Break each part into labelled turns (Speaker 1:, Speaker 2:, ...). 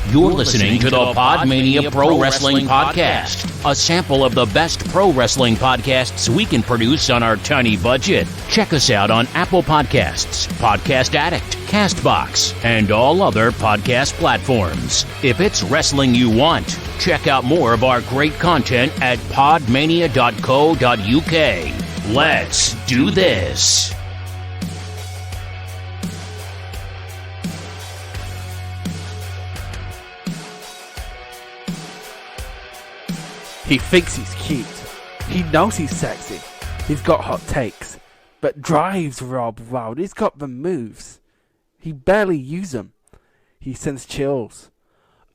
Speaker 1: You're listening to the PodMania Pro-Wrestling Podcast, a sample of the best pro wrestling podcasts we can produce on our tiny budget. Check us out on Apple Podcasts, Podcast Addict, CastBox, and all other podcast platforms. If it's wrestling you want, check out more of our great content at podmania.co.uk. Let's do this.
Speaker 2: He thinks he's cute. He knows he's sexy. He's got hot takes. But drives Rob wild. He's got the moves. He barely uses them. He sends chills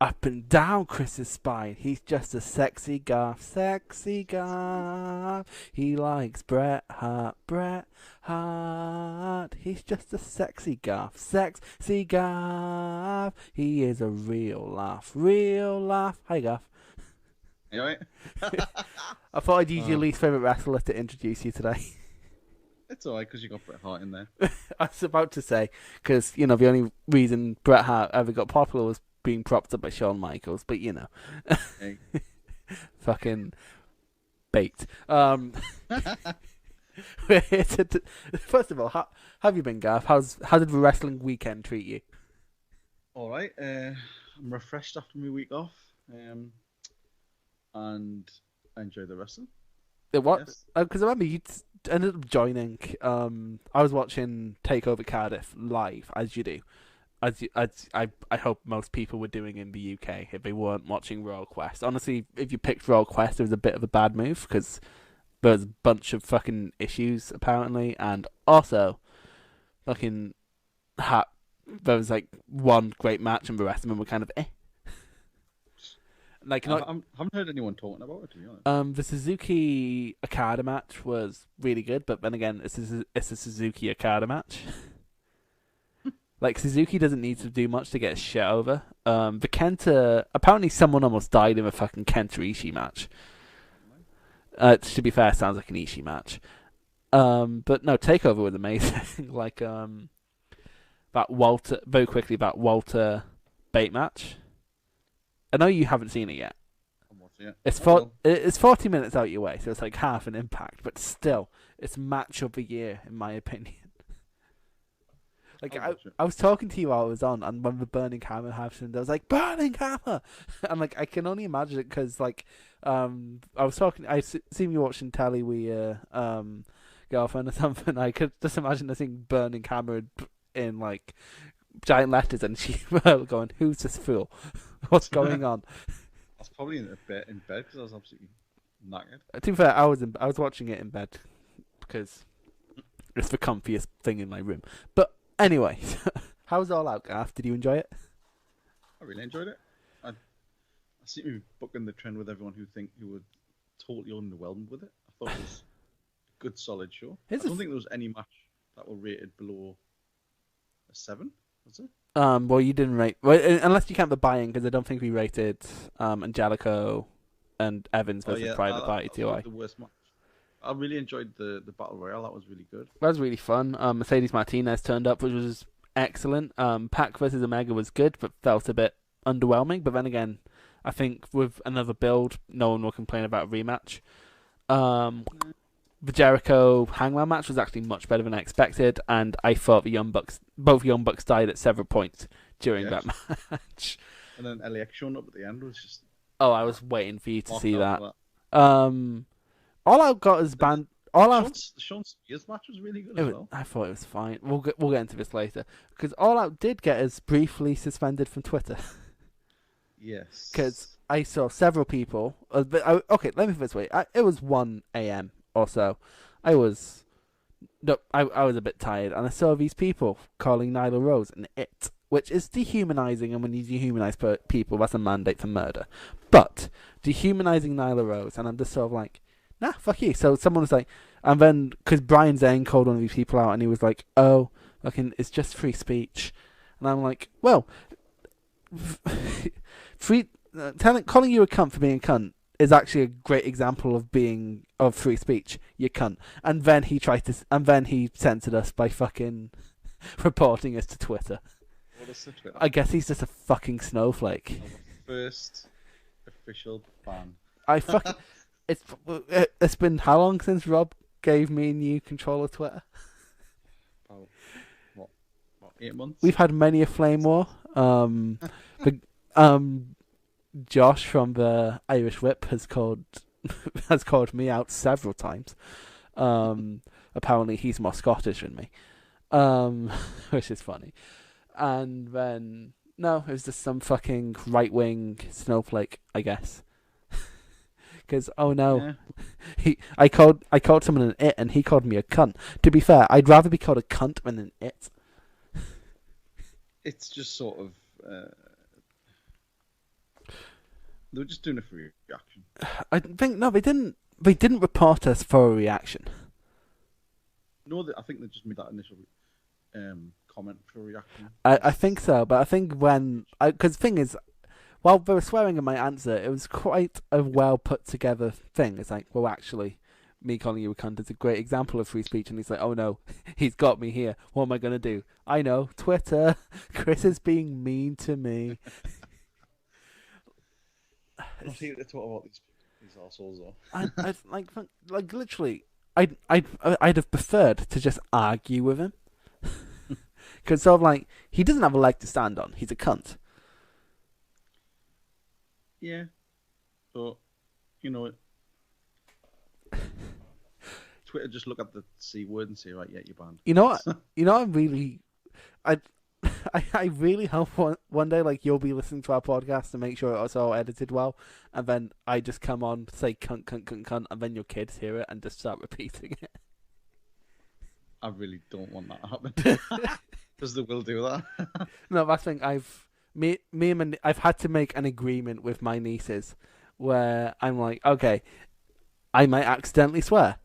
Speaker 2: up and down Chris's spine. He's just a sexy Garth. Sexy Garth. He likes Bret Hart. Bret Hart. He's just a sexy Garth. Sexy Garth. He is a real laugh. Real laugh. Hi, Garth.
Speaker 3: You alright?
Speaker 2: I thought I'd use your least favourite wrestler to introduce you today.
Speaker 3: It's alright because you got Bret Hart in there.
Speaker 2: I was about to say, because, you know, the only reason Bret Hart ever got popular was being propped up by Shawn Michaels, but, you know.
Speaker 3: Hey.
Speaker 2: Fucking bait. We're here to first of all, how have you been, Garth? How did the wrestling weekend treat you?
Speaker 3: Alright, I'm refreshed after my week off. And I enjoy the wrestling.
Speaker 2: What?
Speaker 3: Yes.
Speaker 2: Because I remember you ended up joining. I was watching Takeover Cardiff live, as you do. I hope most people were doing in the UK if they weren't watching Royal Quest. Honestly, if you picked Royal Quest, it was a bit of a bad move because there was a bunch of fucking issues apparently, and also fucking there was like one great match and the rest of them were kind of eh. Like,
Speaker 3: I haven't heard anyone talking about it, to be honest.
Speaker 2: The Suzuki Okada match was really good, but then again, it's a Suzuki Okada match. Like, Suzuki doesn't need to do much to get his shit over. The Kenta, apparently someone almost died in a fucking Kenta Ishii match. To be fair, sounds like an Ishii match. But no, Takeover was amazing. Like, that Walter Bate match. I know you haven't seen it yet.
Speaker 3: I'm watching it.
Speaker 2: It's 40 minutes out your way, so it's like half an Impact, but still, it's match of the year, in my opinion. Like, I was talking to you while I was on, and when the Burning Hammer happened, I was like, Burning Hammer! And, like, I can only imagine it, because, like, I seen you watching telly with your girlfriend or something, I could just imagine the thing Burning Hammer in, like, giant letters, and she going, who's this fool? What's going on?
Speaker 3: I was probably in bed because I was absolutely knackered.
Speaker 2: To be fair, I was watching it in bed because it's the comfiest thing in my room. But anyway, how was All Out, Garth? Did you enjoy it?
Speaker 3: I really enjoyed it. I seem to be bucking the trend with everyone who were totally underwhelmed with it. I thought it was a good, solid show. I don't think there was any match that were rated below a 7, was it?
Speaker 2: Well, you didn't rate... Well, unless you count the buy-in, because I don't think we rated Angelico and Evans versus Private Party TOI.
Speaker 3: The worst match. I really enjoyed the Battle Royale. That was really good.
Speaker 2: That was really fun. Mercedes Martinez turned up, which was excellent. Pac versus Omega was good, but felt a bit underwhelming. But then again, I think with another build, no one will complain about a rematch. The Jericho Hangman match was actually much better than I expected, and I thought both Young Bucks died at several points during that match.
Speaker 3: And then LAX showing up at the end was just...
Speaker 2: Oh, I was waiting for you to see that. All Out got his band...
Speaker 3: Sean Spears match was really good as well.
Speaker 2: I thought it was fine. We'll get into this later. Because All Out did get us briefly suspended from Twitter.
Speaker 3: Yes.
Speaker 2: Because I saw several people... Okay, let me put it this way. It was 1 a.m. or so. I was a bit tired, and I saw these people calling Nyla Rose an it, which is dehumanizing, and when you dehumanize people, that's a mandate for murder. But dehumanizing Nyla Rose, and I'm just sort of like, nah, fuck you. So someone was like, and then, because Brian Zane called one of these people out, and he was like, oh, fucking, it's just free speech. And I'm like, well, calling you a cunt for being a cunt is actually a great example of free speech. You cunt. And then he censored us by fucking reporting us to Twitter.
Speaker 3: Well,
Speaker 2: I guess he's just a fucking snowflake.
Speaker 3: Our first official ban.
Speaker 2: It's been how long since Rob gave me a new controller Twitter?
Speaker 3: About 8 months.
Speaker 2: We've had many a flame war. Josh from the Irish Whip has called me out several times. Apparently he's more Scottish than me, which is funny. And then no, it was just some fucking right wing snowflake, I guess. Because I called someone an it, and he called me a cunt. To be fair, I'd rather be called a cunt than an it.
Speaker 3: It's just sort of. They were just doing it for a reaction.
Speaker 2: I think no, they didn't. They didn't report us for a reaction.
Speaker 3: No, I think they just made that initial comment for a reaction.
Speaker 2: I think so, but I think because the thing is, while they were swearing in my answer, it was quite a well put together thing. It's like, well, actually, me calling you a cunt is a great example of free speech, and he's like, oh no, he's got me here. What am I gonna do? I know, Twitter. Chris is being mean to me.
Speaker 3: I'm not here to talk about these assholes though.
Speaker 2: I'd like literally, I'd have preferred to just argue with him, because sort of like he doesn't have a leg to stand on. He's a cunt.
Speaker 3: Yeah, but you know, Twitter just look at the C word and say, right, yeah, you're banned.
Speaker 2: You know what? I really hope one day like you'll be listening to our podcast and make sure it's all edited well, and then I just come on, say cunt, cunt, cunt, cunt, and then your kids hear it and just start repeating it.
Speaker 3: I really don't want that to happen because they will do that.
Speaker 2: No, that's the thing. I've had to make an agreement with my nieces where I'm like, okay, I might accidentally swear.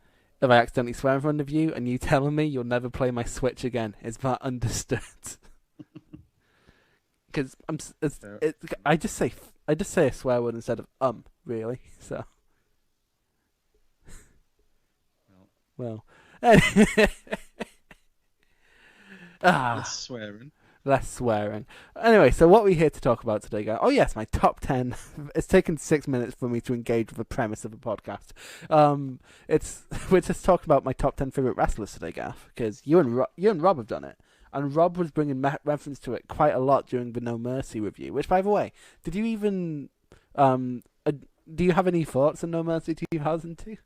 Speaker 2: If I accidentally swear in front of you and you telling me you'll never play my Switch again, is that understood? Because I just say a swear word instead of really. So well. Less swearing. Anyway, so what are we here to talk about today, guys? Oh yes, my top 10. It's taken 6 minutes for me to engage with the premise of the podcast. We're just talking about my top 10 favorite wrestlers today, Garth, because you and Rob have done it, and Rob was bringing reference to it quite a lot during the No Mercy review. Which, by the way, did you even do you have any thoughts on No Mercy 2002?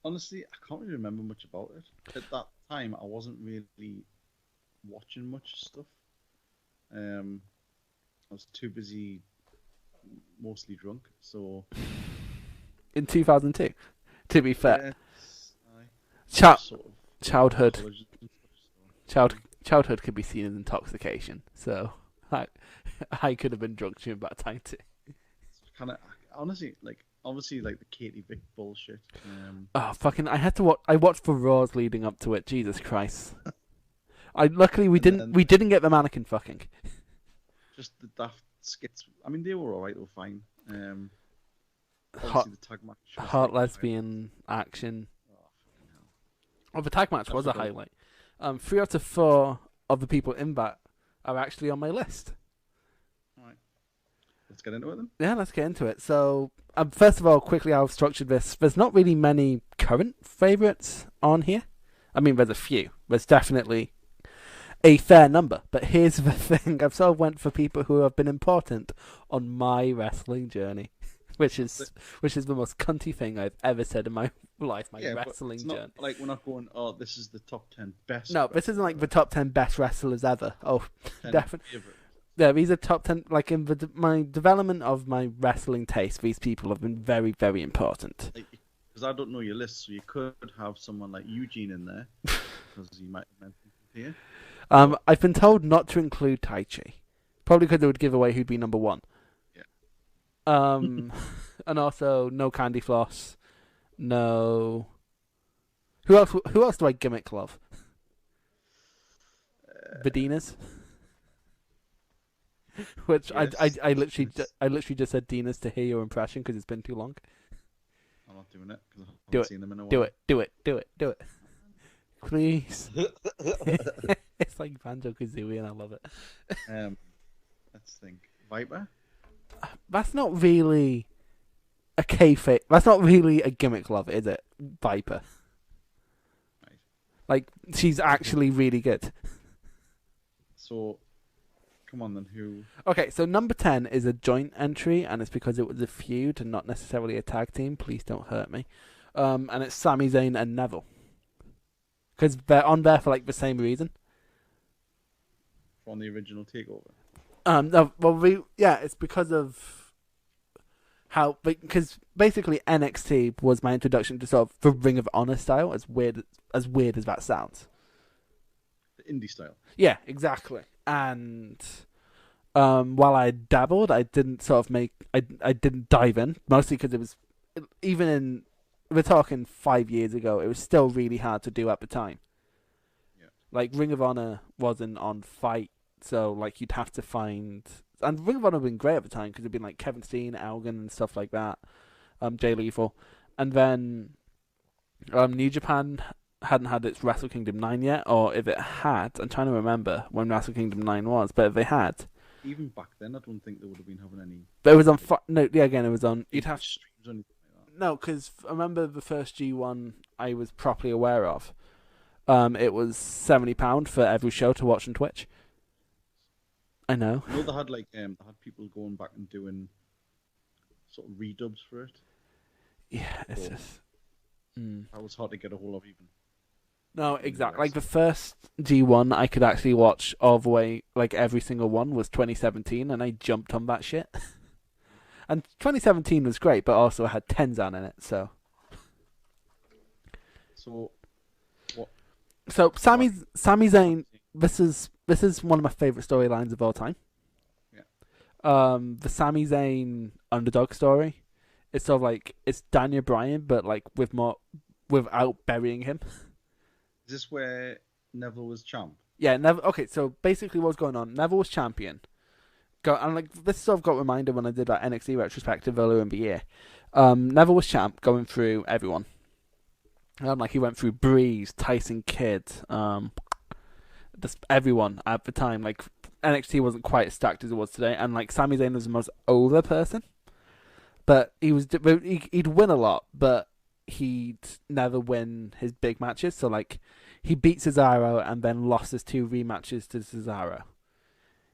Speaker 3: Honestly, I can't really remember much about it. At that time, I wasn't really watching much stuff. I was too busy, mostly drunk. So
Speaker 2: in 2002, to be fair, childhood could be seen as intoxication. So I could have been drunk during that time too.
Speaker 3: Kind of honestly, obviously the Katie Vick bullshit.
Speaker 2: I watched the Raws leading up to it. Jesus Christ. Luckily we didn't get the mannequin fucking.
Speaker 3: Just the daft skits. I mean, they were alright. They were fine.
Speaker 2: Hot,
Speaker 3: the tag match.
Speaker 2: Hot lesbian action. The tag match was a highlight. 3 out of 4 of the people in that are actually on my list.
Speaker 3: Alright. Let's get into it then.
Speaker 2: Yeah, let's get into it. So, first of all, quickly how I've structured this. There's not really many current favourites on here. I mean, there's a few. There's definitely a fair number. But here's the thing. I've sort of went for people who have been important on my wrestling journey. Which is the most cunty thing I've ever said in my life, wrestling journey.
Speaker 3: Like, we're not going, oh, this is the top 10 best.
Speaker 2: No, this isn't like the top 10 best wrestlers ever. Oh, definitely. Yeah, these are top 10. Like, in my development of my wrestling taste, these people have been very, very important.
Speaker 3: Because I don't know your list, so you could have someone like Eugene in there, because he might have mentioned here.
Speaker 2: I've been told not to include Tai Chi, probably because it would give away who'd be number 1. And also no Candy Floss, no. Who else do I gimmick love? Vadinas. Which yes. I literally just said Dinas to hear your impression because it's been too long.
Speaker 3: I'm not doing it because I haven't seen them in a while.
Speaker 2: Do it. Please. It's like Banjo-Kazooie, and I love it.
Speaker 3: Let's think. Viper?
Speaker 2: That's not really a kayfabe. That's not really a gimmick love, is it? Viper.
Speaker 3: Right.
Speaker 2: Like, she's actually really good.
Speaker 3: So, come on then, who...
Speaker 2: Okay, so number 10 is a joint entry, and it's because it was a feud and not necessarily a tag team. Please don't hurt me. And it's Sami Zayn and Neville. Because they're on there for, like, the same reason.
Speaker 3: From the original takeover?
Speaker 2: No, well, it's because of how... Because basically NXT was my introduction to sort of the Ring of Honor style, as weird as that sounds.
Speaker 3: The indie style?
Speaker 2: Yeah, exactly. And while I dabbled, I didn't sort of I didn't dive in, mostly because it was, even in, we're talking 5 years ago, it was still really hard to do at the time.
Speaker 3: Yeah. Like,
Speaker 2: Ring of Honor wasn't on Fight, so, like, you'd have to find... And Ring of Honor had been great at the time, because it'd been, like, Kevin Steen, Elgin, and stuff like that. Jay Lethal. And then New Japan hadn't had its Wrestle Kingdom 9 yet, or if it had, I'm trying to remember when Wrestle Kingdom 9 was, but if they had...
Speaker 3: Even back then, I don't think they would have been having any...
Speaker 2: But it was on... Again, it was on... You'd have...
Speaker 3: streams or anything like that.
Speaker 2: No, because I remember the first G1 I was properly aware of. It was £70 for every show to watch on Twitch. I know.
Speaker 3: You know, they had they had people going back and doing sort of redubs for it.
Speaker 2: Yeah, it's just...
Speaker 3: That was hard to get a hold of even.
Speaker 2: No, exactly. Like, the first G1 I could actually watch all the way, like, every single one was 2017, and I jumped on that shit. And 2017 was great, but also had Tenzan in it, so...
Speaker 3: So, what...
Speaker 2: So, Sami Zayn, this is one of my favourite storylines of all time.
Speaker 3: Yeah.
Speaker 2: The Sami Zayn underdog story. It's sort of like, it's Daniel Bryan, but, like, without burying him.
Speaker 3: Is this where Neville was champ?
Speaker 2: Yeah, Neville. Okay, so basically what's going on, Neville was champion. And like, this sort of got reminded when I did that NXT retrospective earlier in the year. Neville was champ, going through everyone. Like, he went through Breeze, Tyson Kidd, just everyone at the time. Like, NXT wasn't quite as stacked as it was today, and like, Sami Zayn was the most over person. But he'd win a lot, but he'd never win his big matches. So, like, he beat Cesaro and then lost his 2 rematches to Cesaro.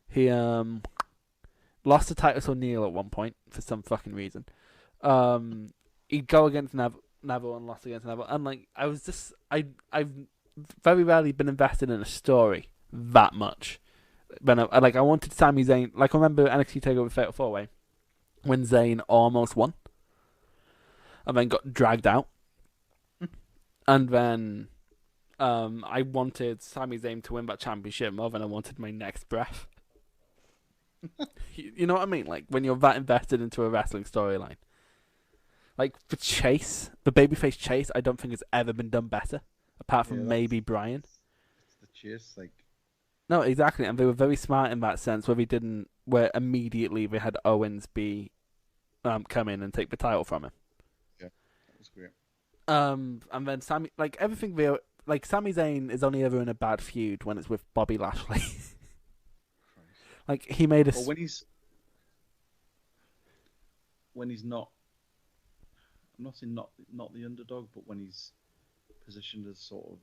Speaker 2: He lost the title to O'Neal at one point for some fucking reason. He'd go against Neville and lost against Neville. And, like, I've very rarely been invested in a story that much. When I wanted Sami Zayn. Like, I remember NXT TakeOver Fatal 4-Way when Zayn almost won. And then got dragged out. And then I wanted Sami Zayn to win that championship more than I wanted my next breath. You know what I mean? Like, when you're that invested into a wrestling storyline. Like, the Chase, the babyface Chase, I don't think it's ever been done better. Apart from maybe Bryan.
Speaker 3: The Chase, like...
Speaker 2: No, exactly. And they were very smart in that sense, where immediately they had Owens come in and take the title from him. Was great. And then Sami Zayn is only ever in a bad feud when it's with Bobby Lashley. Like, he made a...
Speaker 3: Or when he's not... I'm not saying not the underdog, but when he's positioned as sort of...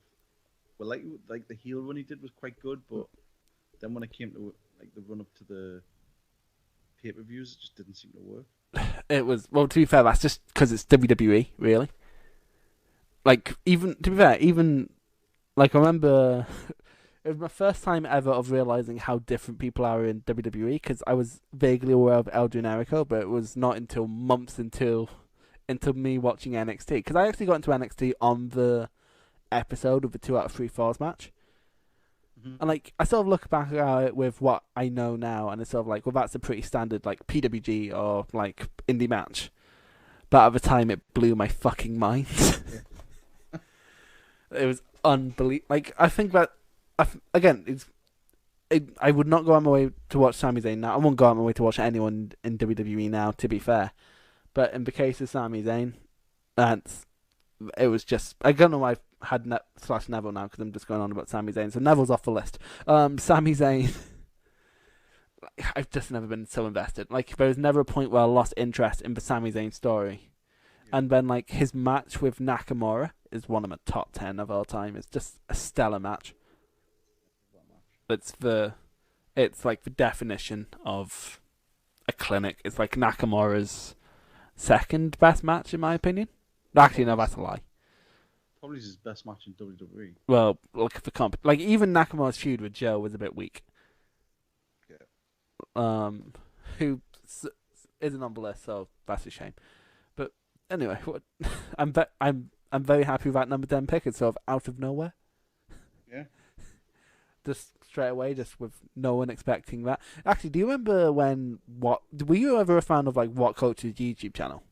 Speaker 3: Well, like the heel run he did was quite good, but then when it came to like the run up to the pay-per-views, it just didn't seem to work.
Speaker 2: It was... Well, to be fair, that's just because it's WWE, really. Like, like, I remember it was my first time ever of realizing how different people are in WWE, because I was vaguely aware of El Generico, but it was not until months into me watching NXT, because I actually got into NXT on the episode of the 2 out of 3 Falls match. Mm-hmm. And like, I sort of look back at it with what I know now, and it's sort of like, well, that's a pretty standard like PWG or like indie match. But at the time, it blew my fucking mind. Yeah. It was unbelievable. Like, I think that, again, I would not go on my way to watch Sami Zayn now. I won't go on my way to watch anyone in WWE now, to be fair. But in the case of Sami Zayn, it was just... I don't know why had slash Neville now because I'm just going on about Sami Zayn. So Neville's off the list. Sami Zayn. I've just never been so invested. Like, there was never a point where I lost interest in the Sami Zayn story. Yeah. And then, like, his match with Nakamura is one of my top 10 of all time. It's just a stellar match. It's like the definition of a clinic. It's like Nakamura's second best match, in my opinion. Actually, no, that's a lie.
Speaker 3: Probably his best match in WWE.
Speaker 2: Well, look at the like even Nakamura's feud with Joe was a bit weak. Yeah. Who isn't on the list, so that's a shame. But anyway, I'm very happy with that number 10 pick. It's sort of out of nowhere.
Speaker 3: Yeah.
Speaker 2: Just straight away, just with no one expecting that. Actually, do you remember were you ever a fan of like What Culture's YouTube channel?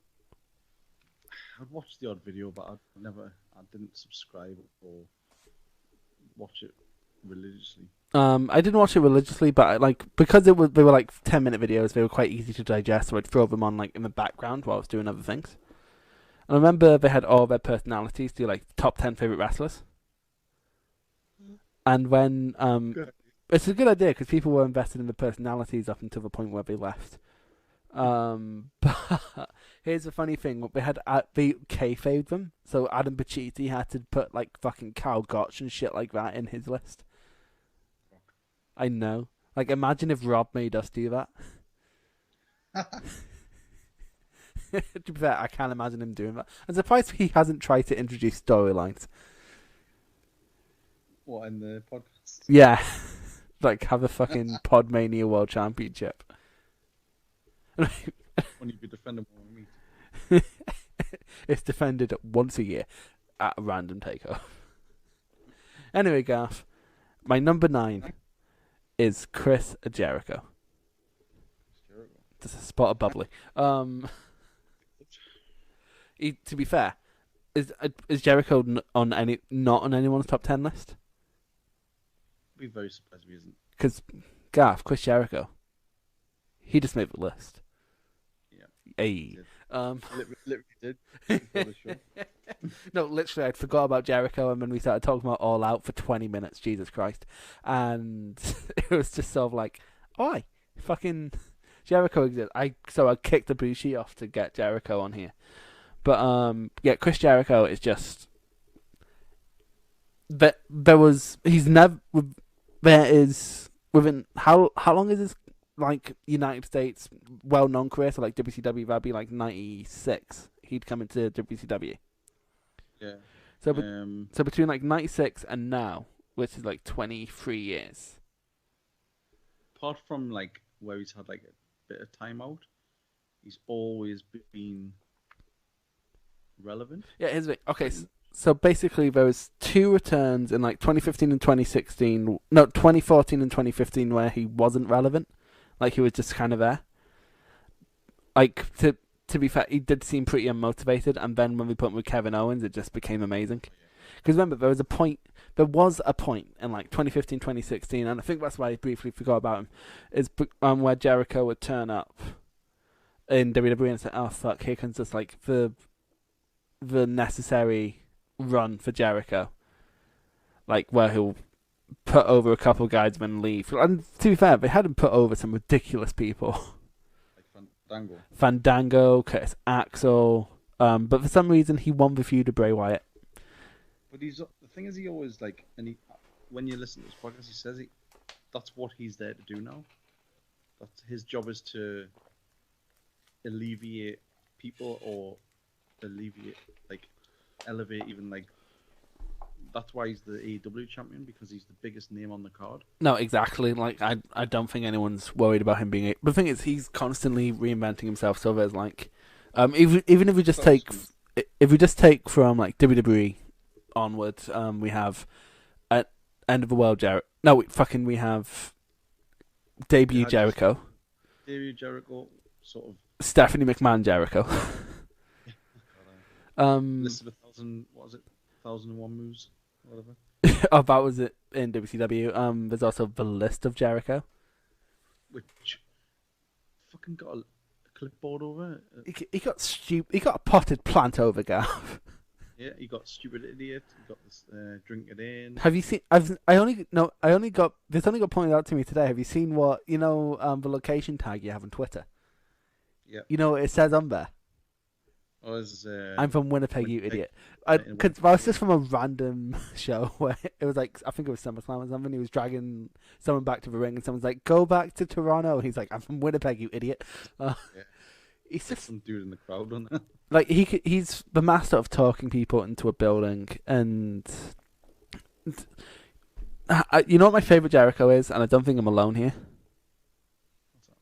Speaker 3: I'd watched the odd video, but I didn't subscribe or watch it religiously.
Speaker 2: I didn't watch it religiously, but because they were like 10-minute videos, they were quite easy to digest, so I'd throw them on like in the background while I was doing other things. And I remember they had all their personalities do like top 10 favorite wrestlers. And when it's a good idea because people were invested in the personalities up until the point where they left. But here's the funny thing: they kayfabed them, so Adam Pacitti had to put like fucking Cal Gotch and shit like that in his list. I know. Like, imagine if Rob made us do that. To be fair, I can't imagine him doing that. I'm surprised he hasn't tried to introduce storylines.
Speaker 3: What, in the podcast?
Speaker 2: Yeah. Like, have a fucking PodMania World Championship.
Speaker 3: When you'd be defending one with me.
Speaker 2: It's defended once a year at a random takeoff. Anyway, Garth, my number 9 is Chris Jericho. Just a spot of bubbly. To be fair, is Jericho not on anyone's top 10 list?
Speaker 3: I'd be very surprised if he isn't.
Speaker 2: Because Garth, Chris Jericho, he just made the list.
Speaker 3: Yeah.
Speaker 2: Hey.
Speaker 3: Literally did.
Speaker 2: No, literally, I'd forgot about Jericho, and then we started talking about All Out for 20 minutes. Jesus Christ. And it was just sort of like, oh, fucking Jericho exists. So I kicked the Bushi off to get Jericho on here. But yeah, Chris Jericho is just within how long is this like United States well-known career? So like WCW, that'd be like 96. He'd come into WCW.
Speaker 3: Yeah.
Speaker 2: So between like 96 and now, which is like 23 years.
Speaker 3: Apart from like where he's had like a bit of time out, he's always been relevant.
Speaker 2: Yeah, here's the thing. Okay, so basically there was 2 returns in like 2015 and 2016. No, 2014 and 2015 where he wasn't relevant. Like, he was just kind of there. Like, to be fair, he did seem pretty unmotivated, and then when we put him with Kevin Owens, it just became amazing. Because remember, there was a point in like 2015, 2016, and I think that's why I briefly forgot about him, is where Jericho would turn up in WWE and say, oh fuck, here comes just like the necessary run for Jericho. Like, where he'll put over a couple guys and then leave. And to be fair, they had him put over some ridiculous people.
Speaker 3: Like
Speaker 2: Fandango, Curtis Axel. But for some reason, he won the feud with Bray Wyatt.
Speaker 3: But the thing is, he always like, and when you listen to this podcast, he says that's what he's there to do now. That's his job, is to alleviate people or elevate even like. That's why he's the AEW champion, because he's the biggest name on the card. No, exactly. Like, I don't think anyone's worried about him being. But the thing is, he's constantly reinventing himself. So there's like, even if we just take from like WWE onwards, we have at End of the World Jericho. No, we have debut Jericho. Debut Jericho, sort of.
Speaker 2: Stephanie McMahon Jericho.
Speaker 3: List of 1,000. What was it? 1,001 moves. Whatever.
Speaker 2: Oh, that was it in WCW. There's also the List of Jericho,
Speaker 3: which fucking got a clipboard over it.
Speaker 2: He got a potted plant over, Gav.
Speaker 3: Yeah, you got Stupid Idiot. You got this Drink It In.
Speaker 2: Have you seen? I only got this only got pointed out to me today. Have you seen what the location tag you have on Twitter?
Speaker 3: Yeah.
Speaker 2: You know what it says on there?
Speaker 3: Oh, this is,
Speaker 2: I'm from Winnipeg, you idiot.
Speaker 3: in
Speaker 2: Because I was just from a random show where it was like, I think it was SummerSlam or something. He was dragging someone back to the ring, and someone's like, "Go back to Toronto." He's like, "I'm from Winnipeg, you idiot."
Speaker 3: Yeah.
Speaker 2: He's just
Speaker 3: some dude in the crowd on that.
Speaker 2: like he's the master of talking people into a building, and you know what my favorite Jericho is, and I don't think I'm alone here.
Speaker 3: What's that?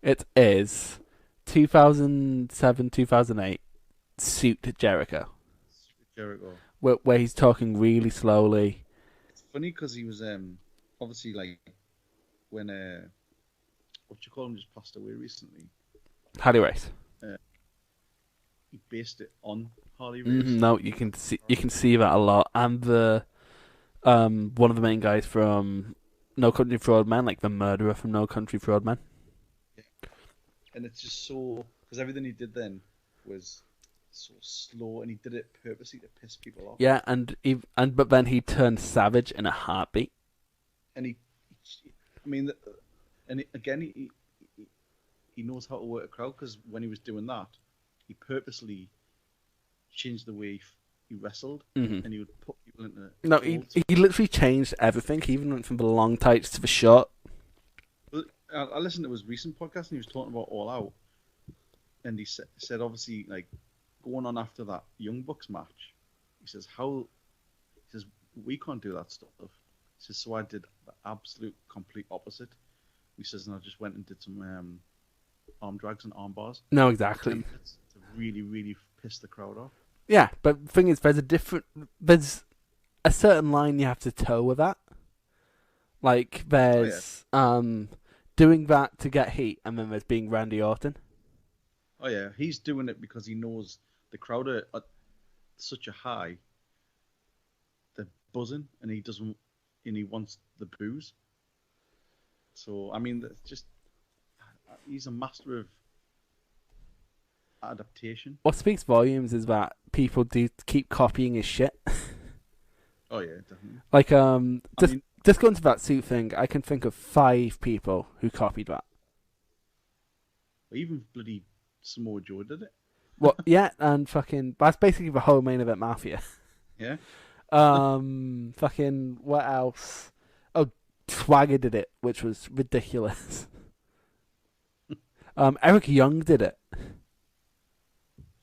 Speaker 2: It is 2007, 2008 suit Jericho, where he's talking really slowly.
Speaker 3: It's funny because he was obviously like when what you call him just passed away recently.
Speaker 2: Harley Race.
Speaker 3: He based it on Harley Race.
Speaker 2: No, you can see that a lot, and the one of the main guys from No Country for Old Men, like the murderer from No Country for Old Men.
Speaker 3: Yeah. And it's just so because everything he did then was so slow, and he did it purposely to piss people off.
Speaker 2: Yeah, but then he turned savage in a heartbeat.
Speaker 3: And he knows how to work a crowd, because when he was doing that, he purposely changed the way he wrestled, and he would put people into.
Speaker 2: No, he literally changed everything. He even went from the long tights to the short.
Speaker 3: Well, I listened to his recent podcast, and he was talking about All Out, and he said obviously like going on after that Young Bucks match, he says we can't do that stuff. He says so I did the absolute complete opposite. He says and I just went and did some arm drags and arm bars.
Speaker 2: No, exactly.
Speaker 3: To really, really piss the crowd off.
Speaker 2: Yeah, but the thing is, there's a certain line you have to toe with that. Like, there's doing that to get heat, and then there's being Randy Orton.
Speaker 3: Oh yeah, he's doing it because he knows the crowd are at such a high. They're buzzing, and he wants the booze. So I mean, that's just he's a master of adaptation.
Speaker 2: What speaks volumes is that people do keep copying his shit.
Speaker 3: Oh yeah, definitely.
Speaker 2: Like just going to that suit thing, I can think of 5 people who copied that.
Speaker 3: Even bloody Samoa Joe did it.
Speaker 2: Well, yeah, and fucking that's basically the whole main event mafia.
Speaker 3: Yeah.
Speaker 2: Fucking what else? Oh, Swagger did it, which was ridiculous. Eric Young did it.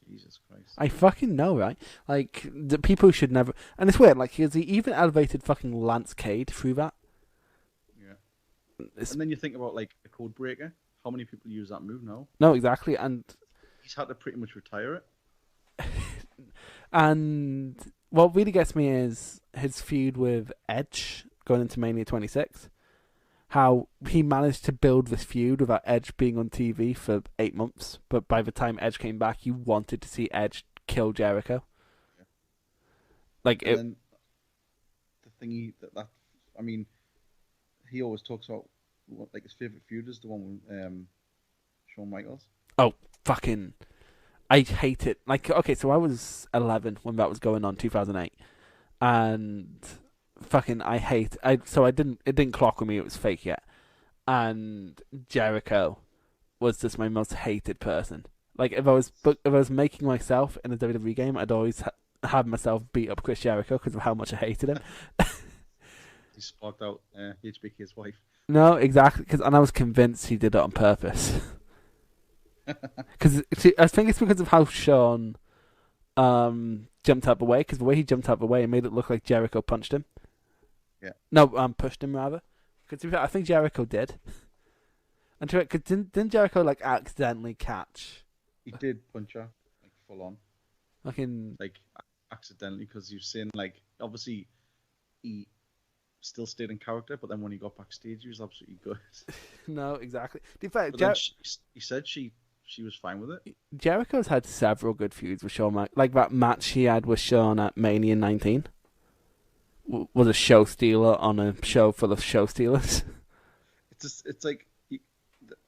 Speaker 3: Jesus Christ.
Speaker 2: I fucking know, right? Like, the people should never... And it's weird, like, he even elevated fucking Lance Cade through that.
Speaker 3: Yeah. And then you think about, like, a code breaker. How many people use that move now?
Speaker 2: No, exactly, and...
Speaker 3: He's had to pretty much retire it.
Speaker 2: And what really gets me is his feud with Edge going into Mania 26. How he managed to build this feud without Edge being on TV for 8 months, but by the time Edge came back, you wanted to see Edge kill Jericho.
Speaker 3: Yeah.
Speaker 2: Like
Speaker 3: and then the thingy I mean, he always talks about like his favorite feud is the one with Shawn Michaels.
Speaker 2: Oh, fucking! I hate it. Like, okay, so I was 11 when that was going on, 2008, and fucking it didn't clock with me it was fake yet, and Jericho was just my most hated person. Like, if I was making myself in a WWE game, I'd always have myself beat up Chris Jericho because of how much I hated him.
Speaker 3: He sparked out HBK's wife.
Speaker 2: No, exactly, and I was convinced he did it on purpose. Because I think it's because of how Shawn jumped out of the way, because the way he jumped out of the way, it made it look like Jericho punched him.
Speaker 3: Yeah.
Speaker 2: No, pushed him rather. Because I think Jericho did. And didn't Jericho like accidentally catch?
Speaker 3: He did punch her like full on.
Speaker 2: Fucking
Speaker 3: like accidentally, because you've seen like obviously he still stayed in character, but then when he got backstage, he was absolutely good.
Speaker 2: No, exactly. In fact,
Speaker 3: he said she was fine with it.
Speaker 2: Jericho's had several good feuds with Shawn, like that match he had with Shawn at Mania 19. Was a show stealer on a show full of show stealers.
Speaker 3: It's like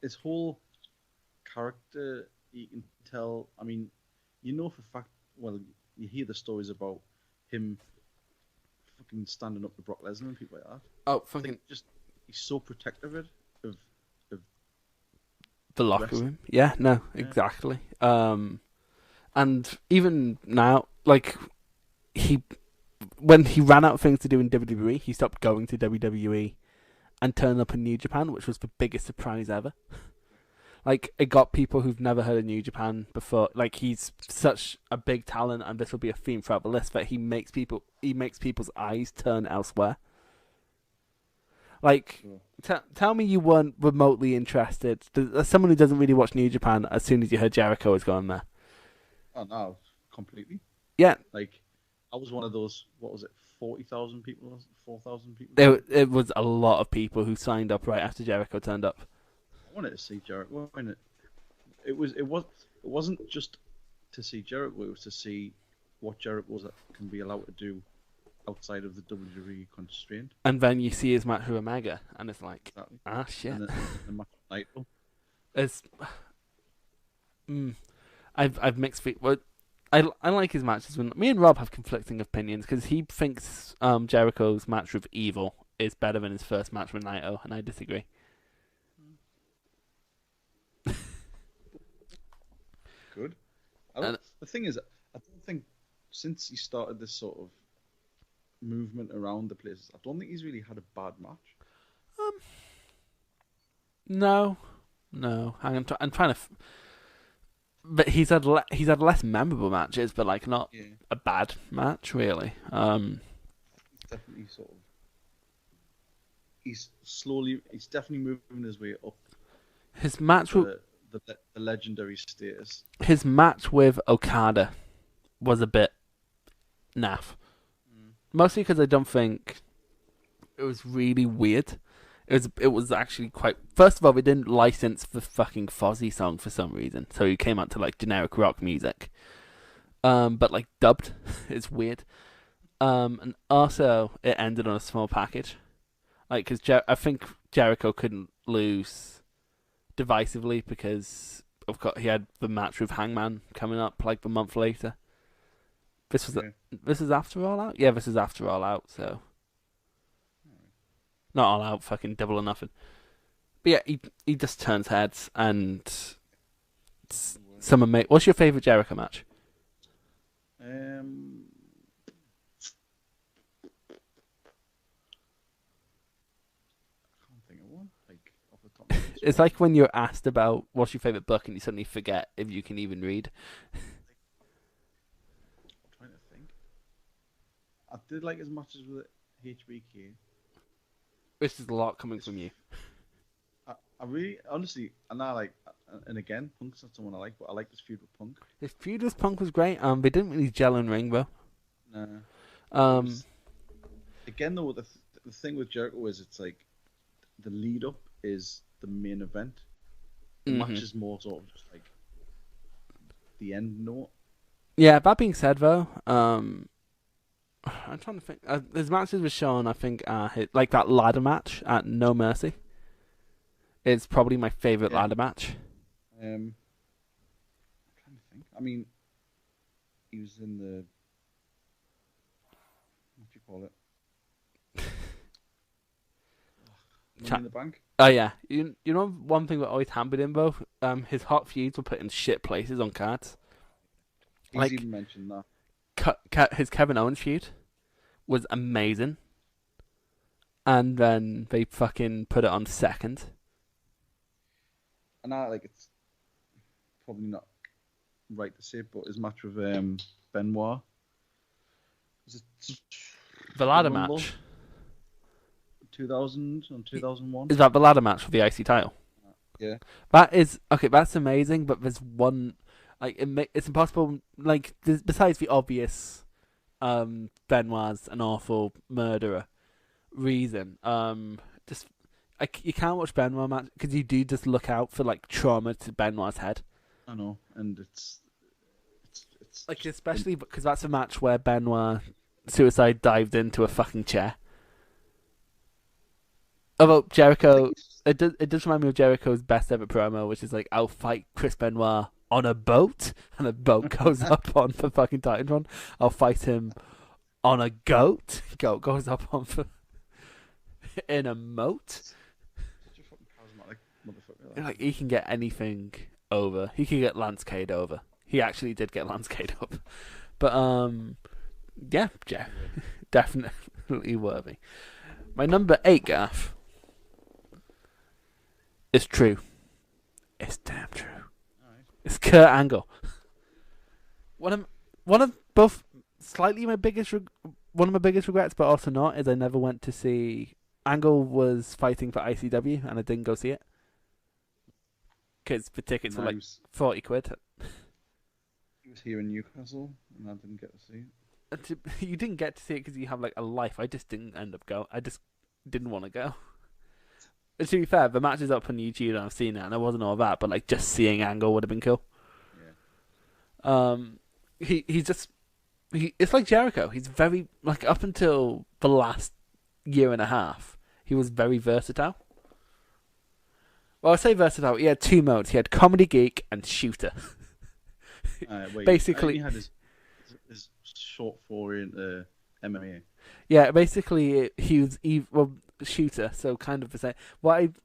Speaker 3: his whole character. You can tell. I mean, you know for a fact. Well, you hear the stories about him fucking standing up to Brock Lesnar and people like that.
Speaker 2: Oh, fucking
Speaker 3: just he's so protective of
Speaker 2: the locker room. Yeah, no, exactly. And even now, like when he ran out of things to do in WWE, he stopped going to WWE and turned up in New Japan, which was the biggest surprise ever. Like, it got people who've never heard of New Japan before. Like, he's such a big talent, and this will be a theme throughout the list, that he makes people's eyes turn elsewhere. Like, tell me you weren't remotely interested. As someone who doesn't really watch New Japan, as soon as you heard Jericho was going there.
Speaker 3: Oh, no, completely.
Speaker 2: Yeah.
Speaker 3: Like, I was one of those, what was it, 40,000 people, 4,000 people?
Speaker 2: It was a lot of people who signed up right after Jericho turned up.
Speaker 3: I wanted to see Jericho. It wasn't just to see Jericho. It was to see what Jericho can be allowed to do outside of the WWE constraint.
Speaker 2: And then you see his match with Omega, and it's like,
Speaker 3: exactly.
Speaker 2: Shit.
Speaker 3: And the match with Naito.
Speaker 2: It's I've mixed feelings. I like his matches. When me and Rob have conflicting opinions, because he thinks Jericho's match with Evil is better than his first match with Naito, and I disagree.
Speaker 3: Good. The thing is, I don't think since he started this sort of movement around the place, I don't think he's really had a bad match.
Speaker 2: No. I'm trying to. But he's had less memorable matches, but like not a bad match really.
Speaker 3: He's definitely sort of. He's definitely moving his way up.
Speaker 2: His match with
Speaker 3: the legendary status.
Speaker 2: His match with Okada was a bit naff. Mostly because I don't think it was really weird. It was actually quite. First of all, we didn't license the fucking Fozzy song for some reason, so he came out to like generic rock music, but like dubbed. It's weird. And also it ended on a small package, like because I think Jericho couldn't lose divisively because of course he had the match with Hangman coming up like a month later. This is after All Out? Yeah, this is after All Out, so not All Out, fucking Double or Nothing. But yeah, he just turns heads and some amazing. What's your favourite Jericho match?
Speaker 3: I can't think of one. Like off the top.
Speaker 2: It's like when you're asked about what's your favourite book and you suddenly forget if you can even read.
Speaker 3: I did like his matches with HBK.
Speaker 2: This is a lot coming from you.
Speaker 3: I really, honestly, and again, Punk's not someone I like, but I like this feud with Punk.
Speaker 2: His feud with Punk was great. They didn't really gel in ring though.
Speaker 3: No. Again, though, the thing with Jericho is it's like the lead up is the main event. The match is more sort of just like the end note.
Speaker 2: Yeah, that being said though, I'm trying to think. His matches with Shawn, I think, like that ladder match at No Mercy. It's probably my favourite ladder match.
Speaker 3: I'm trying to think. I mean, he was in the. What do you call it? Money in the Bank.
Speaker 2: Oh yeah, you know one thing that always hampered him though. His hot feuds were put in shit places on cards.
Speaker 3: He's even mentioned that.
Speaker 2: His Kevin Owens feud was amazing, and then they fucking put it on second.
Speaker 3: And it's probably not right to say, but his match with Benoit was it
Speaker 2: the ladder match?
Speaker 3: 2000 and 2001.
Speaker 2: Is that the ladder match for the IC title?
Speaker 3: Yeah.
Speaker 2: That is okay. That's amazing, but there's one. Like it's impossible. Like besides the obvious, Benoit's an awful murderer reason. Just you can't watch Benoit match because you do just look out for like trauma to Benoit's head.
Speaker 3: I know, and it's
Speaker 2: like especially because that's a match where Benoit suicide dived into a fucking chair. Although Jericho, it does remind me of Jericho's best ever promo, which is like, I'll fight Chris Benoit on a boat, and a boat goes up on the fucking Titantron. I'll fight him on a goat. Goat goes up on in a moat.
Speaker 3: Such a fucking charismatic motherfucker.
Speaker 2: Like, he can get anything over. He can get Lance Cade over. He actually did get Lance Cade up. But, yeah, Jeff. Definitely worthy. My number 8, Garth, is true. It's damn true.
Speaker 3: Right.
Speaker 2: It's Kurt Angle. One of both slightly one of my biggest regrets, but also not, is I never went to see. Angle was fighting for ICW, and I didn't go see it because the tickets were like £40.
Speaker 3: He was here in Newcastle, and I didn't get to see it.
Speaker 2: You didn't get to see it because you have like a life. I just didn't end up going. I just didn't want to go. But to be fair, the match is up on YouTube and I've seen it, and it wasn't all that, but like just seeing Angle would have been cool.
Speaker 3: Yeah.
Speaker 2: It's like Jericho. He's very, like, up until the last year and a half, he was very versatile. Well, I say versatile. He had 2 modes. He had Comedy Geek and Shooter. Basically,
Speaker 3: he had his short foray into MMA.
Speaker 2: Yeah, basically he was Shooter, so kind of the same.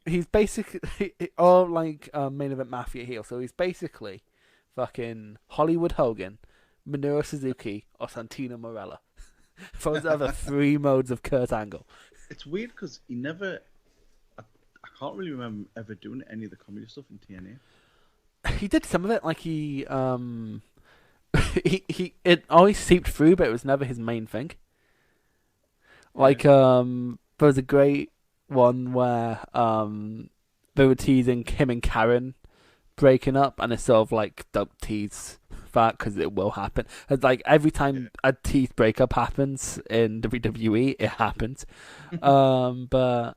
Speaker 2: He's basically all like main event mafia heel. So he's basically fucking Hollywood Hogan, Minoru Suzuki, or Santino Marella. Those are the 3 modes of Kurt Angle.
Speaker 3: It's weird because he never. I can't really remember him ever doing any of the comedy stuff in TNA.
Speaker 2: He did some of it, like he it always seeped through, but it was never his main thing. Like there was a great one where they were teasing him and Karen breaking up, and it's sort of like don't tease that because it will happen. It's like every time a tease breakup happens in WWE, it happens. But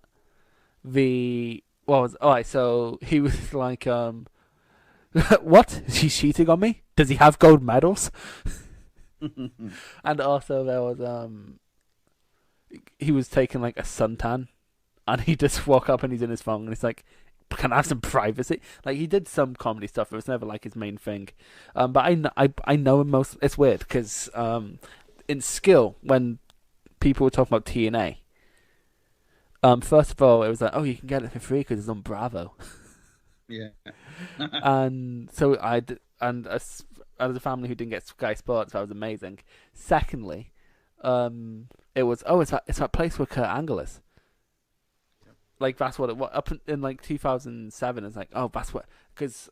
Speaker 2: so he was like, what? Is he cheating on me? Does he have gold medals? And also there was he was taking like a suntan, and he just walk up and he's in his phone and he's like, can I have some privacy? Like, he did some comedy stuff. It was never like his main thing. But I know him most. It's weird because in Skill, when people were talking about TNA, first of all it was like, oh, you can get it for free because it's on Bravo.
Speaker 3: Yeah.
Speaker 2: And so as a family who didn't get Sky Sports, that was amazing. Secondly, it was it's that place where Kurt Angle is. Like, that's what it was. Up in like 2007, it's like, oh, that's what, because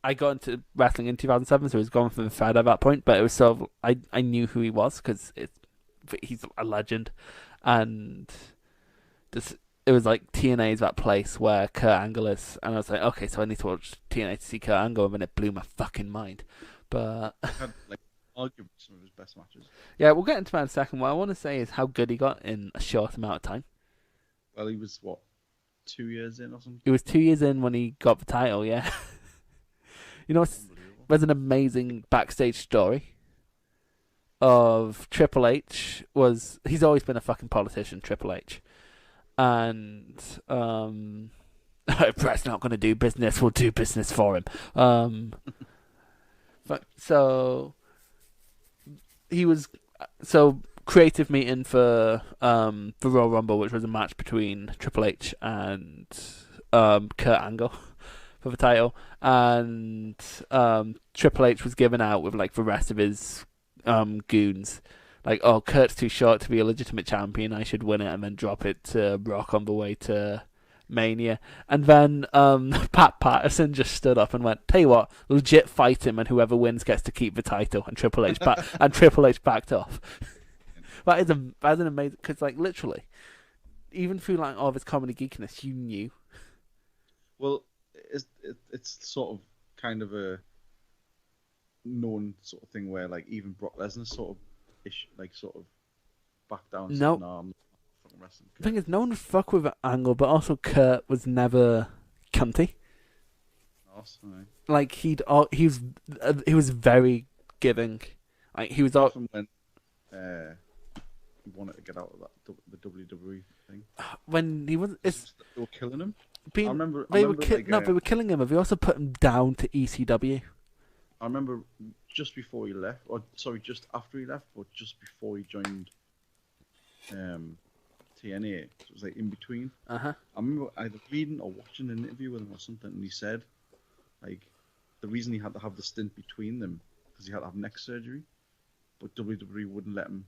Speaker 2: I got into wrestling in 2007, so it was gone from the thread at that point. But it was sort of, I knew who he was because he's a legend, and it was like TNA is that place where Kurt Angle is, and I was like, okay, so I need to watch TNA to see Kurt Angle, and then it blew my fucking mind. But
Speaker 3: had, like, arguably some of his best matches.
Speaker 2: Yeah, we'll get into that in a second. What I want to say is how good he got in a short amount of time.
Speaker 3: Well, he was, 2 years in or something?
Speaker 2: It was 2 years in when he got the title, yeah. You know, there's an amazing backstage story of Triple H. He's always been a fucking politician, Triple H. And if Bret's not going to do business, we'll do business for him. So he was creative meeting for the Royal Rumble, which was a match between Triple H and Kurt Angle for the title, and Triple H was given out with like the rest of his goons, like, oh, Kurt's too short to be a legitimate champion, I should win it and then drop it to Brock on the way to Mania. And then Pat Patterson just stood up and went, tell you what, legit fight him, and whoever wins gets to keep the title. And Triple H backed off. That's an amazing, because like literally, even through like all of his comedy geekiness, you knew. Well,
Speaker 3: it's sort of kind of a known sort of thing where like even Brock Lesnar sort of back down.
Speaker 2: No. The thing is, no one would fuck with Angle, but also Kurt was never cunty.
Speaker 3: Awesome.
Speaker 2: Like he was very giving. Like he was
Speaker 3: often when he wanted to get out of the WWE thing.
Speaker 2: When he was,
Speaker 3: they were killing him.
Speaker 2: They were killing him, but they also put him down to ECW.
Speaker 3: I remember just before he left, just after he left, or just before he joined TNA. So it was like in between.
Speaker 2: Uh-huh.
Speaker 3: I remember either reading or watching an interview with him or something, and he said, like, the reason he had to have the stint between them because he had to have neck surgery, but WWE wouldn't let him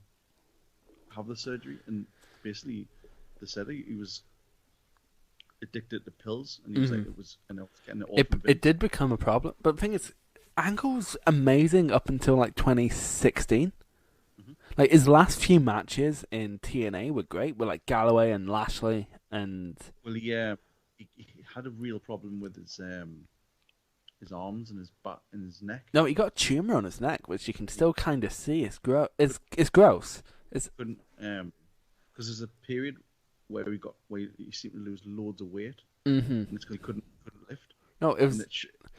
Speaker 3: have the surgery, and basically they said he was addicted to pills, and he was like, it was, and it was getting it off.
Speaker 2: It did become a problem, but the thing is, Angle's amazing up until like 2016. Like his last few matches in TNA were great, with like Galloway and Lashley and.
Speaker 3: Well, yeah, he had a real problem with his arms and his back and his neck.
Speaker 2: No, he got a tumor on his neck, which you can still kind of see. It's gross. It's gross. It's
Speaker 3: couldn't because there's a period where he seemed to lose loads of weight, and it's because he couldn't lift.
Speaker 2: No, it was.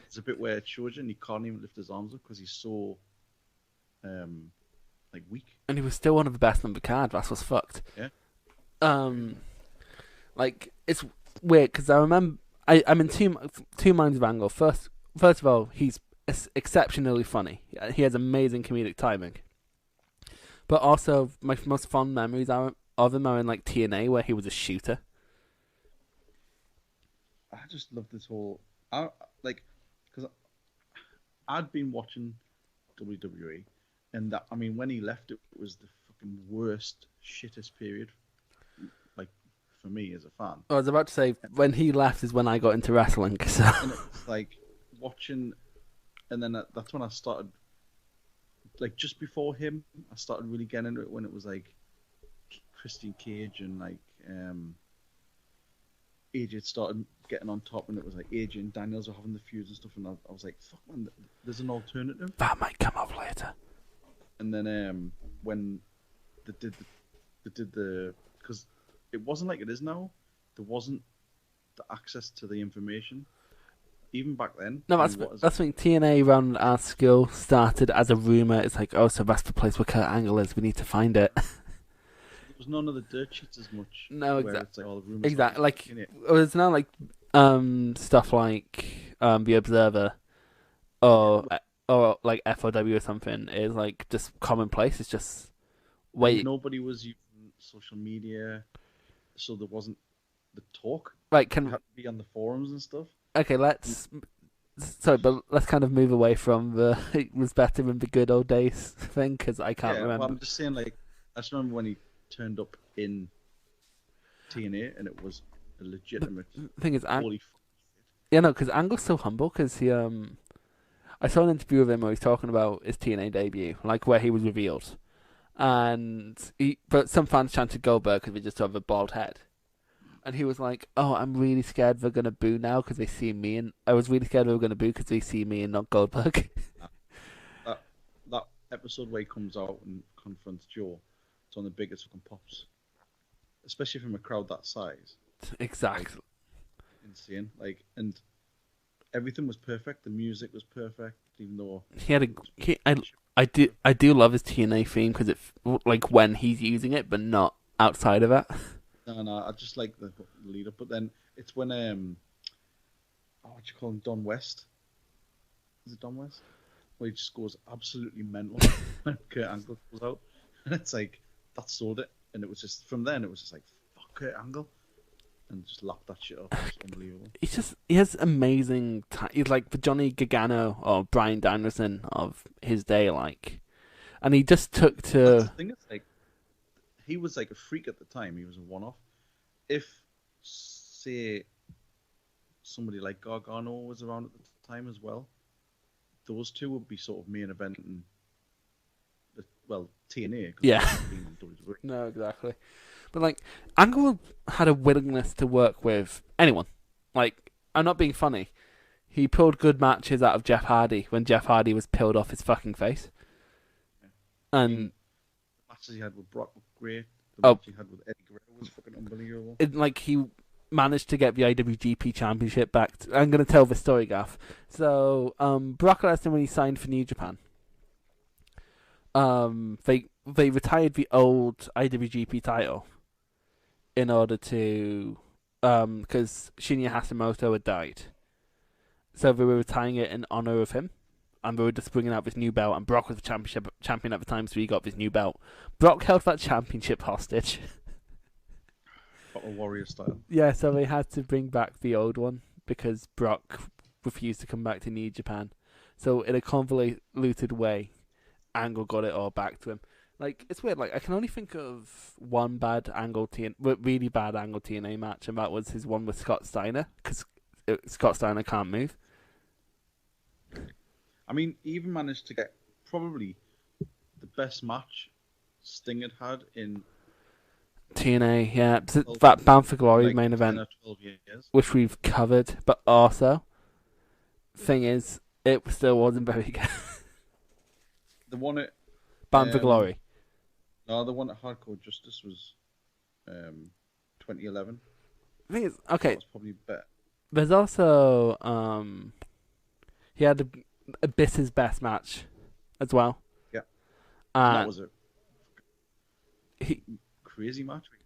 Speaker 3: It's a bit where it shows you, and he can't even lift his arms up because he's so like weak. And
Speaker 2: he was still one of the best on the card. That's what's fucked.
Speaker 3: Yeah.
Speaker 2: Like it's weird because I remember I'm in two minds of Angle. First of all, he's exceptionally funny. He has amazing comedic timing. But also, my most fond memories of him are in like TNA, where he was a shooter.
Speaker 3: I just love this whole, because I'd been watching WWE, and that, I mean, when he left, it was the fucking worst, shittest period, like, for me as a fan.
Speaker 2: I was about to say, when he left is when I got into wrestling. So.
Speaker 3: And it was like watching, and then that's when I started, like, just before him, I started really getting into it when it was like Christian Cage and like AJ started getting on top, and it was like AJ and Daniels were having the feuds and stuff, and I was like, fuck man, there's an alternative.
Speaker 2: That might come up later.
Speaker 3: And then when they did the because it wasn't like it is now, there wasn't the access to the information. Even back then.
Speaker 2: No, that's when TNA Round Our Skill started as a rumour. It's like, oh, so that's the place where Kurt Angle is. We need to find it.
Speaker 3: There was none of the dirt sheets as much.
Speaker 2: No, exactly.
Speaker 3: Like all the rumours
Speaker 2: exactly. Like, it's now like stuff like The Observer or like FOW or something is like just commonplace. It's just wait.
Speaker 3: Nobody was using social media, so there wasn't the talk.
Speaker 2: Right,
Speaker 3: you had to be on the forums and stuff.
Speaker 2: Okay, let's kind of move away from the it was better in the good old days thing, because I can't remember.
Speaker 3: Well, I'm just saying, like, I just remember when he turned up in TNA and it was a legitimate.
Speaker 2: The thing is, because Angle's so humble, because he I saw an interview with him where he's talking about his TNA debut, like where he was revealed, but some fans chanted Goldberg because he just have a bald head. And he was like, "Oh, I'm really scared they're gonna boo now because they see me, and I was really scared they were gonna boo because they see me and not Goldberg."
Speaker 3: that episode where he comes out and confronts Joe, it's one of the biggest fucking pops, especially from a crowd that size.
Speaker 2: Exactly.
Speaker 3: Like, insane. Like, and everything was perfect. The music was perfect, even though
Speaker 2: he had I do love his TNA theme because it like when he's using it, but not outside of it.
Speaker 3: No, I just like the lead up, but then it's when what do you call him, Don West? Is it Don West? Where he just goes absolutely mental when Kurt Angle goes out, and it's like that sold it, and it was just from then it was just like fuck Kurt Angle, and just lapped that shit up. It's unbelievable.
Speaker 2: He has amazing. He's like the Johnny Gargano or Bryan Danielson of his day, like, and he just took to.
Speaker 3: That's the thing, it's like. He was like a freak at the time. He was a one-off. If, say, somebody like Gargano was around at the time as well, those two would be sort of main eventing, TNA.
Speaker 2: Yeah. No, exactly. But like, Angle had a willingness to work with anyone. Like, I'm not being funny. He pulled good matches out of Jeff Hardy when Jeff Hardy was peeled off his fucking face.
Speaker 3: Yeah.
Speaker 2: And
Speaker 3: matches he had with Brock were great. The match he had with Eddie Guerrero was fucking unbelievable.
Speaker 2: He managed to get the IWGP Championship back. I'm going to tell the story, Gaff. So, Brock Lesnar, when he signed for New Japan, they retired the old IWGP title in order to, because Shinya Hashimoto had died. So they were retiring it in honor of him. and they were just bringing out this new belt, and Brock was the champion at the time, so he got this new belt. Brock held that championship hostage.
Speaker 3: Battle Warrior style.
Speaker 2: Yeah, so they had to bring back the old one because Brock refused to come back to New Japan. So in a convoluted way, Angle got it all back to him. Like, it's weird. Like, I can only think of one really bad Angle TNA match, and that was his one with Scott Steiner, because Scott Steiner can't move.
Speaker 3: I mean, he even managed to get probably the best match Sting had in
Speaker 2: TNA, yeah. That Bound for Glory main event,
Speaker 3: 12 years.
Speaker 2: which we've covered, but also, thing is, it still wasn't very good.
Speaker 3: The one at
Speaker 2: Bound for Glory.
Speaker 3: No, the one at Hardcore Justice was 2011.
Speaker 2: I think it's okay.
Speaker 3: That was probably better.
Speaker 2: There's also he had Abyss's best match as well.
Speaker 3: Yeah, that was a crazy match. We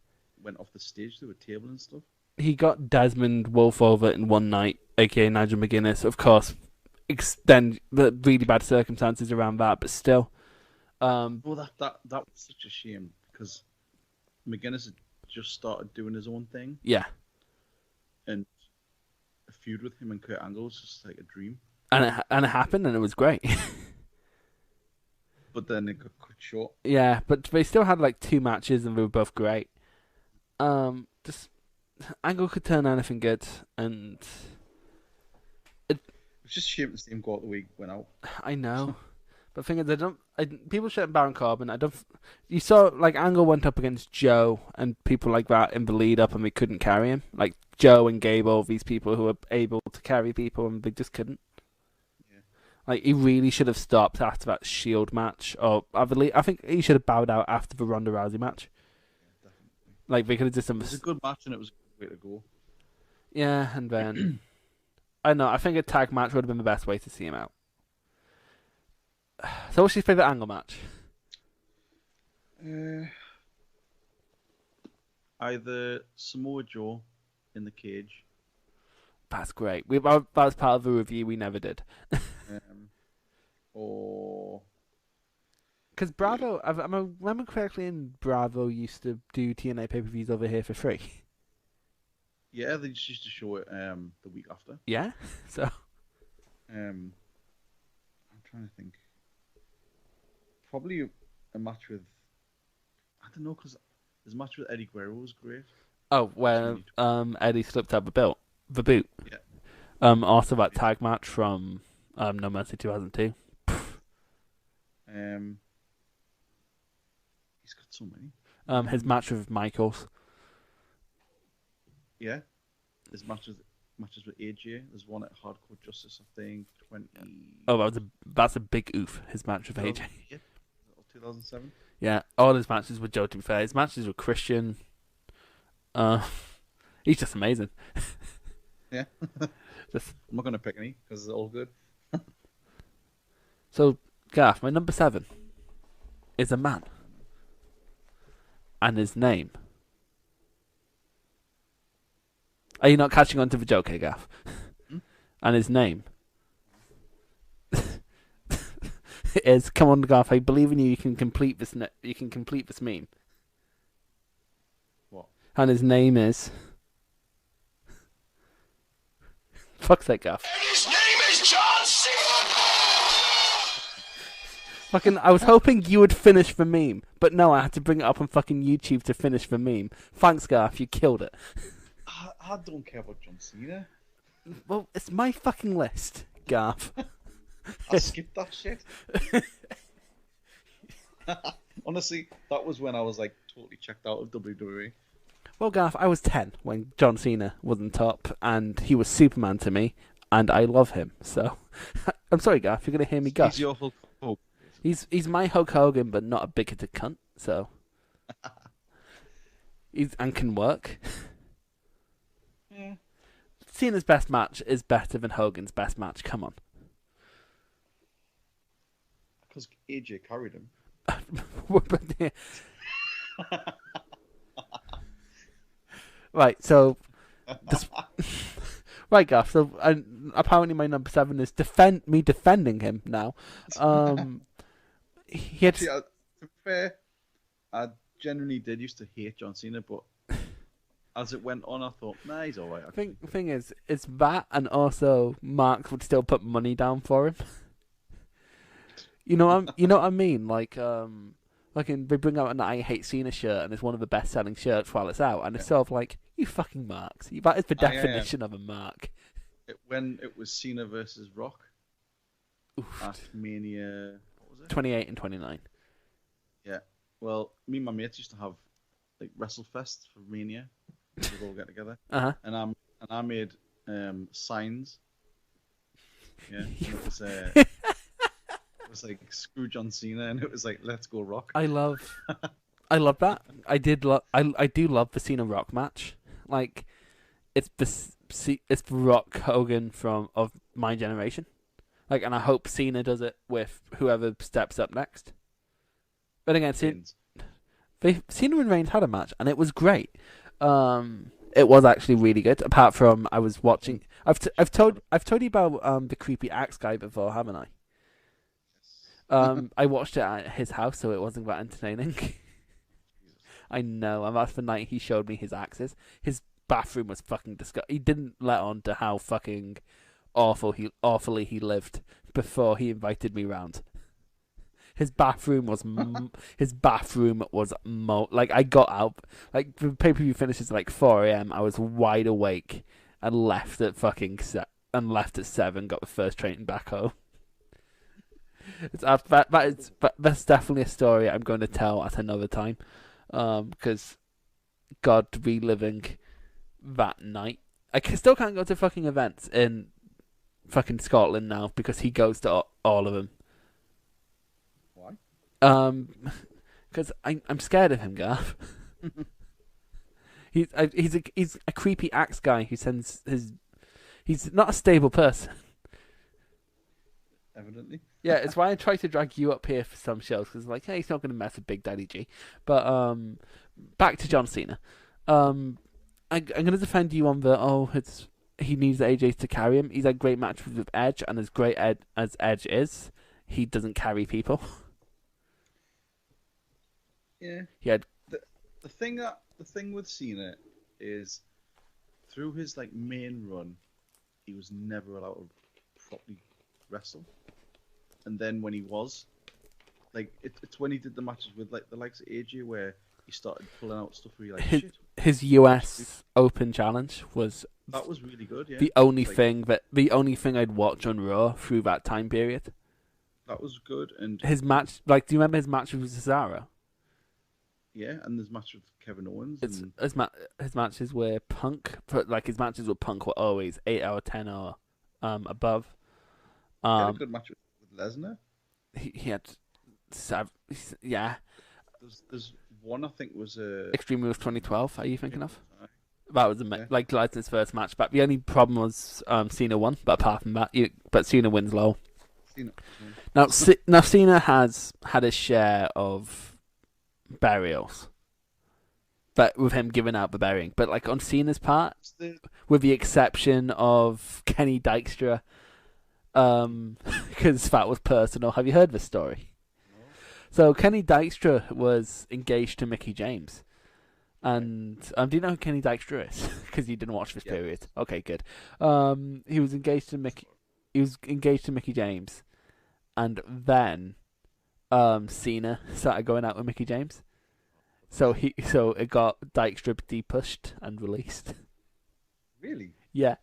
Speaker 3: went off the stage through a table and stuff.
Speaker 2: He got Desmond Wolfe over in one night, aka Nigel McGuinness. Of course, extend the really bad circumstances around that, but still.
Speaker 3: Well, that was such a shame because McGuinness had just started doing his own thing.
Speaker 2: Yeah.
Speaker 3: And a feud with him and Kurt Angle was just like a dream.
Speaker 2: And it happened, and it was great.
Speaker 3: But then it got cut short.
Speaker 2: Yeah, but they still had like 2 matches, and they were both great. Just Angle could turn anything good, and
Speaker 3: it was just a shame to see him go out the week went out.
Speaker 2: I know. But the thing is, people shouting Baron Corbin. You saw like Angle went up against Joe and people like that in the lead up, and they couldn't carry him. Like Joe and Gable, these people who were able to carry people, and they just couldn't.
Speaker 3: Yeah.
Speaker 2: Like he really should have stopped after that Shield match, or I think he should have bowed out after the Ronda Rousey match.
Speaker 3: Yeah, definitely.
Speaker 2: Like they could have just done.
Speaker 3: It was a good match, and it was a good way to go.
Speaker 2: Yeah, and then I know. I think a tag match would have been the best way to see him out. So what's your favourite Angle match?
Speaker 3: Either Samoa Joe in the cage.
Speaker 2: That's great. That was part of the review we never did.
Speaker 3: Or...
Speaker 2: Because Bravo, if I remember correctly, Bravo used to do TNA pay-per-views over here for free.
Speaker 3: Yeah, they just used to show it the week after.
Speaker 2: Yeah? So...
Speaker 3: I'm trying to think. Probably a match with... I don't know, because his match with Eddie Guerrero was great.
Speaker 2: Oh, where Eddie slipped out the boot.
Speaker 3: Yeah.
Speaker 2: Also that tag match from No Mercy 2002.
Speaker 3: He's got so many.
Speaker 2: His match with Michaels.
Speaker 3: Yeah. His matches with AJ. There's one at Hardcore Justice, I think. 20.
Speaker 2: Oh, that's a big oof. His match with AJ.
Speaker 3: Yeah. 2007.
Speaker 2: Yeah, all his matches with Joe. To be fair, his matches with Christian. He's just amazing.
Speaker 3: Yeah. I'm not gonna pick any because they're all good.
Speaker 2: So, Garth, my number 7 is a man, and his name. Are you not catching on to the joke here, Garth? And his name is, come on, Garth, I believe in you. You can complete this. You can complete this meme.
Speaker 3: What?
Speaker 2: And his name is. Fuck's sake, Garth.
Speaker 4: And his name is John Cena.
Speaker 2: Fucking, I was hoping you would finish the meme, but no, I had to bring it up on fucking YouTube to finish the meme. Thanks, Garth, you killed it.
Speaker 3: I don't care about John Cena.
Speaker 2: Well, it's my fucking list, Garth.
Speaker 3: I skipped that shit. Honestly, that was when I was like totally checked out of WWE.
Speaker 2: Well, Garth, I was 10 when John Cena was on top, and he was Superman to me, and I love him. So, I'm sorry, Garth, you're gonna hear me gush.
Speaker 3: He's your Hulk Hogan.
Speaker 2: He's my Hulk Hogan, but not a bigoted cunt. So, and can work.
Speaker 3: Yeah.
Speaker 2: Cena's best match is better than Hogan's best match. Come on.
Speaker 3: Because AJ carried him.
Speaker 2: Right, so Right, Gaff. So apparently my number 7 is defending him now. He had...
Speaker 3: Actually, to be fair, I genuinely did used to hate John Cena, but as it went on, I thought, nah, he's alright.
Speaker 2: The thing is, it's that, and also Mark would still put money down for him. You know what I mean? Like they bring out an I Hate Cena shirt, and it's one of the best-selling shirts while it's out, and it's sort of like, you fucking Marks. That is the definition of a Mark.
Speaker 3: When it was Cena versus Rock at Mania, what was it?
Speaker 2: 28 and 29.
Speaker 3: Yeah. Well, me and my mates used to have like WrestleFest for Mania. We'd all get together. And I made signs. Yeah. And it was like screw John Cena, and it was like let's go Rock.
Speaker 2: I love that. I do love the Cena Rock match. Like, it's the Rock Hogan of my generation. Like, and I hope Cena does it with whoever steps up next. But again, Cena and Reigns had a match, and it was great. It was actually really good. Apart from I was watching, I've told you about the creepy axe guy before, haven't I? I watched it at his house, so it wasn't that entertaining. I know, and that's the night he showed me his axes. His bathroom was fucking disgusting. He didn't let on to how fucking awfully he lived before he invited me round. His bathroom was like, I got out, like, the pay-per-view finishes at like 4 a.m. I was wide awake and left at 7. Got the first train back home. That's definitely a story I'm going to tell at another time, because God, reliving that night. I still can't go to fucking events in fucking Scotland now because he goes to all of them.
Speaker 3: Why?
Speaker 2: Because I'm scared of him, Garth. He's a creepy axe guy who sends his. He's not a stable person.
Speaker 3: Evidently.
Speaker 2: Yeah, it's why I try to drag you up here for some shows, because like, hey, he's not going to mess with Big Daddy G. But back to John Cena. I'm going to defend you on he needs the AJs to carry him. He's had great matches with Edge, and as great as Edge is, he doesn't carry people.
Speaker 3: Yeah.
Speaker 2: He had
Speaker 3: the thing with Cena is, through his like main run, he was never allowed to properly wrestle. And then when he was, like, it's when he did the matches with like the likes of AJ where he started pulling out stuff where you're like, shit.
Speaker 2: His US Open Challenge was
Speaker 3: really good. Yeah.
Speaker 2: The only thing I'd watch on Raw through that time period.
Speaker 3: That was good, and
Speaker 2: his match, like, do you remember his match with Cesaro?
Speaker 3: Yeah, and his match with Kevin Owens.
Speaker 2: His matches were Punk, his matches with Punk were always 8 out of 10 or above.
Speaker 3: He had a good match with Lesnar.
Speaker 2: He had 7. Yeah.
Speaker 3: There's one I think was
Speaker 2: Extreme Rules 2012. Are you thinking of? That was like Lesnar's first match, but the only problem was Cena won. But apart from that, but Cena wins low. Now Cena has had his share of burials, but with him giving out the burying. But like on Cena's part, with the exception of Kenny Dykstra, because that was personal. Have you heard this story? No. So Kenny Dykstra was engaged to Mickie James. And do you know who Kenny Dykstra is? Because you didn't watch this period. Okay, good. He was engaged to Mickie. He was engaged to Mickie James, and then Cena started going out with Mickie James. So it got Dykstra depushed and released.
Speaker 3: Really?
Speaker 2: Yeah.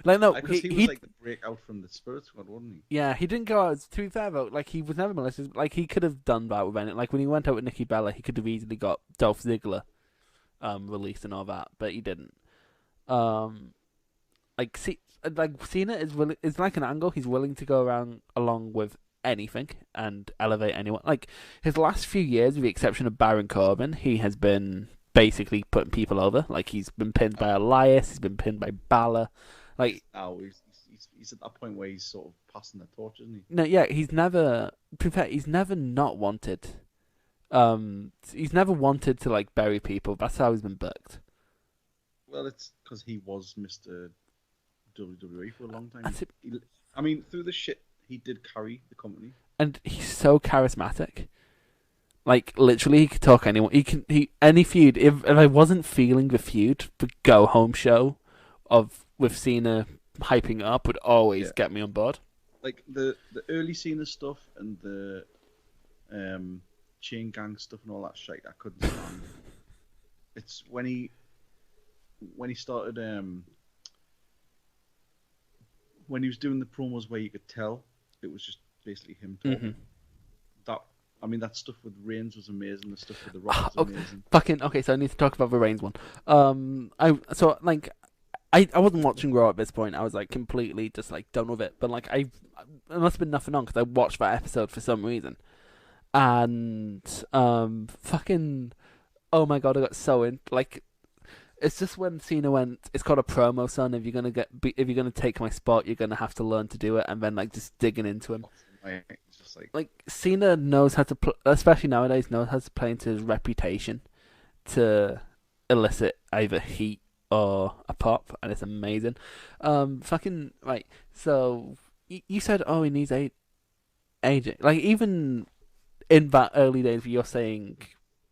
Speaker 2: Like no,
Speaker 3: he was like the breakout from the Spirit Squad, wasn't he?
Speaker 2: Yeah, he didn't go out. To be fair though, like he was never malicious. Like he could have done that with anything. Like when he went out with Nikki Bella, he could have easily got Dolph Ziggler released and all that, but he didn't. Cena is like an angle. He's willing to go along with anything and elevate anyone. Like his last few years, with the exception of Baron Corbin, he has been basically putting people over. Like he's been pinned by Elias, he's been pinned by Balor. Like
Speaker 3: now he's at that point where he's sort of passing the torch, isn't he?
Speaker 2: No, yeah, he's never. To be fair, he's never not wanted. He's never wanted to like bury people. That's how he's been booked.
Speaker 3: Well, it's because he was Mr. WWE for a long time. I mean, through the shit, he did carry the company.
Speaker 2: And he's so charismatic. Like, literally, he could talk anyone. Any feud. If I wasn't feeling the feud, the go-home show with Cena hyping it up would always get me on board.
Speaker 3: Like, the early Cena stuff and the chain gang stuff and all that shit, I couldn't stand. It's when he started... when he was doing the promos where you could tell it was just basically him talking. That stuff with Reigns was amazing. The stuff with The Rock was amazing.
Speaker 2: Okay, so I need to talk about the Reigns one. I wasn't watching Raw at this point. I was like completely just like done with it. But like it must have been nothing on because I watched that episode for some reason. And oh my god, I got so in like. It's just when Cena went. It's called a promo, son. If you're gonna take my spot, you're gonna have to learn to do it. And then like just digging into him.
Speaker 3: Just
Speaker 2: like Cena knows how to, especially nowadays, knows how to play into his reputation to elicit either heat or a pop, and it's amazing. Right. So you said, he needs aging. Like even in that early days, you're saying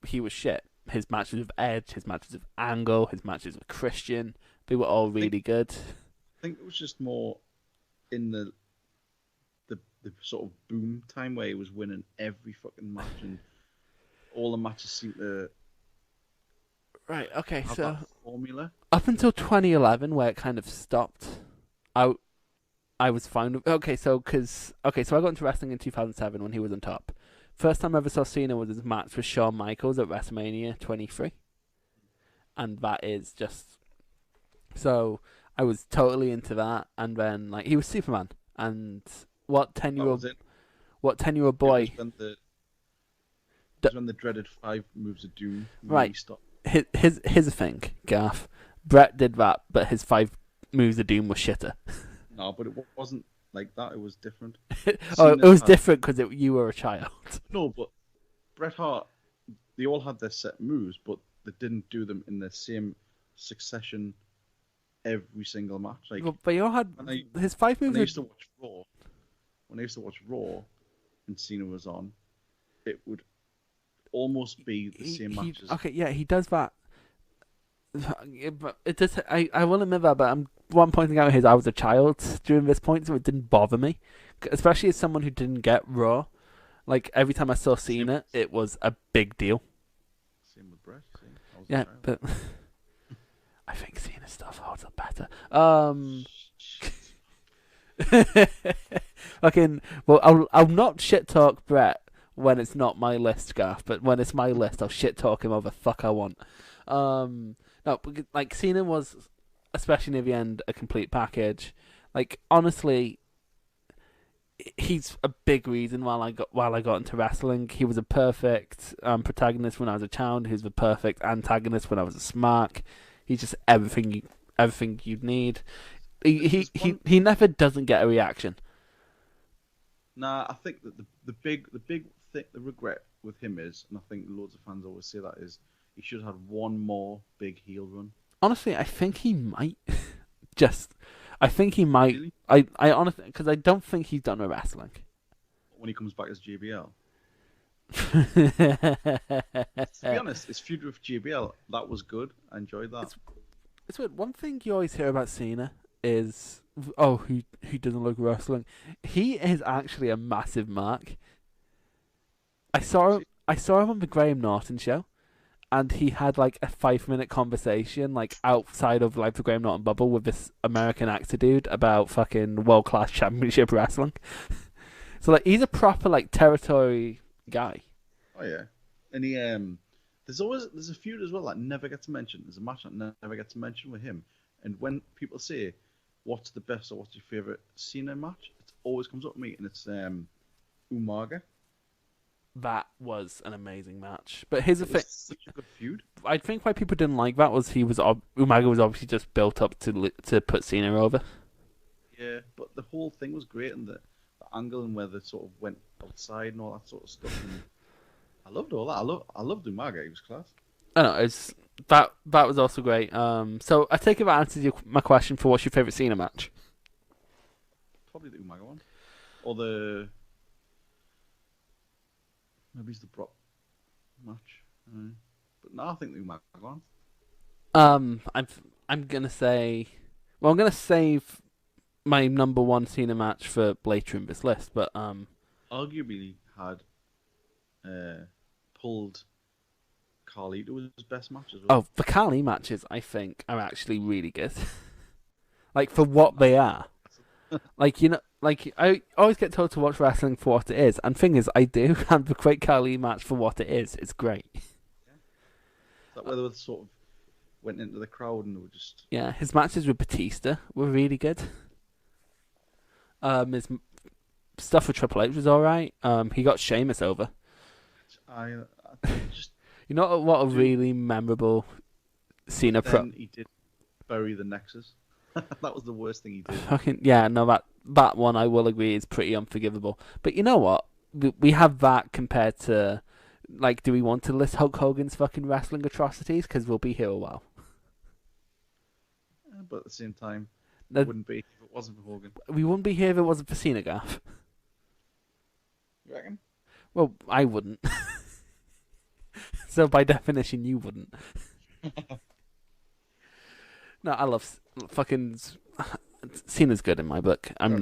Speaker 2: he was shit. His matches with Edge, his matches with Angle, his matches with Christian, they were all really good.
Speaker 3: I think it was just more in the sort of boom time where he was winning every fucking match and all the matches seemed to have that formula.
Speaker 2: Up until 2011 where it kind of stopped, I was fine with... So I got into wrestling in 2007 when he was on top. First time I ever saw Cena was his match with Shawn Michaels at WrestleMania 23. And that is just... So, I was totally into that. And then, like, he was Superman. And what 10-year-old boy...
Speaker 3: It was when the dreaded 5 moves of doom
Speaker 2: really
Speaker 3: stopped.
Speaker 2: Here's the thing, Garth. Brett did that, but his 5 moves of doom was shitter.
Speaker 3: No, but it wasn't like that. It was different.
Speaker 2: It was different because you were a child.
Speaker 3: No, but Bret Hart, they all had their set moves, but they didn't do them in the same succession every single match. Like,
Speaker 2: but you all had his 5 moves.
Speaker 3: When I used to watch Raw, and Cena was on, it would almost be the same matches.
Speaker 2: He does that. But it does. I will admit that, but one pointing out is I was a child during this point, so it didn't bother me, especially as someone who didn't get Raw. Like every time I saw Cena, it was a big deal.
Speaker 3: Same with Brett.
Speaker 2: Yeah, but I think Cena stuff holds up better. I'll not shit talk Brett when it's not my list, Garth. But when it's my list, I'll shit talk him all the fuck I want. No, like Cena was, especially near the end, a complete package. Like honestly, he's a big reason why I got into wrestling. He was a perfect protagonist when I was a child. He was the perfect antagonist when I was a smark. He's just everything you'd need. He never doesn't get a reaction.
Speaker 3: Nah, I think that the regret with him is, and I think loads of fans always say that, is he should have had one more big heel run.
Speaker 2: Honestly, I think he might. I think he might.
Speaker 3: Really?
Speaker 2: I honestly, because I don't think he's done with wrestling.
Speaker 3: When he comes back as JBL. To be honest, his feud with JBL, that was good. I enjoyed that.
Speaker 2: It's weird. One thing you always hear about Cena is, he doesn't like wrestling. He is actually a massive mark. I saw him on the Graham Norton show, and he had like a 5-minute conversation like outside of like the Graham Norton bubble with this American actor dude about fucking world-class championship wrestling. So like he's a proper like territory guy.
Speaker 3: Oh yeah, and he there's a feud as well that never gets mentioned. There's a match that never gets mentioned with him. And when people say what's the best or what's your favorite Cena match, it always comes up to me, and it's Umaga.
Speaker 2: That was an amazing match. But here's the thing:
Speaker 3: such a good feud.
Speaker 2: I think why people didn't like that was Umaga was obviously just built up to put Cena over.
Speaker 3: Yeah, but the whole thing was great, and the angle and where they sort of went outside and all that sort of stuff. And I loved all that. I loved Umaga. He was class.
Speaker 2: I know that was also great. So I take it that answers my question for what's your favourite Cena match.
Speaker 3: Probably the Umaga one, or maybe it's the Brock match. But no, I think the Umaga one.
Speaker 2: I'm gonna say, well, I'm gonna save my number one Cena match for later in this list, but
Speaker 3: arguably had pulled Carly to his best match as well.
Speaker 2: Oh, the Carly matches I think are actually really good. Like for what they are. Like, you know, like I always get told to watch wrestling for what it is, and thing is, I do, and the Great Khali match for what it is, it's great.
Speaker 3: Yeah. Is that where they sort of went into the crowd and they were just...
Speaker 2: Yeah, his matches with Batista were really good. His stuff with Triple H was alright. He got Sheamus over.
Speaker 3: I just...
Speaker 2: You know what a really memorable Cena
Speaker 3: Then he did bury the Nexus. That was the worst thing he did.
Speaker 2: Fucking yeah, no, that one I will agree is pretty unforgivable. But you know what? We have that compared to, like, do we want to list Hulk Hogan's fucking wrestling atrocities? Because we'll be here a while.
Speaker 3: But at the same time, it wouldn't be if it wasn't for Hogan.
Speaker 2: We wouldn't be here if it wasn't for Cena, Garth.
Speaker 3: You reckon?
Speaker 2: Well, I wouldn't. So by definition, you wouldn't. No, I love fucking Cena's good in my book. I'm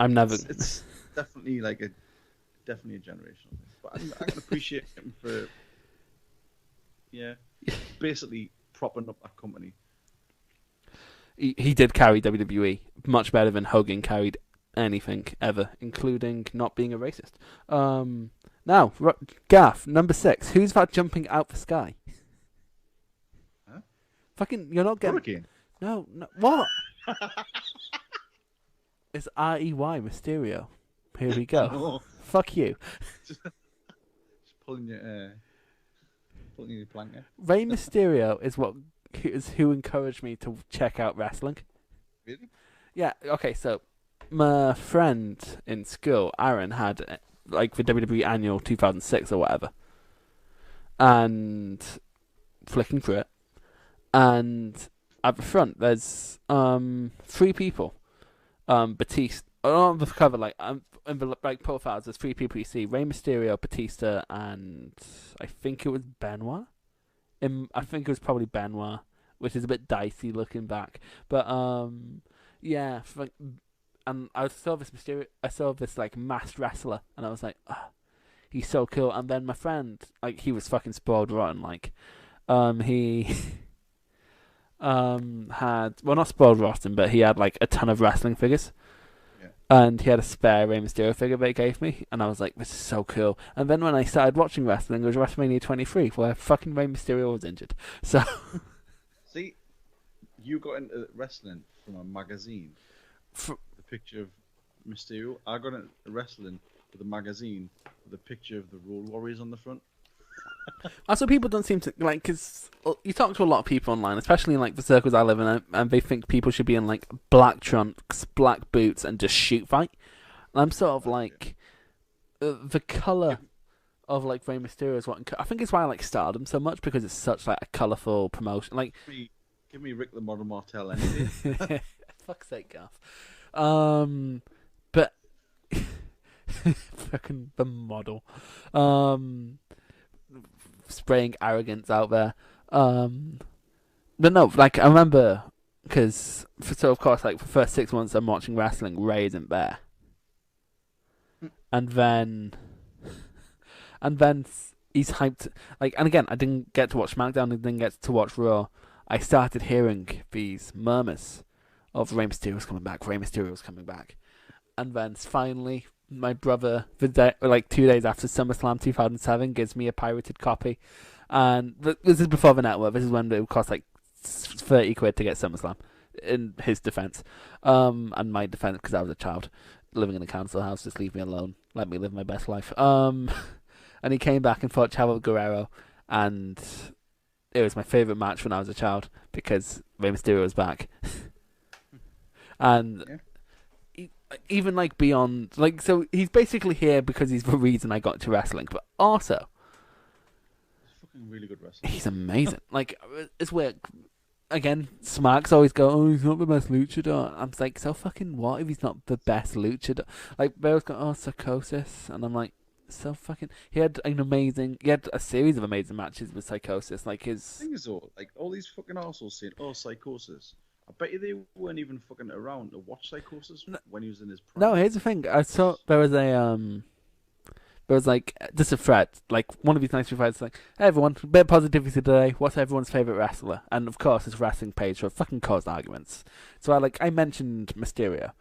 Speaker 2: never.
Speaker 3: It's definitely a generational thing. But I can appreciate him for basically propping up that company.
Speaker 2: He did carry WWE much better than Hogan carried anything ever, including not being a racist. Now, Garth, number 6. Who's that jumping out the sky?
Speaker 3: Huh?
Speaker 2: Fucking, you're not getting.
Speaker 3: Hurricane.
Speaker 2: No, what? It's R-E-Y, Mysterio. Here we go.
Speaker 3: Oh.
Speaker 2: Fuck you.
Speaker 3: Just pulling your blanket.
Speaker 2: Rey Mysterio is who encouraged me to check out wrestling.
Speaker 3: Really?
Speaker 2: Yeah, okay, so my friend in school, Aaron, had like the WWE Annual 2006 or whatever. And flicking through it. And at the front, there's 3 people. Batista. On the cover, in the profiles, there's 3 people you see: Rey Mysterio, Batista, and I think it was Benoit. I think it was probably Benoit, which is a bit dicey looking back. But yeah. And I saw this masked wrestler, and I was like, oh, he's so cool. And then my friend, he was fucking spoiled rotten. He had, well, not spoiled rotten, but he had a ton of wrestling figures.
Speaker 3: Yeah.
Speaker 2: And he had a spare Rey Mysterio figure that he gave me, and I was like, this is so cool. And then when I started watching wrestling, it was WrestleMania 23, where fucking Rey Mysterio was injured. So,
Speaker 3: see, you got into wrestling from a magazine. The picture of Mysterio. I got into wrestling with a magazine with a picture of the Road Warriors on the front.
Speaker 2: Also, people don't seem to because you talk to a lot of people online, especially in the circles I live in, and they think people should be in black trunks, black boots, and just shoot fight. And I'm sort of the color of Rey Mysterio is what I think it's why I like Stardom so much, because it's such a colorful promotion.
Speaker 3: Give me Rick the Model Martel any day.
Speaker 2: Fuck's sake, Garth. But fucking the model. Spraying arrogance out there. But no, I remember, because of course, for the first 6 months I'm watching wrestling, Ray isn't there, and then he's hyped. And again, I didn't get to watch SmackDown, I didn't get to watch Raw. I started hearing these murmurs of Rey Mysterio's coming back, and then finally, my brother, 2 days after SummerSlam 2007, gives me a pirated copy. And this is before the network. This is when it would cost 30 quid to get SummerSlam, in his defense. And my defense, because I was a child living in a council house. Just leave me alone. Let me live my best life. And he came back and fought Chavo Guerrero. And it was my favourite match when I was a child, because Rey Mysterio was back. And... yeah. Even beyond, so he's basically here because he's the reason I got to wrestling, but also
Speaker 3: fucking really good wrestler.
Speaker 2: He's amazing. Like, it's weird. Again, Smarks always go, oh, he's not the best luchador. I'm like, so fucking what if he's not the best luchador? Like, they always go, oh, Psychosis. And I'm like, so fucking... He had a series of amazing matches with Psychosis. Like, his...
Speaker 3: The thing is, though, like, all these fucking arseholes saying, oh, Psychosis. I bet you they weren't even fucking around to watch Psychosis when he was in his prime.
Speaker 2: No, here's the thing. I saw there was like just a thread, like one of these nice threads, like, hey everyone, a bit of positivity today. What's everyone's favorite wrestler? And of course, it's wrestling page, so it fucking caused arguments. So I mentioned Mysterio,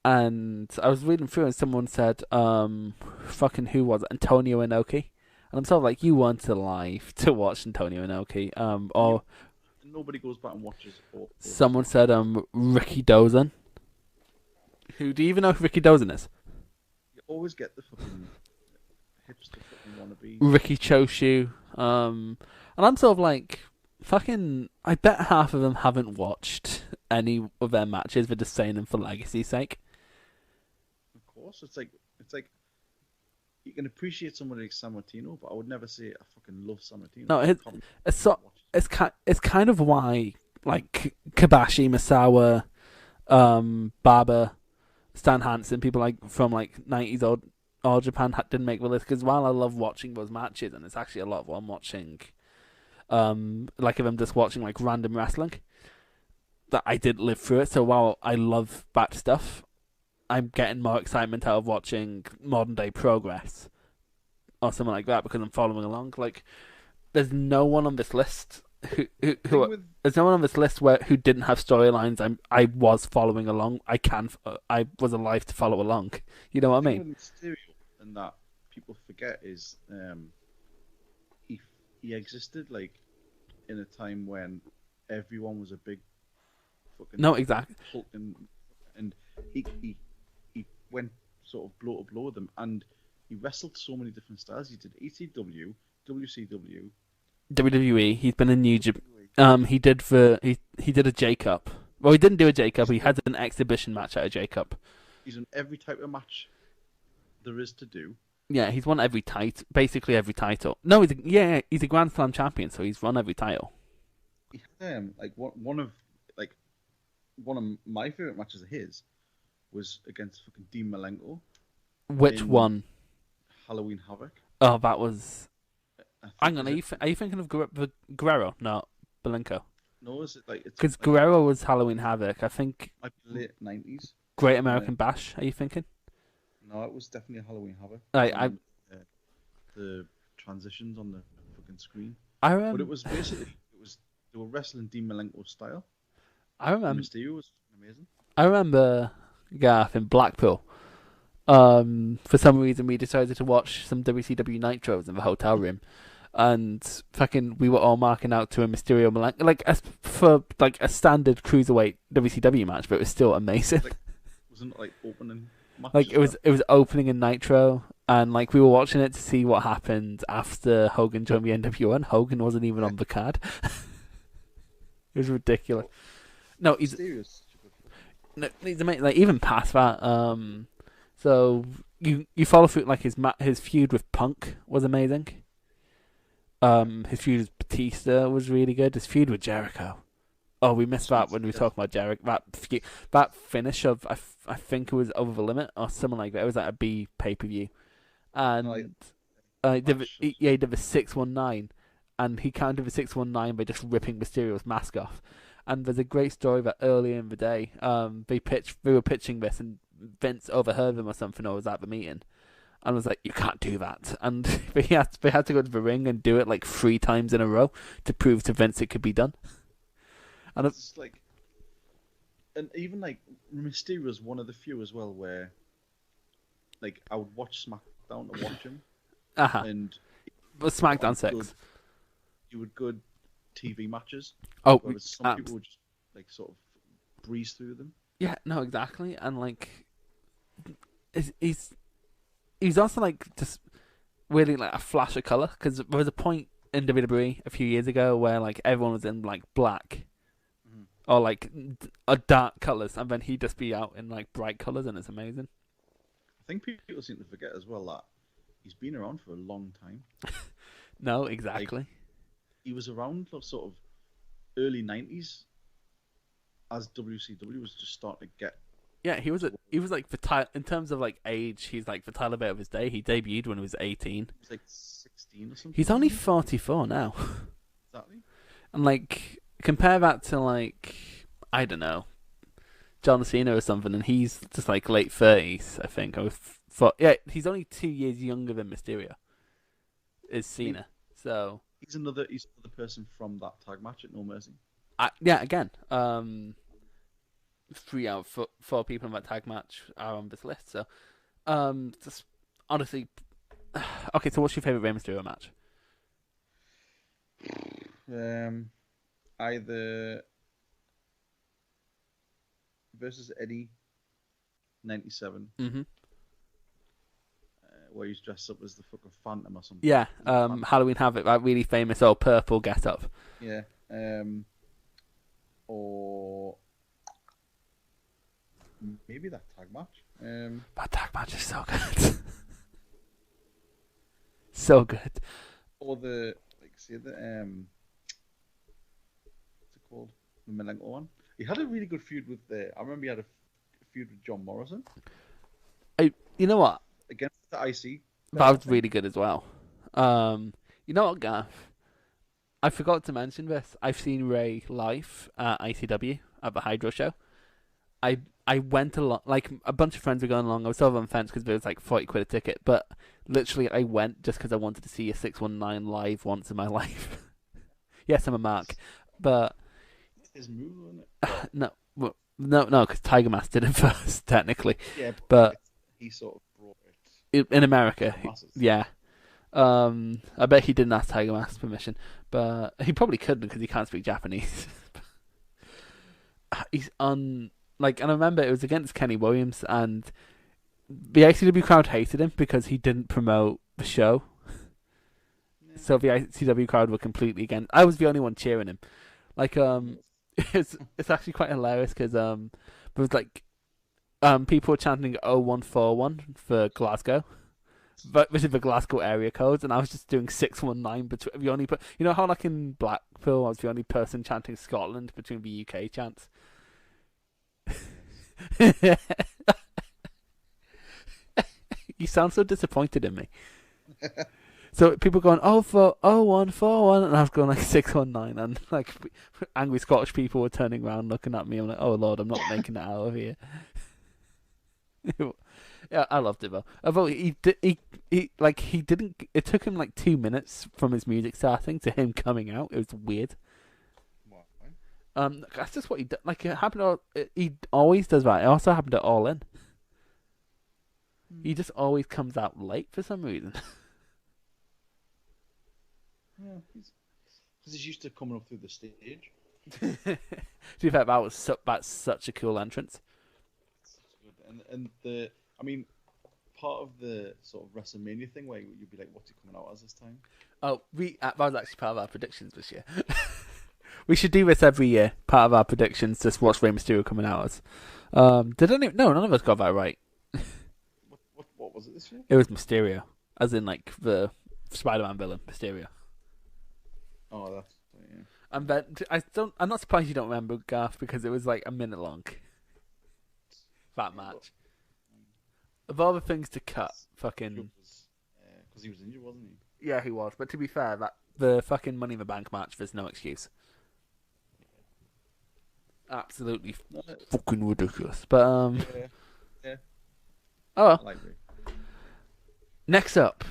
Speaker 2: and I was reading through, and someone said, fucking who was it? Antonio Inoki, and I'm sort of like, you weren't alive to watch Antonio Inoki, or
Speaker 3: nobody goes back and watches.
Speaker 2: Someone said, Ricky Dozan. Who do you even know who Ricky Dozan is?
Speaker 3: You always get the fucking hipster fucking wannabe.
Speaker 2: Ricky Choshu. And I'm sort of like, fucking, I bet half of them haven't watched any of their matches. They're just saying them for legacy's sake.
Speaker 3: Of course, it's like you can appreciate someone like Sammartino, but I would never say I fucking love Sammartino.
Speaker 2: No, it's kind of why, like, Kabashi, Misawa, Baba, Stan Hansen, people like from like 90s or Japan didn't make the list, because while I love watching those matches, and it's actually a lot of what I'm watching, like if I'm just watching like random wrestling, that I did live through it. So while I love back stuff, I'm getting more excitement out of watching modern day progress or something like that because I'm following along. Like, there's no one on this list there's no one on this list who didn't have storylines. I was following along. I was alive to follow along. You know what I mean?
Speaker 3: Mysterio and that people forget is he existed like in a time when everyone was a big fucking
Speaker 2: no, exactly.
Speaker 3: And he went sort of blow to blow with them, and he wrestled so many different styles. He did ECW, WCW,
Speaker 2: WWE. He's been in New Japan. He did a J Cup. Well, he didn't do a J Cup. He had an exhibition match at a J Cup.
Speaker 3: He's in every type of match there is to do.
Speaker 2: Yeah, he's won basically every title. No, he's a Grand Slam champion, so he's won every title.
Speaker 3: Like one of my favorite matches of his was against fucking Dean Malenko.
Speaker 2: Which one?
Speaker 3: Halloween Havoc.
Speaker 2: Oh, that was. Hang on, are you thinking of Guerrero? No, Malenko.
Speaker 3: No, is it like it's
Speaker 2: because Guerrero was Halloween Havoc? I think.
Speaker 3: Like late 90s.
Speaker 2: Great American Bash. Are you thinking?
Speaker 3: No, it was definitely a Halloween Havoc. The transitions on the fucking screen.
Speaker 2: I remember.
Speaker 3: But it was basically they were wrestling Dean Malenko style.
Speaker 2: I remember.
Speaker 3: Mysterio was amazing.
Speaker 2: I remember Garth in Blackpool. For some reason, we decided to watch some WCW Nitros in the hotel room, and fucking we were all marking out to a Mysterio Malenko, for a standard cruiserweight WCW match, but it was still amazing.
Speaker 3: Wasn't it like opening?
Speaker 2: Like it was opening in Nitro, and like we were watching it to see what happened after Hogan joined the NWO, and Hogan wasn't even on the card. It was ridiculous. No, he's amazing. Like even past that, so you follow through, like his feud with Punk was amazing. His feud with Batista was really good. His feud with Jericho. Oh, we missed that when we were talking about Jericho. That finish of I think it was Over the Limit or something like that. It was like a B pay-per-view, and he did the 619, and he counted the 619 by just ripping Mysterio's mask off. And there's a great story that earlier in the day, they were pitching this, and Vince overheard them or something, or was at the meeting, and was like, "You can't do that." And they had to go to the ring and do it like 3 times in a row to prove to Vince it could be done. And
Speaker 3: it's like, and even like Mysterio was one of the few as well where, like, I would watch SmackDown to watch him.
Speaker 2: And but SmackDown 6.
Speaker 3: You would good TV matches.
Speaker 2: Oh,
Speaker 3: some people would just like sort of breeze through them.
Speaker 2: Yeah, no, exactly, and like, he's also like just really like a flash of color, because there was a point in WWE a few years ago where like everyone was in like black. Or like dark colours, and then he'd just be out in like bright colours, and it's amazing.
Speaker 3: I think people seem to forget as well that he's been around for a long time.
Speaker 2: No, exactly.
Speaker 3: Like, he was around sort of early 90s as WCW was just starting to get.
Speaker 2: Yeah, he was like in terms of like age, he's like the Tyler Bate of his day. He debuted when he was 18.
Speaker 3: He was like 16 or something.
Speaker 2: He's only 44 now.
Speaker 3: Exactly.
Speaker 2: And like compare that to like, I don't know, John Cena or something, and he's just like late 30s, I think. Yeah, he's only 2 years younger than Mysterio. Is Cena. So
Speaker 3: he's another person from that tag match at No Mercy.
Speaker 2: Yeah, again, 3 out of 4 people in that tag match are on this list. So, just honestly, okay. So, what's your favorite Rey Mysterio match?
Speaker 3: Either versus Eddie, 97.
Speaker 2: Mm-hmm.
Speaker 3: Where he's dressed up as the fucking Phantom or something.
Speaker 2: Yeah, Halloween Havoc, that really famous old purple get-up.
Speaker 3: Yeah. Or maybe that tag match.
Speaker 2: That tag match is so good. So good.
Speaker 3: Or the what's it called? The Malenko one. He had a really good feud with I remember he had a feud with John Morrison.
Speaker 2: You know what?
Speaker 3: Against the IC.
Speaker 2: That was really good as well. You know what, Garth? I forgot to mention this. I've seen Ray live at ICW at the Hydro show. I went along, like a bunch of friends were going along. I was sort of on the fence because it was like 40 quid a ticket, but literally I went just because I wanted to see a 619 live once in my life. Yes, I'm a mark, but
Speaker 3: his move, wasn't it?
Speaker 2: no, because Tiger Mask did it first, technically.
Speaker 3: Yeah,
Speaker 2: but
Speaker 3: he sort of brought
Speaker 2: it in America. Yeah. I bet he didn't ask Tiger Mask's permission, but he probably couldn't because he can't speak Japanese. He's and I remember it was against Kenny Williams, and the ICW crowd hated him because he didn't promote the show. Yeah. So the ICW crowd were completely against. I was the only one cheering him. It's actually quite hilarious because there was people were chanting 0141 for Glasgow. But this is the Glasgow area codes, and I was just doing 619 between the only. You know how in Blackpool I was the only person chanting Scotland between the UK chants. You sound so disappointed in me. So people going 0141, and I was going 619, and angry Scottish people were turning around looking at me. I'm like, oh Lord, I'm not making it out of here. Yeah, I loved it though. Although he didn't. It took him 2 minutes from his music starting to him coming out. It was weird.
Speaker 3: What?
Speaker 2: That's just what he did. It happened. He always does that. It also happened at All In. He just always comes out late for some reason.
Speaker 3: Yeah, because he's used to coming up through the stage.
Speaker 2: Do you think that's such a cool entrance?
Speaker 3: And part of the sort of WrestleMania thing where you'd be like, what's he coming out as this time?
Speaker 2: Oh, that was actually part of our predictions this year. We should do this every year. Part of our predictions, just watch Rey Mysterio coming out as. No, none of us got that right.
Speaker 3: What was it this year?
Speaker 2: It was Mysterio, as in the Spider-Man villain, Mysterio.
Speaker 3: Oh, that's yeah.
Speaker 2: And then I'm not surprised you don't remember, Garth, because it was a minute long. That match. Of all the things to cut, fucking.
Speaker 3: Because he was injured, wasn't he?
Speaker 2: Yeah, he was. But to be fair, the fucking Money in the Bank match, there's no excuse. Absolutely fucking ridiculous. But
Speaker 3: yeah.
Speaker 2: Oh well.
Speaker 3: I like it.
Speaker 2: Next up,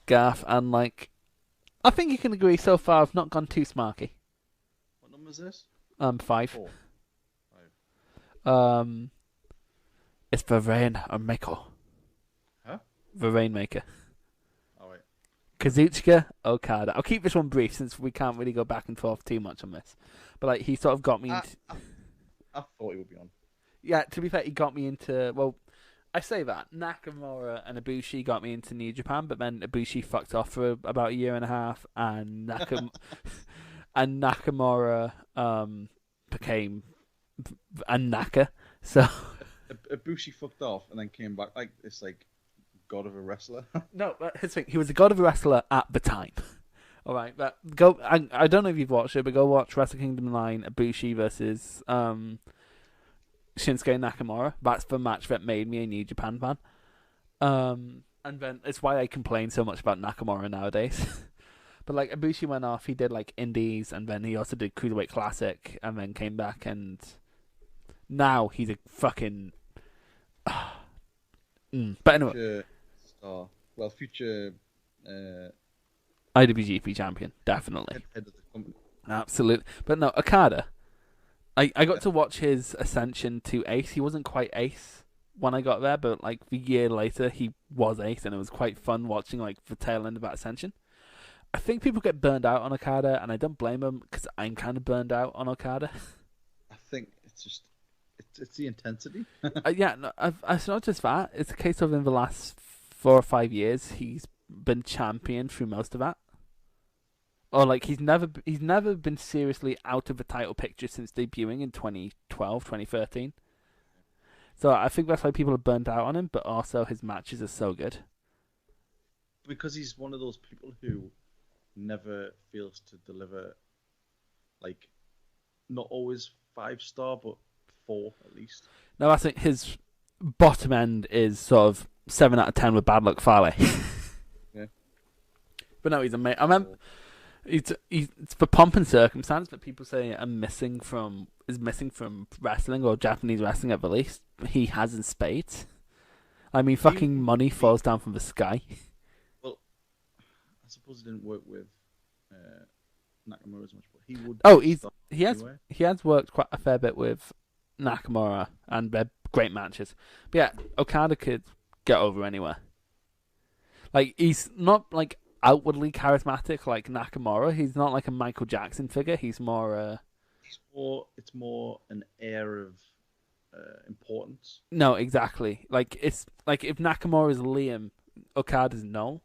Speaker 2: Garth, and I think you can agree so far I've not gone too smarky.
Speaker 3: What number is this?
Speaker 2: 5.
Speaker 3: 4.
Speaker 2: 5. It's the Rainmaker.
Speaker 3: Huh?
Speaker 2: The Rainmaker.
Speaker 3: Oh, wait.
Speaker 2: Kazuchika Okada. I'll keep this one brief since we can't really go back and forth too much on this. But he sort of got me into...
Speaker 3: I thought he would be on.
Speaker 2: Yeah, to be fair, he got me into... Well, I say that. Nakamura and Ibushi got me into New Japan, but then Ibushi fucked off for about a year and a half, and Nakamura became a Naka. So...
Speaker 3: Ibushi fucked off and then came back like this god of a wrestler.
Speaker 2: No, but his thing, he was a god of a wrestler at the time. All right, but go. I don't know if you've watched it, but go watch Wrestle Kingdom 9 Ibushi versus Shinsuke Nakamura. That's the match that made me a New Japan fan. And then it's why I complain so much about Nakamura nowadays. But like Ibushi went off, he did like Indies, and then he also did Cruiserweight Classic, and then came back, and now he's a fucking. But anyway,
Speaker 3: future star. Well, future.
Speaker 2: IWGP champion, definitely.
Speaker 3: Head of the company.
Speaker 2: Absolutely. But no, Okada. I got to watch his ascension to Ace. He wasn't quite Ace when I got there, but like the year later, he was Ace, and it was quite fun watching like the tail end of that ascension. I think people get burned out on Okada, and I don't blame them because I'm kind of burned out on Okada.
Speaker 3: I think it's just it's the intensity.
Speaker 2: Yeah, no, it's not just that. It's a case of in the last 4 or 5 years, he's been champion through most of that. Or like he's never been seriously out of the title picture since debuting in 2012, 2013. So I think that's why people are burnt out on him, but also his matches are so good.
Speaker 3: Because he's one of those people who never fails to deliver, like, not always 5-star, but 4 at least.
Speaker 2: No, I think his bottom end is sort of 7 out of 10 with Bad Luck Fale.
Speaker 3: Yeah.
Speaker 2: But no, he's amazing. I remember it's for pomp and circumstance that people say is missing from wrestling or Japanese wrestling at the least. He has in spades. I mean, fucking money falls down from the sky.
Speaker 3: Well, I suppose it didn't work with Nakamura as much, but he would.
Speaker 2: Oh, he has worked quite a fair bit with Nakamura, and they're great matches. But yeah, Okada could get over anywhere. Like, he's not like outwardly charismatic like Nakamura. He's not like a Michael Jackson figure. He's more.
Speaker 3: It's more an air of importance.
Speaker 2: No, exactly. Like it's like if Nakamura is Liam, Okada's Noel.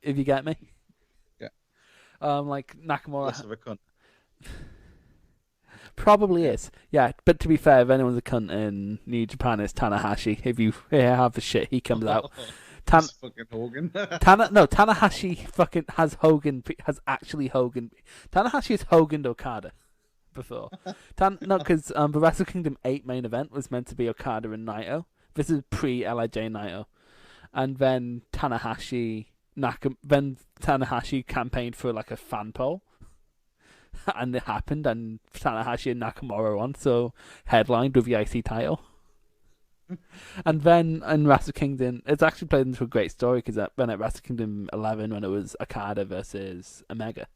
Speaker 2: If you get me.
Speaker 3: Yeah.
Speaker 2: Like Nakamura.
Speaker 3: Less of a cunt.
Speaker 2: Probably is. Yeah, but to be fair, if anyone's a cunt in New Japan, it's Tanahashi. If you have the shit, he comes out.
Speaker 3: Fucking Hogan.
Speaker 2: Tanahashi fucking has actually Hogan. Tanahashi has Hogan Okada before. Because the Wrestle Kingdom 8 main event was meant to be Okada and Naito. This is pre-LIJ Naito. And then Tanahashi campaigned for like a fan poll. And it happened, and Tanahashi and Nakamura won, so headlined with the IC title. And then in Wrestle Kingdom, it's actually played into a great story because then at Wrestle Kingdom 11, when it was Okada versus Omega,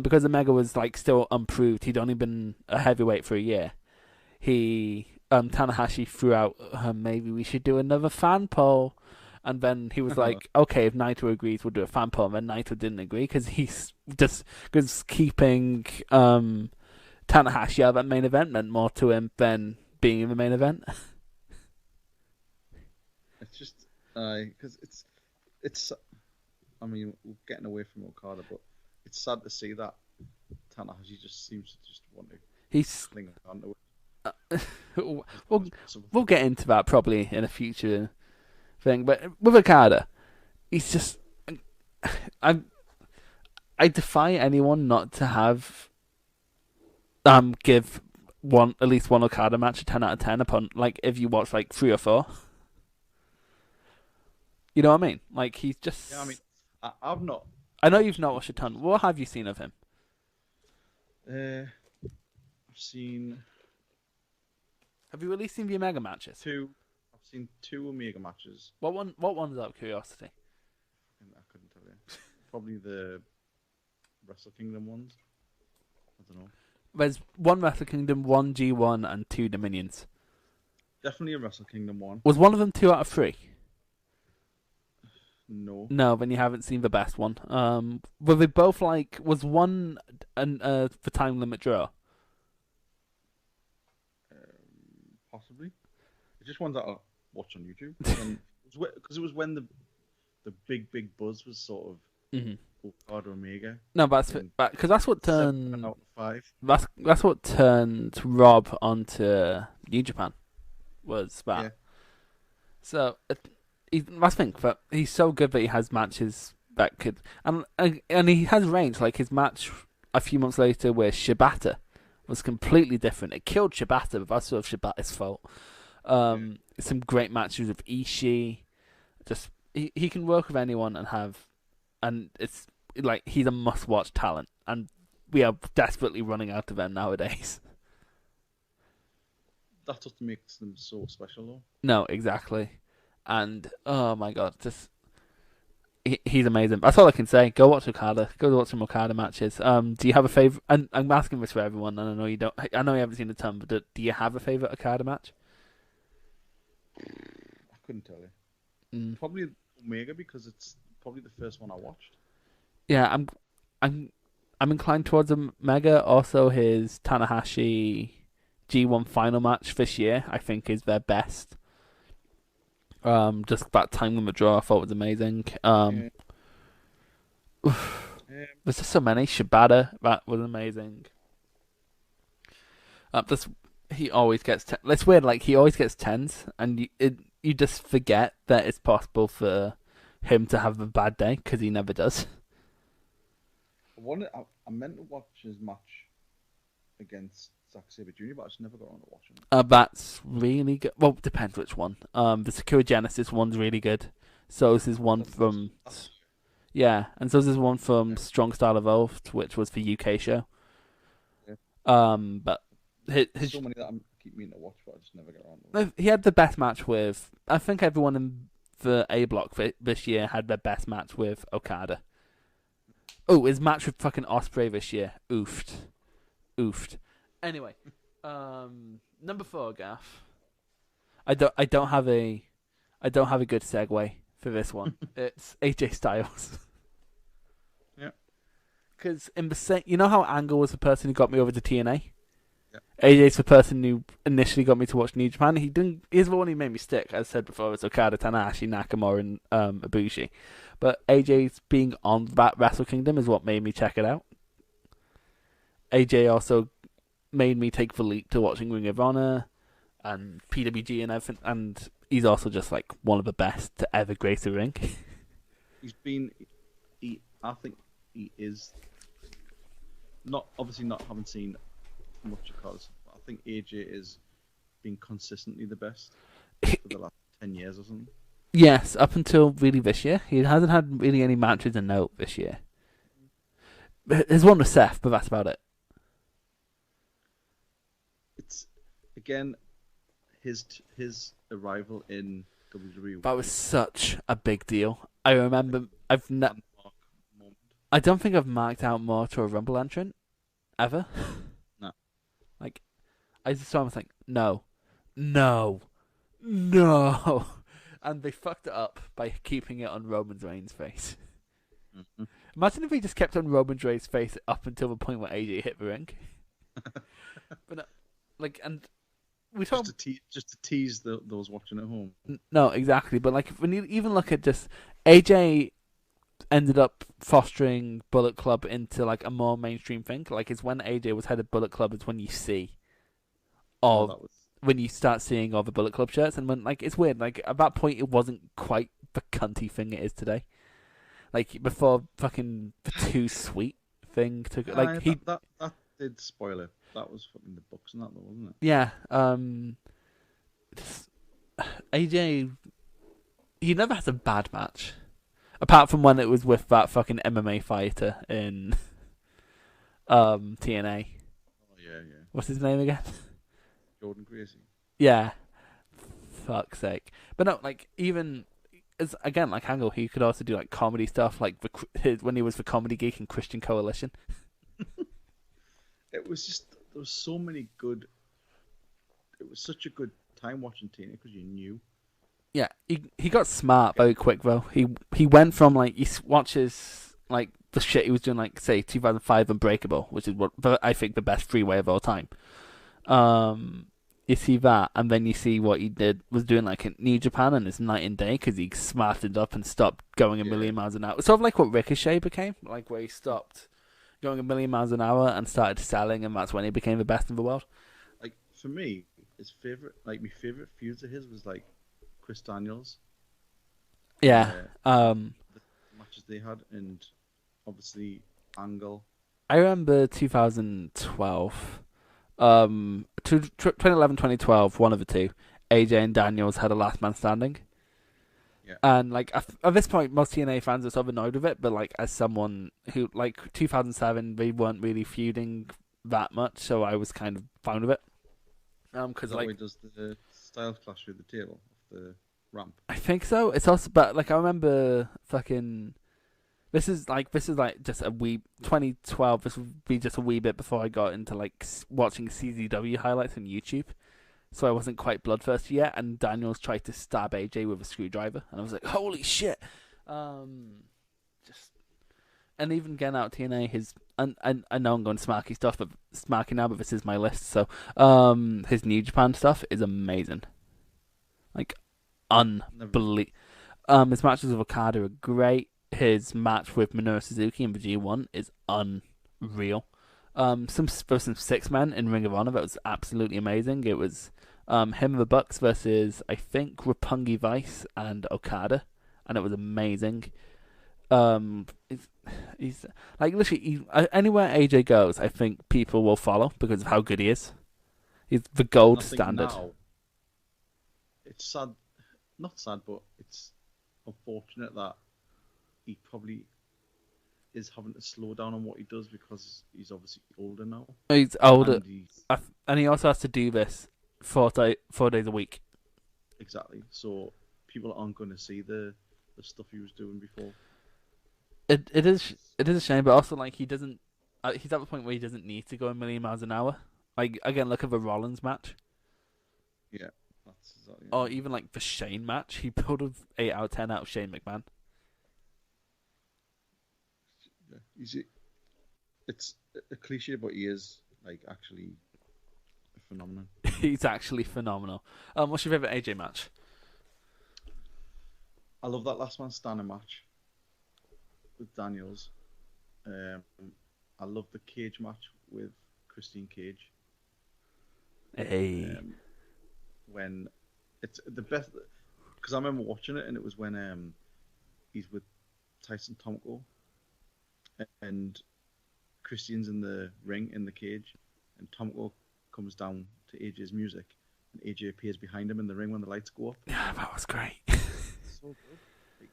Speaker 2: because Omega was like still unproved, he'd only been a heavyweight for a year. Tanahashi threw out, maybe we should do another fan poll. And then he was like, okay, if Naito agrees, we'll do a fan poll. And then Naito didn't agree because he's just keeping Tanahashi out of that main event meant more to him than being in the main event.
Speaker 3: It's just because it's. I mean, we're getting away from Okada, but it's sad to see that Tanahashi just seems to just want to cling on to it.
Speaker 2: We'll get into that probably in a future thing, but with Okada, he's just. I defy anyone not to have give at least one Okada match a 10 out of 10 upon like if you watch like 3 or 4. You know what I mean? Like he's just.
Speaker 3: Yeah, I mean, I've not.
Speaker 2: I know you've not watched a ton. What have you seen of him?
Speaker 3: I've seen.
Speaker 2: Have you at least seen the Omega matches?
Speaker 3: 2. I've seen 2 Omega matches.
Speaker 2: What one's out of curiosity?
Speaker 3: I couldn't tell you. Probably the Wrestle Kingdom ones. I don't know.
Speaker 2: There's 1 Wrestle Kingdom, 1 G1, and 2 Dominions.
Speaker 3: Definitely a Wrestle Kingdom one.
Speaker 2: Was one of them 2 out of 3?
Speaker 3: No.
Speaker 2: No, then you haven't seen the best one. Were they both like? Was one the time limit draw?
Speaker 3: Possibly. It's just ones that I watch on YouTube. Because it was when the big buzz was sort of Okada Omega.
Speaker 2: No, because that's what turned
Speaker 3: 7 out of 5.
Speaker 2: That's what turned Rob onto New Japan. Was that? Yeah. So that's the thing. But he's so good that he has matches that could, and he has range. Like his match a few months later with Shibata was completely different. It killed Shibata, but that's sort of Shibata's fault. Some great matches with Ishii. Just he can work with anyone and it's like he's a must-watch talent, and we are desperately running out of them nowadays.
Speaker 3: That's what makes them so special, though.
Speaker 2: No, exactly. And oh my god, just he's amazing. That's all I can say. Go watch Okada. Go watch some Okada matches. Do you have a favorite? And I'm asking this for everyone, and I know you don't. I know you haven't seen a ton, but do you have a favorite Okada match?
Speaker 3: I couldn't tell you. Probably Omega, because it's probably the first one I watched.
Speaker 2: Yeah, I'm inclined towards Omega. Also, his Tanahashi G1 final match this year, I think, is their best. Just that time limit draw I thought was amazing. There's just so many. Shibata, that was amazing. He always gets it's weird, like he always gets 10s, and you just forget that it's possible for him to have a bad day, because he never does.
Speaker 3: I meant to watch his match against Zack Sabre Jr., but I just never got around to watching it.
Speaker 2: That's really good. Well, depends which one. The Sakura Genesis one's really good. So is his one from... Yeah, and so is his one from Strong Style Evolved, which was the UK show. Yeah. But his
Speaker 3: so many that I keep meaning to watch, but I just never get around to it.
Speaker 2: He had the best match with... I think everyone in the A block this year had their best match with Okada. Oh, his match with fucking Ospreay this year. Oofed. Anyway, number 4, Garth. I don't have a good segue for this one. It's AJ Styles.
Speaker 3: Yeah.
Speaker 2: Because you know how Angle was the person who got me over to TNA.
Speaker 3: Yeah.
Speaker 2: AJ's the person who initially got me to watch New Japan. He's the one who made me stick. As I said before, it's Okada, Tanahashi, Nakamura, and Ibushi. But AJ's being on that Wrestle Kingdom is what made me check it out. AJ also made me take the leap to watching Ring of Honor and PWG and everything, and he's also just like one of the best to ever grace a ring.
Speaker 3: I think he is not having seen much of Carlos, but I think AJ is being consistently the best for the last 10 years or something.
Speaker 2: Yes, up until really this year. He hasn't had really any matches to note this year. His one was Seth, but that's about it.
Speaker 3: It's, again, his arrival in WWE.
Speaker 2: That was such a big deal. I remember I don't think I've marked out more to a Rumble entrant ever.
Speaker 3: No.
Speaker 2: Like, I just saw him think, no. And they fucked it up by keeping it on Roman Reigns' face. Mm-hmm. Imagine if he just kept on Roman Reigns' face up until the point where AJ hit the ring. But and we talk
Speaker 3: just to tease those watching at home.
Speaker 2: No, exactly. But like when you even look at just AJ ended up fostering Bullet Club into like a more mainstream thing. Like it's when AJ was head of Bullet Club, it's when you see when you start seeing all the Bullet Club shirts, and when like it's weird. Like at that point, it wasn't quite the cunty thing it is today. Like before, fucking the Too Sweet thing took like
Speaker 3: that did spoil it. That was fucking the books and that, though, wasn't it?
Speaker 2: Yeah. AJ, he never has a bad match, apart from when it was with that fucking MMA fighter in TNA.
Speaker 3: Oh yeah.
Speaker 2: What's his name again?
Speaker 3: Jordan Gracie.
Speaker 2: Yeah. Fuck's sake. But no, like even as again like Angle, he could also do like comedy stuff, like when he was the Comedy Geek and Christian Coalition.
Speaker 3: It was just there was so many good. It was such a good time watching TNA because you knew. Yeah,
Speaker 2: he got smart very quick though. He went from like he watches like the shit he was doing, like say 2005 Unbreakable, which is what I think the best freeway of all time. You see that, and then you see what he was doing like in New Japan, and it's night and day because he smartened up and stopped going a million miles an hour. Sort of like what Ricochet became, like where he stopped going a million miles an hour and started selling, and that's when he became the best in the world.
Speaker 3: Like for me, my favorite feuds of his was like Chris Daniels.
Speaker 2: Yeah.
Speaker 3: The match matches they had, and obviously Angle.
Speaker 2: I remember 2012, 2011, 2012, one of the two. AJ and Daniels had a last man standing.
Speaker 3: Yeah.
Speaker 2: And like at this point, most TNA fans are sort of annoyed with it, but like as someone who like 2007, they weren't really feuding that much, so I was kind of fine with it. Because
Speaker 3: That way does the Styles clash through the table off the ramp.
Speaker 2: I think so. It's also, but like I remember fucking. This is like just a wee 2012. This would be just a wee bit before I got into like watching CZW highlights on YouTube, so I wasn't quite bloodthirsty yet. And Daniels tried to stab AJ with a screwdriver, and I was like, "Holy shit!" And even getting out TNA, I know I'm going smarky stuff, but smarky now, but this is my list. So his New Japan stuff is amazing, like unbelievable. His matches with Okada are great. His match with Minoru Suzuki in the G1 is unreal. There was some six men in Ring of Honor that was absolutely amazing. It was him and the Bucks versus I think Roppongi Vice and Okada, and it was amazing. He's like literally anywhere AJ goes, I think people will follow because of how good he is. He's the gold standard.
Speaker 3: Now, it's sad, not sad, but it's unfortunate that he probably is having to slow down on what he does because he's obviously older now.
Speaker 2: He's older, and he also has to do this 4 days a week.
Speaker 3: Exactly. So people aren't going to see the stuff he was doing before.
Speaker 2: It is a shame, but also like he doesn't. He's at the point where he doesn't need to go a million miles an hour. Like again, look at the Rollins match.
Speaker 3: Yeah, that's exactly.
Speaker 2: Or even like the Shane match, he pulled an 8 out of 10 out of Shane McMahon.
Speaker 3: Yeah, it's a cliche, but he is like actually a phenomenon.
Speaker 2: He's actually phenomenal. What's your favorite AJ match?
Speaker 3: I love that last man standing match with Daniels. I love the cage match with Christine Cage.
Speaker 2: Hey.
Speaker 3: When it's the best, because I remember watching it, and it was when he's with Tyson Tomko, and Christian's in the ring in the cage, and Tomko comes down to AJ's music, and AJ appears behind him in the ring when the lights go up.
Speaker 2: Yeah, that was great.
Speaker 3: So good. Like,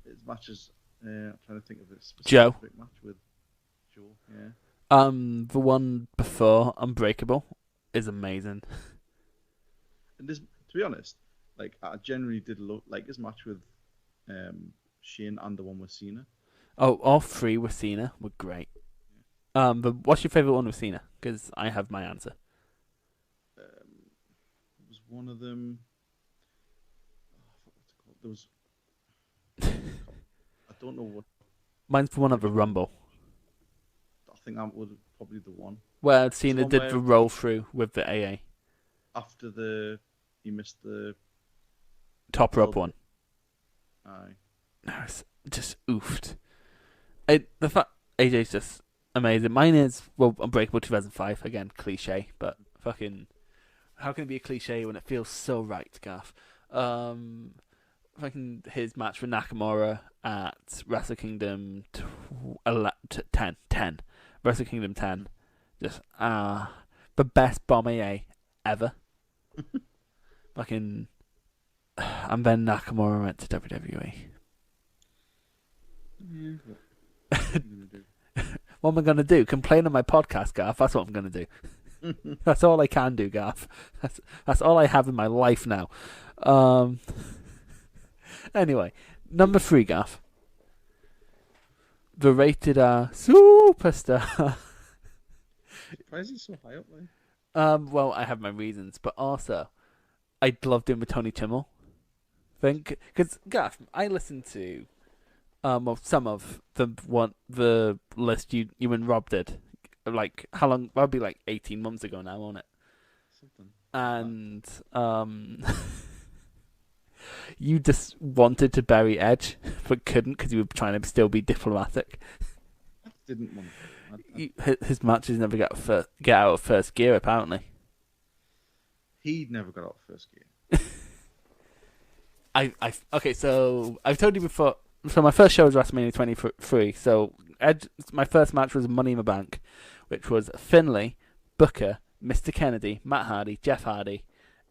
Speaker 3: his matches. I'm trying to think of this
Speaker 2: Joe
Speaker 3: match with Joe. Yeah.
Speaker 2: The one before Unbreakable is amazing.
Speaker 3: And this, to be honest, like I generally did like his match with Shane and the one with Cena.
Speaker 2: Oh, all three with Cena were great. But what's your favorite one with Cena? Because I have my answer.
Speaker 3: It was one of them. I forgot what it's called. There was. I don't know what.
Speaker 2: Mine's the one of the Rumble.
Speaker 3: I think that was probably the one.
Speaker 2: Where Cena did the roll through with the AA.
Speaker 3: After he missed the
Speaker 2: top rope one.
Speaker 3: Aye.
Speaker 2: No, it's just oofed. The fact AJ's just amazing. Mine is Unbreakable 2005 again, cliche, but fucking how can it be a cliche when it feels so right, Garth? Fucking his match with Nakamura at Wrestle Kingdom 10. Wrestle Kingdom 10. Just the best bomber ever. Fucking, and then Nakamura went to WWE.
Speaker 3: Yeah. What are you gonna do?
Speaker 2: What am I gonna do? Complain on my podcast, Garth? That's what I'm gonna do. That's all I can do, Garth. That's all I have in my life now. Anyway, number 3, Garth. The rated R superstar.
Speaker 3: Why is he so high up there?
Speaker 2: Well, I have my reasons, but also, I love doing the Tony Chimmel thing. Because, Garth, I listened to some of the list you and Rob did. Like, how long? That'll be like 18 months ago now, won't it?
Speaker 3: Something.
Speaker 2: And, you just wanted to bury Edge, but couldn't because you were trying to still be diplomatic.
Speaker 3: I didn't want to.
Speaker 2: His matches never get out of first gear, apparently.
Speaker 3: He'd never got out of first gear.
Speaker 2: Okay, so I've told you before. So my first show was WrestleMania 23. So Edge, my first match was Money in the Bank, which was Finlay, Booker, Mr. Kennedy, Matt Hardy, Jeff Hardy,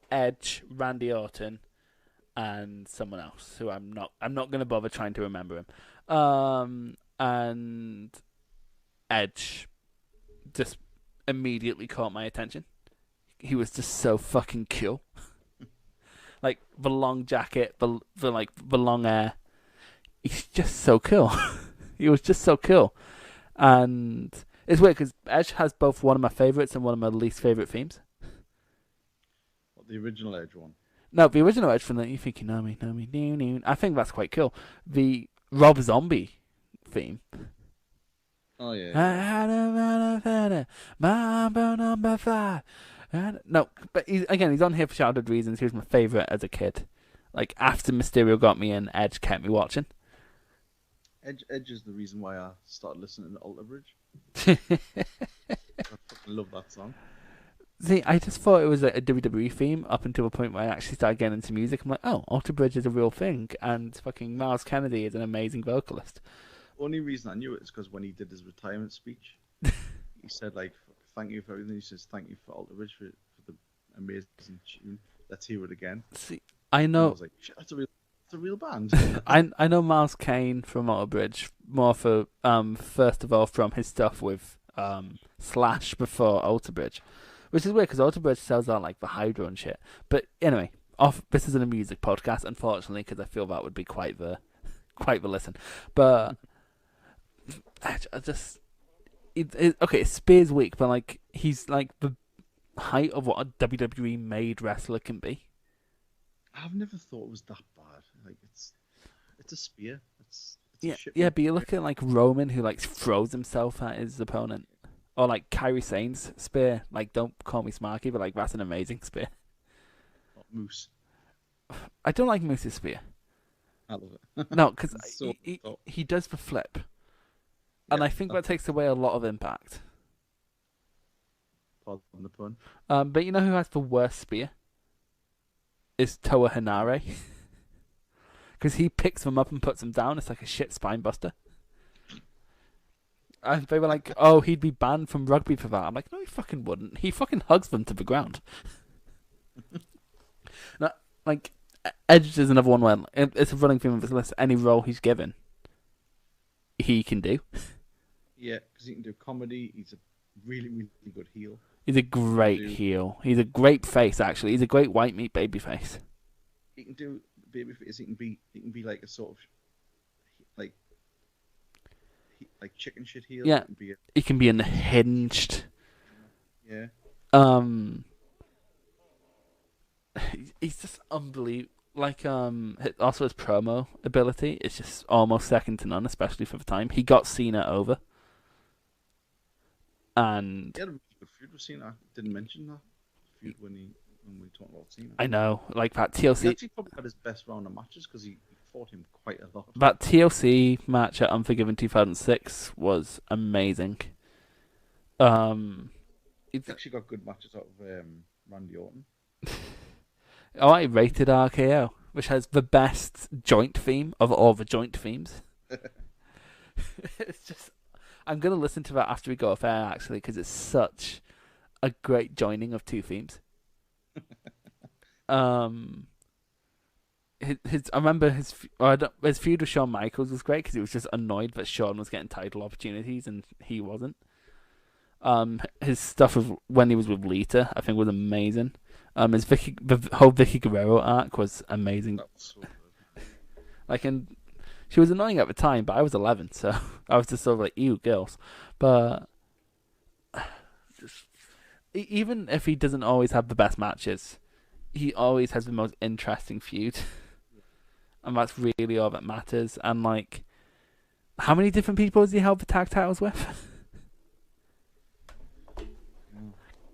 Speaker 2: Edge, Randy Orton, and someone else who I'm not going to bother trying to remember him. And Edge just immediately caught my attention. He was just so fucking cool. Like the long jacket, the long hair. He's just so cool. He was just so cool. And it's weird because Edge has both one of my favourites and one of my least favourite themes.
Speaker 3: What, the original Edge one? No,
Speaker 2: the original Edge from the You Think You Know Me, Know Me, New. I think that's quite cool. The Rob Zombie theme.
Speaker 3: Oh, yeah.
Speaker 2: I had a Mambo number 5. No, but he's on here for childhood reasons. He was my favourite as a kid. Like, after Mysterio got me in, Edge kept me watching.
Speaker 3: Edge is the reason why I started listening to Alter Bridge. I fucking love that song.
Speaker 2: See, I just thought it was a WWE theme up until the point where I actually started getting into music. I'm like, oh, Alter Bridge is a real thing, and fucking Miles Kennedy is an amazing vocalist.
Speaker 3: Only reason I knew it is because when he did his retirement speech, he said, like, thank you for everything. He says, thank you for Alter Bridge for the amazing tune. Let's hear it again.
Speaker 2: See, I know.
Speaker 3: And I was like, shit, that's a real band.
Speaker 2: I know Miles Kane from Alter Bridge more for first of all from his stuff with Slash before Alter Bridge, which is weird because Alter Bridge sells out like the Hydro and shit. But anyway, this isn't a music podcast, unfortunately, because I feel that would be quite the listen. But I just okay, Spear's weak, but like he's like the height of what a WWE made wrestler can be.
Speaker 3: I've never thought it was that bad. Like it's a spear. It's
Speaker 2: yeah,
Speaker 3: a shit
Speaker 2: yeah. But you look at like Roman, who like throws himself at his opponent, or like Kairi Sane's spear. Like, don't call me smarky, but like that's an amazing spear.
Speaker 3: Moose.
Speaker 2: I don't like Moose's spear.
Speaker 3: I love it.
Speaker 2: No, because he does the flip, and I think that takes away a lot of impact.
Speaker 3: Pardon the pun.
Speaker 2: But you know who has the worst spear? Is Toa Henare. Because he picks them up and puts them down. It's like a shit spine buster. And they were like, oh, he'd be banned from rugby for that. I'm like, no, he fucking wouldn't. He fucking hugs them to the ground. Now, like, Edge is another one where it's a running theme of his list. Any role he's given, he can do.
Speaker 3: Yeah, because he can do comedy. He's a really, really good heel.
Speaker 2: He's a great heel. He's a great face, actually. He's a great white meat baby face.
Speaker 3: He can do baby face. He can be like a sort of like chicken shit heel.
Speaker 2: Yeah, he can be unhinged.
Speaker 3: Yeah.
Speaker 2: He's just unbelievable. Like also his promo ability is just almost second to none, especially for the time. He got Cena over. And
Speaker 3: he had a good feud with Cena. I didn't mention that feud when we talked about Cena.
Speaker 2: I know, like that TLC.
Speaker 3: He actually probably had his best round of matches because he fought him quite a lot.
Speaker 2: That TLC match at Unforgiven 2006 was amazing.
Speaker 3: He's actually got good matches out of Randy Orton.
Speaker 2: Oh, I rated RKO, which has the best joint theme of all the joint themes. It's just. I'm going to listen to that after we go off air, actually, because it's such a great joining of two themes. I remember his feud with Shawn Michaels was great because he was just annoyed that Shawn was getting title opportunities and he wasn't. His stuff when he was with Lita, I think, was amazing. The whole Vicky Guerrero arc was amazing.
Speaker 3: That was so good.
Speaker 2: Like, and she was annoying at the time, but I was 11, so I was just sort of like, ew, girls. But even if he doesn't always have the best matches, he always has the most interesting feud. And that's really all that matters. And, like, how many different people has he held the tag titles with?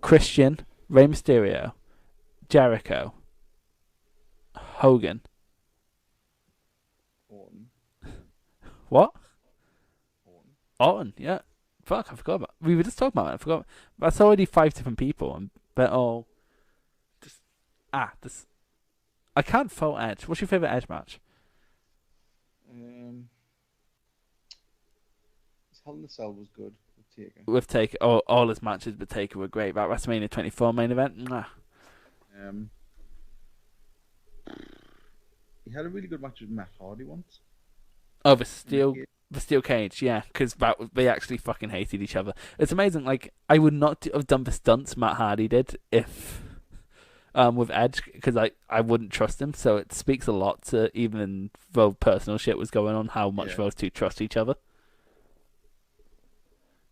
Speaker 2: Christian, Rey Mysterio, Jericho, Hogan. What? Orton, yeah. Fuck, I forgot about. We were just talking about it. I forgot. That's already 5 different people, and they're all just this. I can't fault Edge. What's your favorite Edge match?
Speaker 3: Hell in the Cell was good with Taker.
Speaker 2: With Taker, all his matches with Taker were great. That WrestleMania 24 main event, mwah.
Speaker 3: He had a really good match with Matt Hardy once.
Speaker 2: Oh, the steel cage, yeah, because they actually fucking hated each other. It's amazing. Like, I would not have done the stunts Matt Hardy did if with Edge, because I wouldn't trust him. So it speaks a lot to, even though personal shit was going on, how much those two trust each other.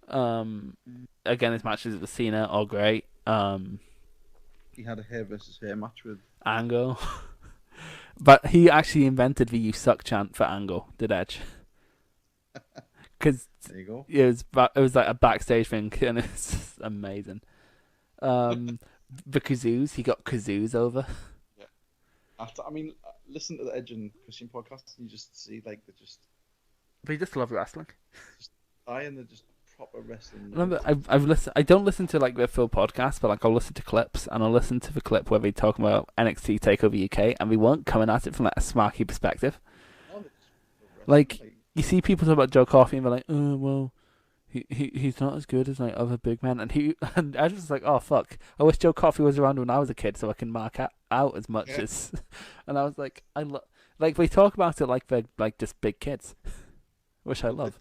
Speaker 2: Again, his matches with Cena are great.
Speaker 3: He had a hair versus hair match with
Speaker 2: Angle. But he actually invented the "You Suck" chant for Angle, did Edge? Because
Speaker 3: there you go.
Speaker 2: It was like a backstage thing, and it's just amazing. The kazoos, he got kazoos over.
Speaker 3: Yeah. Listen to the Edge and Christian podcast, and you just see like they
Speaker 2: just love wrestling.
Speaker 3: They're just proper wrestling.
Speaker 2: Remember, I've listened. I don't listen to like their full podcast, but like I'll listen to clips, and I'll listen to the clip where they talk about NXT Takeover UK, and we weren't coming at it from like a smarky perspective. Like you see people talk about Joe Coffey, and they're like, "Oh well, he's not as good as like other big men," and I was just like, "Oh fuck, I wish Joe Coffey was around when I was a kid, so I can mark out as much as." And I was like, like they talk about it like they're like just big kids, which I love.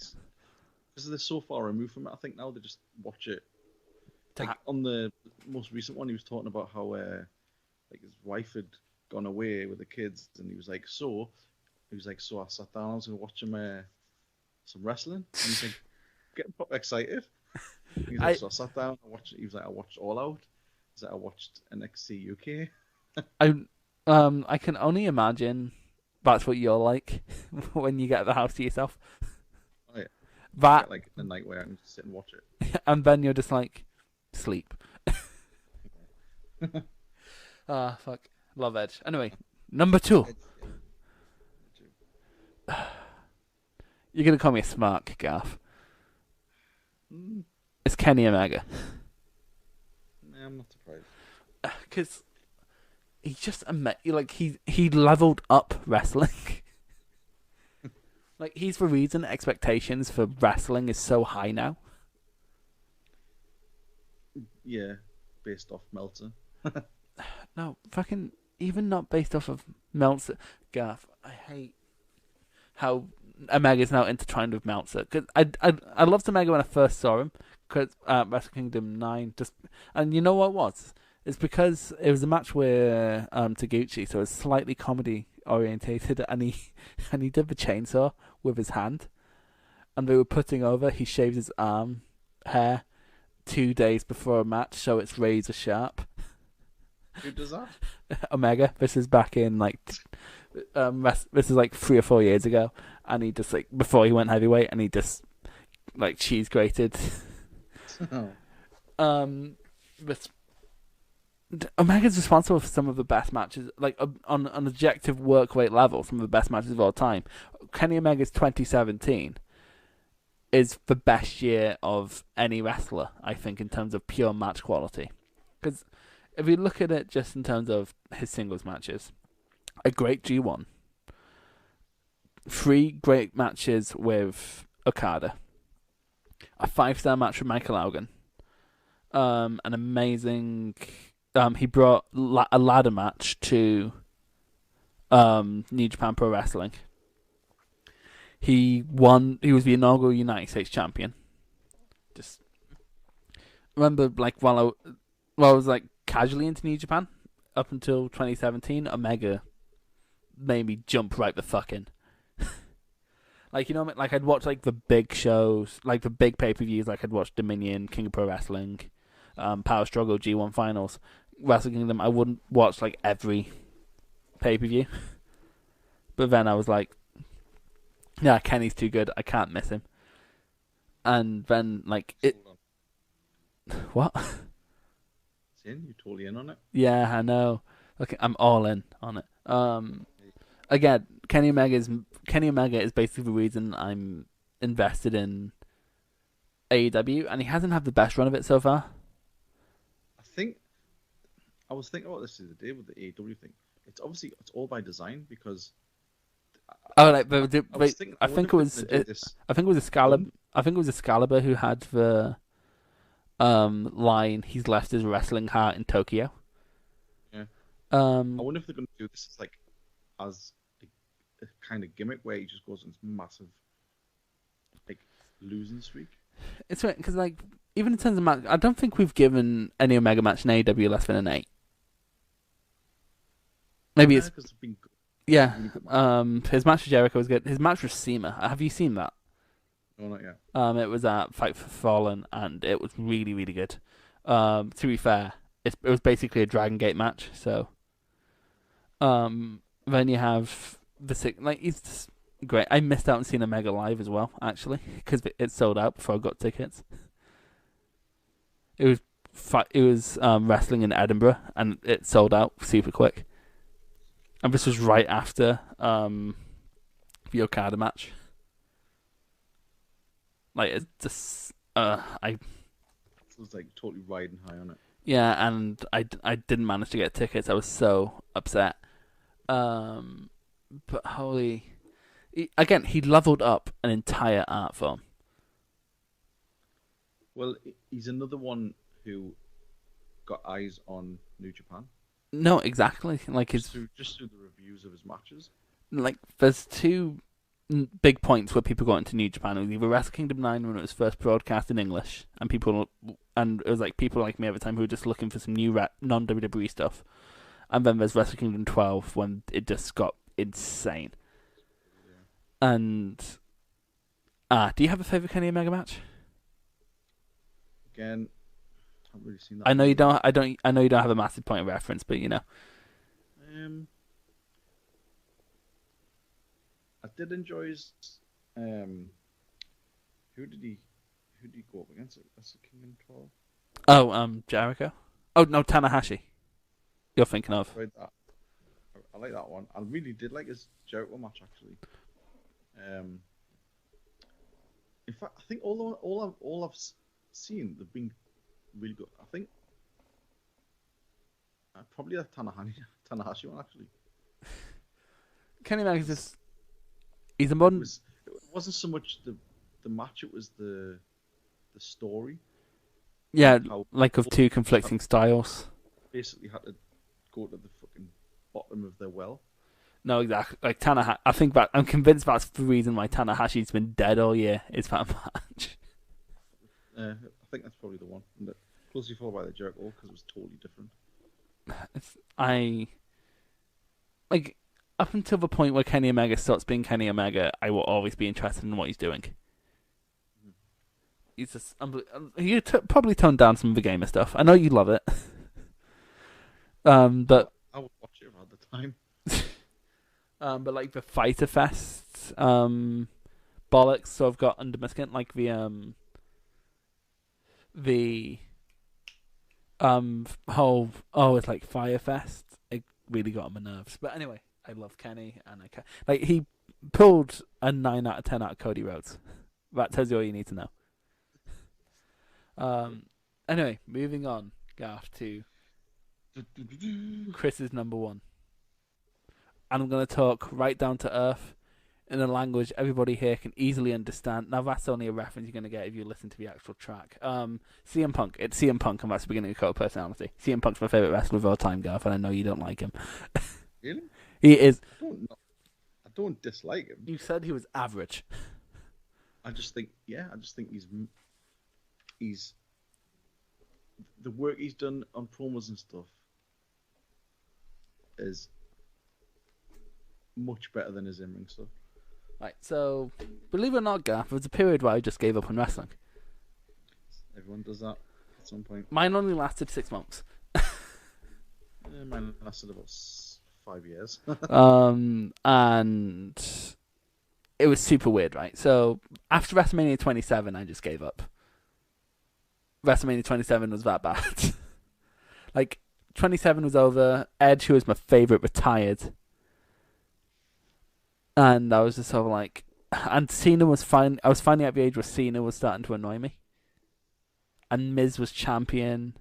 Speaker 3: Because they're so far removed from it, I think now they just watch it. Like on the most recent one, he was talking about how like his wife had gone away with the kids, and he was like, so I sat down, I was gonna watch him some wrestling, and he's like getting proper excited. He's like, so I sat down, I watched. He was like, I watched All Out. He's like, I watched NXT UK.
Speaker 2: I can only imagine that's what you're like when you get the house to yourself. That
Speaker 3: like a night where I can just sit and watch it,
Speaker 2: and then you're just like sleep. Fuck, love Edge. Anyway, number 2. You're gonna call me a smark, Garth. It's Kenny Omega.
Speaker 3: Nah, I'm not surprised.
Speaker 2: Because he's just he leveled up wrestling. Like, he's the reason expectations for wrestling is so high now.
Speaker 3: Yeah, based off Meltzer.
Speaker 2: No, fucking, even not based off of Meltzer. Garth, I hate how Omega's now intertwined with Meltzer. Cause I loved Omega when I first saw him, because Wrestle Kingdom 9, and you know what it was? It's because it was a match with Taguchi, so it was slightly comedy orientated, and he did the chainsaw with his hand, and they were putting over, he shaved his arm hair 2 days before a match, so it's razor sharp.
Speaker 3: Who does that?
Speaker 2: Omega. This is back in this is like 3 or 4 years ago, and he just like before he went heavyweight, and he just like cheese grated. But Omega's responsible for some of the best matches, like on an objective work rate level, some of the best matches of all time. Kenny Omega's 2017 is the best year of any wrestler, I think, in terms of pure match quality. Because if you look at it just in terms of his singles matches, a great G1, 3 great matches with Okada, a 5-star match with Michael Elgin, an amazing... he brought a ladder match to New Japan Pro Wrestling. He won. He was the inaugural United States champion. Just remember, like while I was like casually into New Japan up until 2017, Omega made me jump right the fuck in. Like, you know, like I'd watch like the big shows, like the big pay-per-views, like I'd watch Dominion, King of Pro Wrestling, Power Struggle, G1 Finals, Wrestle Kingdom. I wouldn't watch like every pay-per-view, but then I was like, yeah, Kenny's too good, I can't miss him. And then like it, what?
Speaker 3: It's in. You're totally in on it.
Speaker 2: Yeah, I know. Okay, I'm all in on it. Again, Kenny Omega is basically the reason I'm invested in AEW, and he hasn't had the best run of it so far.
Speaker 3: I was thinking about this the other day with the AEW thing. It's all by design because.
Speaker 2: I think it was Excalibur. I think it was Excalibur who had the line, "He's left his wrestling heart in Tokyo."
Speaker 3: Yeah.
Speaker 2: I
Speaker 3: wonder if they're going to do this as a kind of gimmick where he just goes on this massive losing streak.
Speaker 2: It's weird because even in terms of match, I don't think we've given any Omega match in AEW less than an 8. Maybe it's
Speaker 3: because it's been good.
Speaker 2: Yeah.
Speaker 3: Really good
Speaker 2: His match with Jericho was good. His match with CIMA. Have you seen that?
Speaker 3: No, not yet.
Speaker 2: It was at Fight for Fallen, and it was really, really good. To be fair, it was basically a Dragon Gate match. So, then you have he's just great. I missed out on seeing Omega live as well, actually, because it sold out before I got tickets. It was wrestling in Edinburgh, and it sold out super quick. And this was right after the Okada match. It's just
Speaker 3: It was totally riding high on it.
Speaker 2: Yeah, and I didn't manage to get tickets. I was so upset. But he leveled up an entire art form.
Speaker 3: Well, he's another one who got eyes on New Japan.
Speaker 2: No, exactly.
Speaker 3: Just through the reviews of his matches.
Speaker 2: There's two big points where people got into New Japan. It was either Wrestle Kingdom 9 when it was first broadcast in English, and it was people like me at the time who were just looking for some new non-WWE stuff. And then there's Wrestle Kingdom 12 when it just got insane. Yeah. And do you have a favorite Kenny Omega match?
Speaker 3: Again, I haven't really seen that.
Speaker 2: I know you don't. I know you don't have a massive point of reference, but you know.
Speaker 3: I did enjoy his. Who did he go up against? That's the Kingdom 12.
Speaker 2: Oh, Jericho. Oh no, Tanahashi. You're thinking of.
Speaker 3: I like that one. I really did like his Jericho match actually. In fact, I think all I've seen, they've been really good. I think probably that Tanahashi one actually.
Speaker 2: Kenny Omega's just. He's a modern.
Speaker 3: It wasn't so much the match; it was the story.
Speaker 2: Yeah, of two conflicting styles.
Speaker 3: Basically, had to go to the fucking bottom of their well.
Speaker 2: No, exactly. Tanahashi. I'm convinced that's the reason why Tanahashi's been dead all year. Is that match?
Speaker 3: I think that's probably the one. And closely followed by the Jericho because it was totally different.
Speaker 2: Up until the point where Kenny Omega starts being Kenny Omega, I will always be interested in what he's doing. He's just you probably toned down some of the gamer stuff. I know you love it. But
Speaker 3: I would watch it around the time.
Speaker 2: But the Fighter Fest bollocks. So I've got under my skin the whole it's like Fire Fest. It really got on my nerves. But anyway. I love Kenny, and he pulled a 9 out of 10 out of Cody Rhodes. That tells you all you need to know. Anyway, moving on, Garth, to Chris's number 1. And I'm going to talk right down to earth in a language everybody here can easily understand. Now, that's only a reference you're going to get if you listen to the actual track. CM Punk. It's CM Punk, and that's the beginning of Cult of Personality. CM Punk's my favourite wrestler of all time, Garth, and I know you don't like him.
Speaker 3: Really?
Speaker 2: He is.
Speaker 3: I don't dislike him.
Speaker 2: You said he was average.
Speaker 3: I just think he's the work he's done on promos and stuff is much better than his in-ring stuff.
Speaker 2: Right, so believe it or not, Garth, there was a period where I just gave up on wrestling.
Speaker 3: Everyone does that at some point.
Speaker 2: Mine only lasted 6 months.
Speaker 3: Mine lasted about 5 years.
Speaker 2: And it was super weird, right? So after WrestleMania 27, I just gave up. WrestleMania 27 was that bad. 27 was over. Edge, who was my favorite, retired. And I was just sort of and Cena was fine. I was finally at the age where Cena was starting to annoy me. And Miz was champion.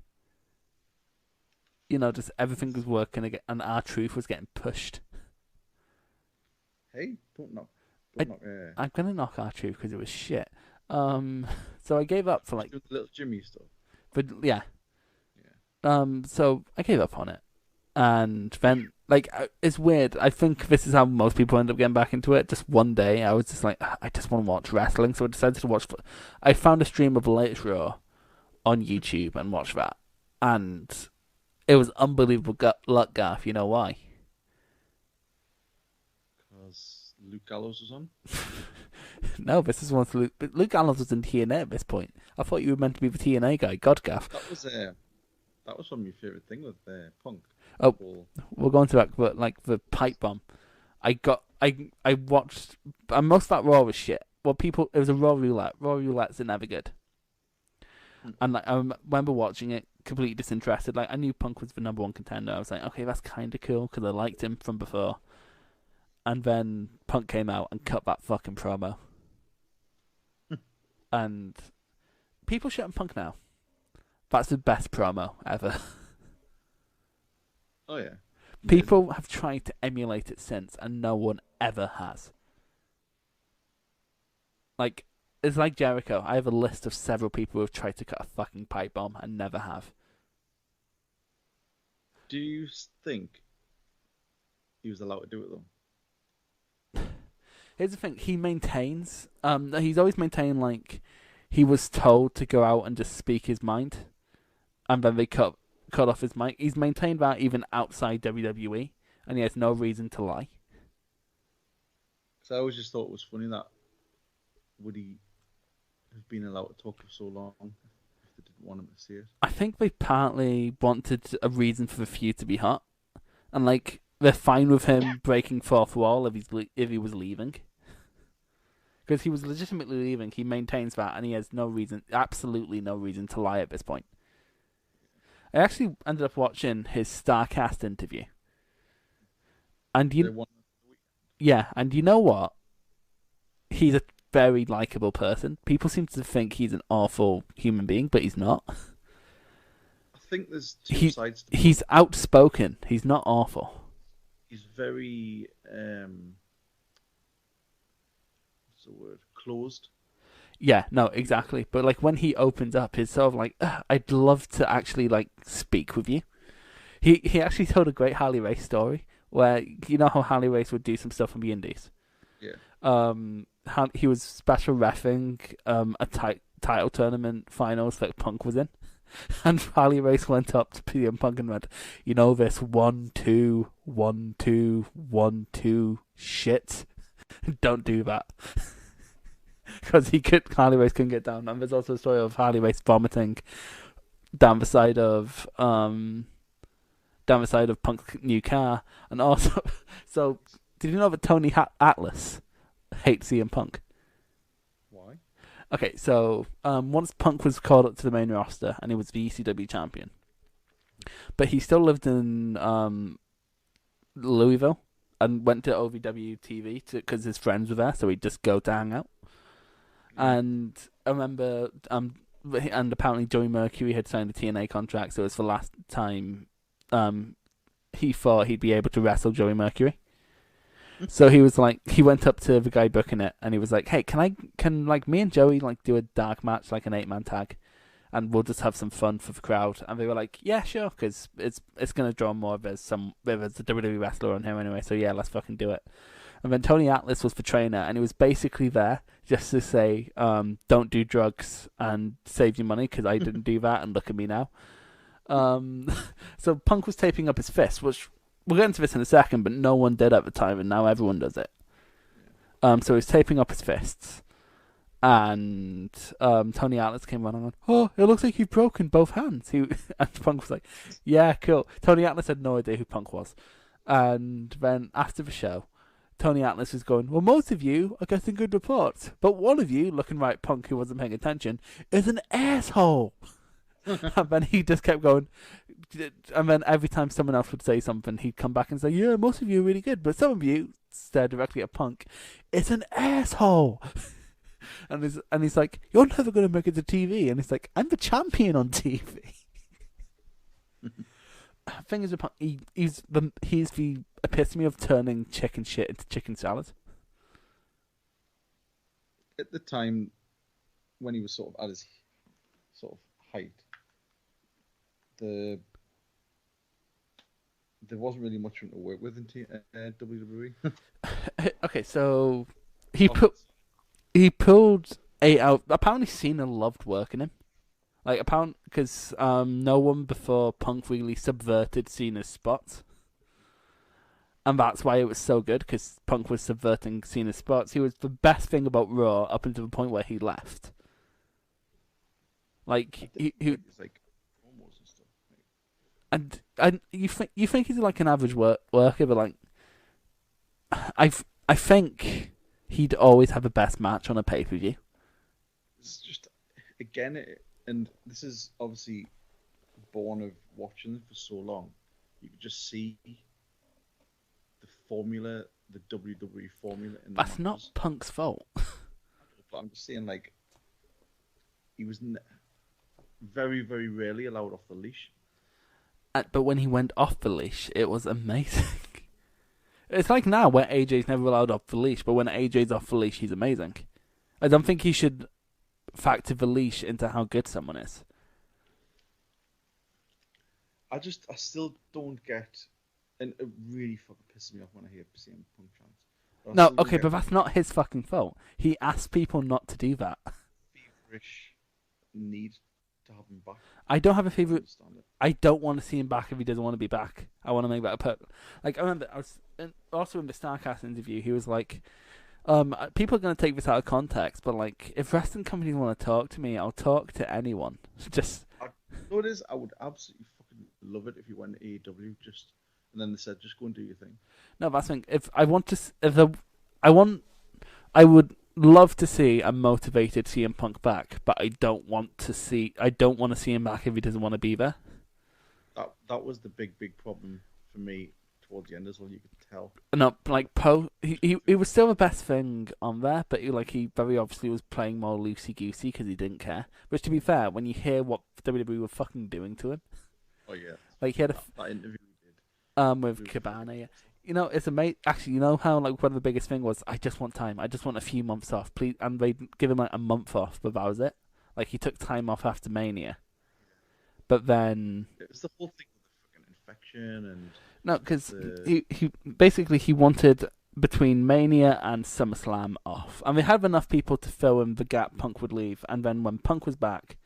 Speaker 2: Just everything was working again, and R-Truth was getting pushed.
Speaker 3: Hey, don't knock.
Speaker 2: I'm going to knock R-Truth because it was shit. So I gave up for like,
Speaker 3: Doing the little Jimmy stuff.
Speaker 2: but yeah. So I gave up on it, and then like it's weird. I think this is how most people end up getting back into it. Just one day, I was just like, I just want to watch wrestling, so I decided to watch. I found a stream of the latest Raw on YouTube and watched that, and it was unbelievable luck, Garth. You know why?
Speaker 3: Because Luke Gallows was on.
Speaker 2: No, this is once Luke Gallows was in TNA at this point. I thought you were meant to be the TNA guy. God, Gaff.
Speaker 3: That was from your favorite thing with Punk.
Speaker 2: Oh, we're going to that, but like the pipe bomb. I watched. And most of that Raw was shit. Well, it was a Raw roulette. Raw roulettes are never good. And like I remember watching it completely disinterested. Like I knew Punk was the number one contender. I was like, okay, that's kind of cool because I liked him from before. And then Punk came out and cut that fucking promo. And people shit on Punk now. That's the best promo ever.
Speaker 3: Oh, yeah.
Speaker 2: People have tried to emulate it since, and no one ever has. Like, it's like Jericho. I have a list of several people who have tried to cut a fucking pipe bomb and never have.
Speaker 3: Do you think he was allowed to do it, though?
Speaker 2: Here's the thing. He maintains... he's always maintained, like, he was told to go out and just speak his mind. And then they cut off his mic. He's maintained that even outside WWE, and he has no reason to lie.
Speaker 3: So I always just thought it was funny that would he have been allowed to talk for so long if they didn't want him to see it?
Speaker 2: I think they partly wanted a reason for the feud to be hot, and like they're fine with him breaking fourth wall if he was leaving, because he was legitimately leaving. He maintains that, and he has absolutely no reason to lie at this point. I actually ended up watching his StarCast interview. And and you know what? He's a very likable person. People seem to think he's an awful human being, but he's not.
Speaker 3: I think there's two sides to
Speaker 2: he's outspoken. He's not awful.
Speaker 3: He's very what's the word? Closed.
Speaker 2: Yeah, no, exactly. But like when he opens up, it's sort of like, I'd love to actually like speak with you. He actually told a great Harley Race story where you know how Harley Race would do some stuff on the Indies.
Speaker 3: Yeah.
Speaker 2: He was special reffing a title tournament finals that Punk was in, and Harley Race went up to CM Punk and went, you know this 1-2 1-2 1-2 shit, don't do that. Because Harley Race couldn't get down. And there's also a story of Harley Race vomiting down the side of Punk's new car. And also, so did you know that Tony Atlas hates CM Punk?
Speaker 3: Why?
Speaker 2: Okay, so once Punk was called up to the main roster and he was the ECW champion, but he still lived in Louisville and went to OVW TV because his friends were there, so he'd just go to hang out. And I remember, and apparently Joey Mercury had signed a TNA contract, so it was the last time he thought he'd be able to wrestle Joey Mercury. So he was like, he went up to the guy booking it, and he was like, "Hey, can like me and Joey like do a dark match, like an 8-man tag, and we'll just have some fun for the crowd?" And they were like, "Yeah, sure," because it's gonna draw more if there's a WWE wrestler on here anyway. So yeah, let's fucking do it. And then Tony Atlas was the trainer, and he was basically there just to say, don't do drugs and save your money, because I didn't do that, and look at me now. So Punk was taping up his fist, which we'll get into this in a second, but no one did at the time, and now everyone does it. So he's taping up his fists, and Tony Atlas came on and went, "Oh, it looks like you've broken both hands." And Punk was like, "Yeah, cool." Tony Atlas had no idea who Punk was. And then after the show, Tony Atlas is going, "Well, most of you are getting good reports, but one of you," looking right at Punk, who wasn't paying attention, "is an asshole." And then he just kept going. And then every time someone else would say something, he'd come back and say, "Yeah, most of you are really good, but some of you," stare directly at Punk, "is an asshole." and he's like, "You're never going to make it to TV." And he's like, "I'm the champion on TV." Thing is, with Punk, he's the epitome of turning chicken shit into chicken salad.
Speaker 3: At the time, when he was sort of at his sort of height, there wasn't really much for him to work with in WWE.
Speaker 2: Okay, so he pulled 8 out. Apparently, Cena loved working him. Like, apparently, because no one before Punk really subverted Cena's spots. And that's why it was so good, because Punk was subverting Cena's spots. He was the best thing about Raw up until the point where he left. Like, he
Speaker 3: like promos and stuff.
Speaker 2: and you think he's like an average worker, but like, I think he'd always have the best match on a pay-per-view.
Speaker 3: It's just, again, and this is obviously born of watching for so long. You could just see the formula, the WWE formula.
Speaker 2: That's not Punk's fault.
Speaker 3: But I'm just saying, like, he was very, very rarely allowed off the leash.
Speaker 2: But when he went off the leash, it was amazing. It's like now where AJ's never allowed off the leash, but when AJ's off the leash, he's amazing. I don't think he should factor the leash into how good someone is.
Speaker 3: I still don't get, and it really fucking pisses me off when I hear CM Punk chants.
Speaker 2: No, okay, but that's not his fucking fault. He asked people not to do that.
Speaker 3: Feverish need to have him back.
Speaker 2: I don't have a favorite. I don't want to see him back if he doesn't want to be back. I want to make that a put. Like, I remember, also in the Starcast interview, he was like, people are going to take this out of context, but like, if wrestling companies want to talk to me, I'll talk to anyone. Just.
Speaker 3: So it is. I would absolutely fucking love it if you went to AEW and then they said, just go and do your thing. No,
Speaker 2: that's the thing. I would love to see a motivated CM Punk back, but I don't want to see him back if he doesn't want to be there.
Speaker 3: That was the big problem for me towards the end as well. You could tell.
Speaker 2: No, like he was still the best thing on there, but he very obviously was playing more loosey goosey because he didn't care. Which, to be fair, when you hear what WWE were fucking doing to him,
Speaker 3: oh yeah,
Speaker 2: like he had
Speaker 3: that interview he did
Speaker 2: with Cabana, yeah. You know, it's amazing. Actually, you know how like one of the biggest thing was, I just want time. I just want a few months off, please. And they give him like a month off, but that was it. Like he took time off after Mania, but then
Speaker 3: it was the whole thing with the fucking infection and
Speaker 2: no, because he wanted between Mania and SummerSlam off, and they had enough people to fill in the gap Punk would leave, and then when Punk was back,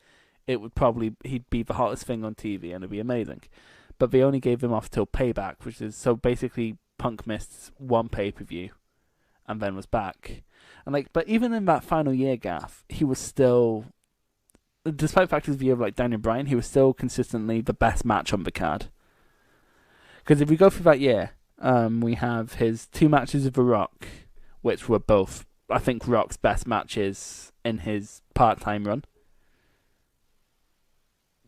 Speaker 2: he'd be the hottest thing on TV, and it'd be amazing. But they only gave him off till Payback, which is so basically Punk missed one pay-per-view and then was back. And like, but even in that final year, Garth, he was still, despite the fact his view of like Daniel Bryan, he was still consistently the best match on the card. Because if we go through that year, we have his 2 matches with The Rock, which were both, I think, Rock's best matches in his part-time run.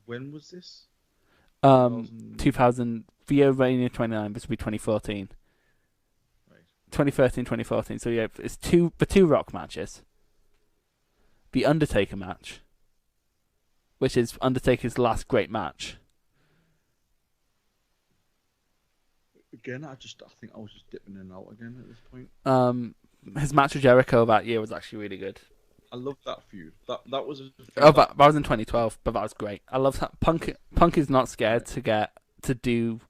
Speaker 3: When was this?
Speaker 2: 2000, the year of Mania 29, this would be 2014.
Speaker 3: Right.
Speaker 2: 2013, 2014. So yeah, it's the 2 Rock matches. The Undertaker match, which is Undertaker's last great match.
Speaker 3: Again, I think I was just dipping in and out again at this point.
Speaker 2: His match with Jericho that year was actually really good.
Speaker 3: I love that feud. That was.
Speaker 2: That was in 2012, but that was great. I love that Punk is not scared to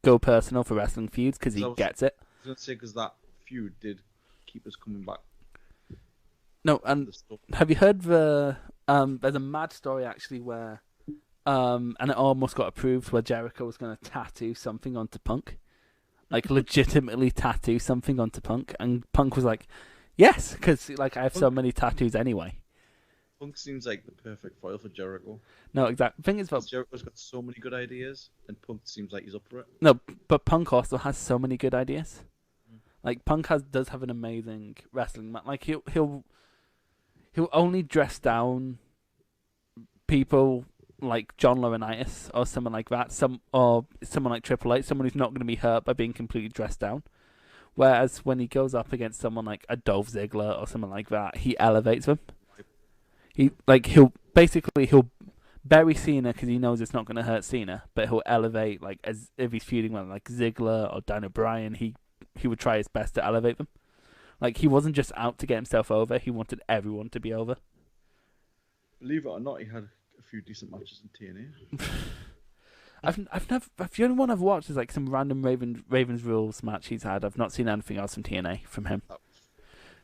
Speaker 2: go personal for wrestling feuds because he gets it.
Speaker 3: I was gonna say because that feud did keep us coming back.
Speaker 2: No, and have you heard there's a mad story actually where and it almost got approved where Jericho was going to tattoo something onto Punk, like legitimately tattoo something onto Punk, and Punk was like, yes, because like I have so many tattoos anyway.
Speaker 3: Punk seems like the perfect foil for Jericho.
Speaker 2: No, exactly. Thing is,
Speaker 3: Jericho's got so many good ideas, and Punk seems like he's up for it.
Speaker 2: No, but Punk also has so many good ideas. Like Punk does have an amazing wrestling match. Like he'll only dress down people like John Laurinaitis or someone like that, or someone like Triple H, someone who's not going to be hurt by being completely dressed down. Whereas when he goes up against someone like a Dolph Ziggler or someone like that, he elevates them. He'll bury Cena because he knows it's not going to hurt Cena, but he'll elevate, like, as if he's feuding with like Ziggler or Daniel Bryan, he would try his best to elevate them. Like, he wasn't just out to get himself over, he wanted everyone to be over.
Speaker 3: Believe it or not, he had a few decent matches in TNA.
Speaker 2: The only one I've watched is like some random Ravens Rules match he's had. I've not seen anything else from TNA from him.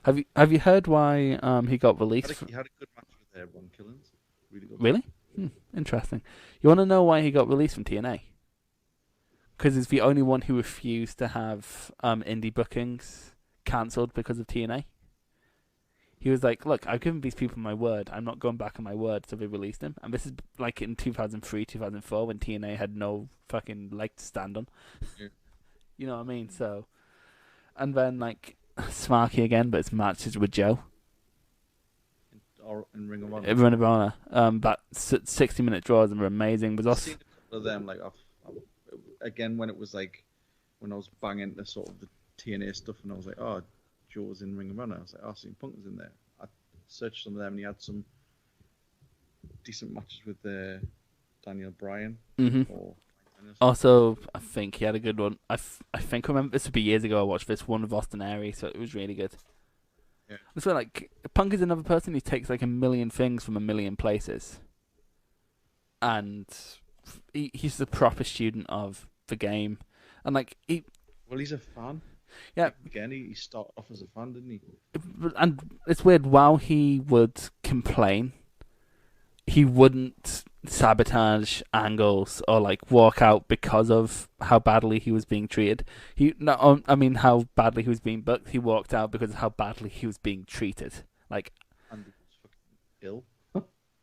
Speaker 2: Have you heard why he got released?
Speaker 3: He had a good match with Ron Killings. Really good.
Speaker 2: Really? Interesting. You want to know why he got released from TNA? Because he's the only one who refused to have indie bookings cancelled because of TNA. He was like, look, I've given these people my word. I'm not going back on my word, so they released him. And this is like in 2003, 2004, when TNA had no fucking leg to stand on.
Speaker 3: Yeah.
Speaker 2: You know what I mean? So, and then like Smarky again, but it's matches with Joe.
Speaker 3: In Ring of Honor.
Speaker 2: In Ring of Honor. That 60-minute draws were amazing. Was
Speaker 3: I've
Speaker 2: also
Speaker 3: seen a couple of them, like again when it was like when I was banging the sort of the TNA stuff, and I was like, oh, Joe was in Ring of Honor. I was like, oh, CM Punk was in there. I searched some of them, and he had some decent matches with Daniel Bryan.
Speaker 2: Also, I think he had a good one. I think I remember this would be years ago. I watched this one with Austin Aries, so it was really good.
Speaker 3: Yeah.
Speaker 2: It's like Punk is another person who takes like a million things from a million places, and he's the proper student of the game, and like
Speaker 3: he's a fan.
Speaker 2: Yeah.
Speaker 3: Again, he started off as a fan, didn't he?
Speaker 2: And it's weird. While he would complain, he wouldn't sabotage angles or like walk out because of how badly he was being treated. How badly he was being booked. He walked out because of how badly he was being treated. Like,
Speaker 3: and he was fucking ill.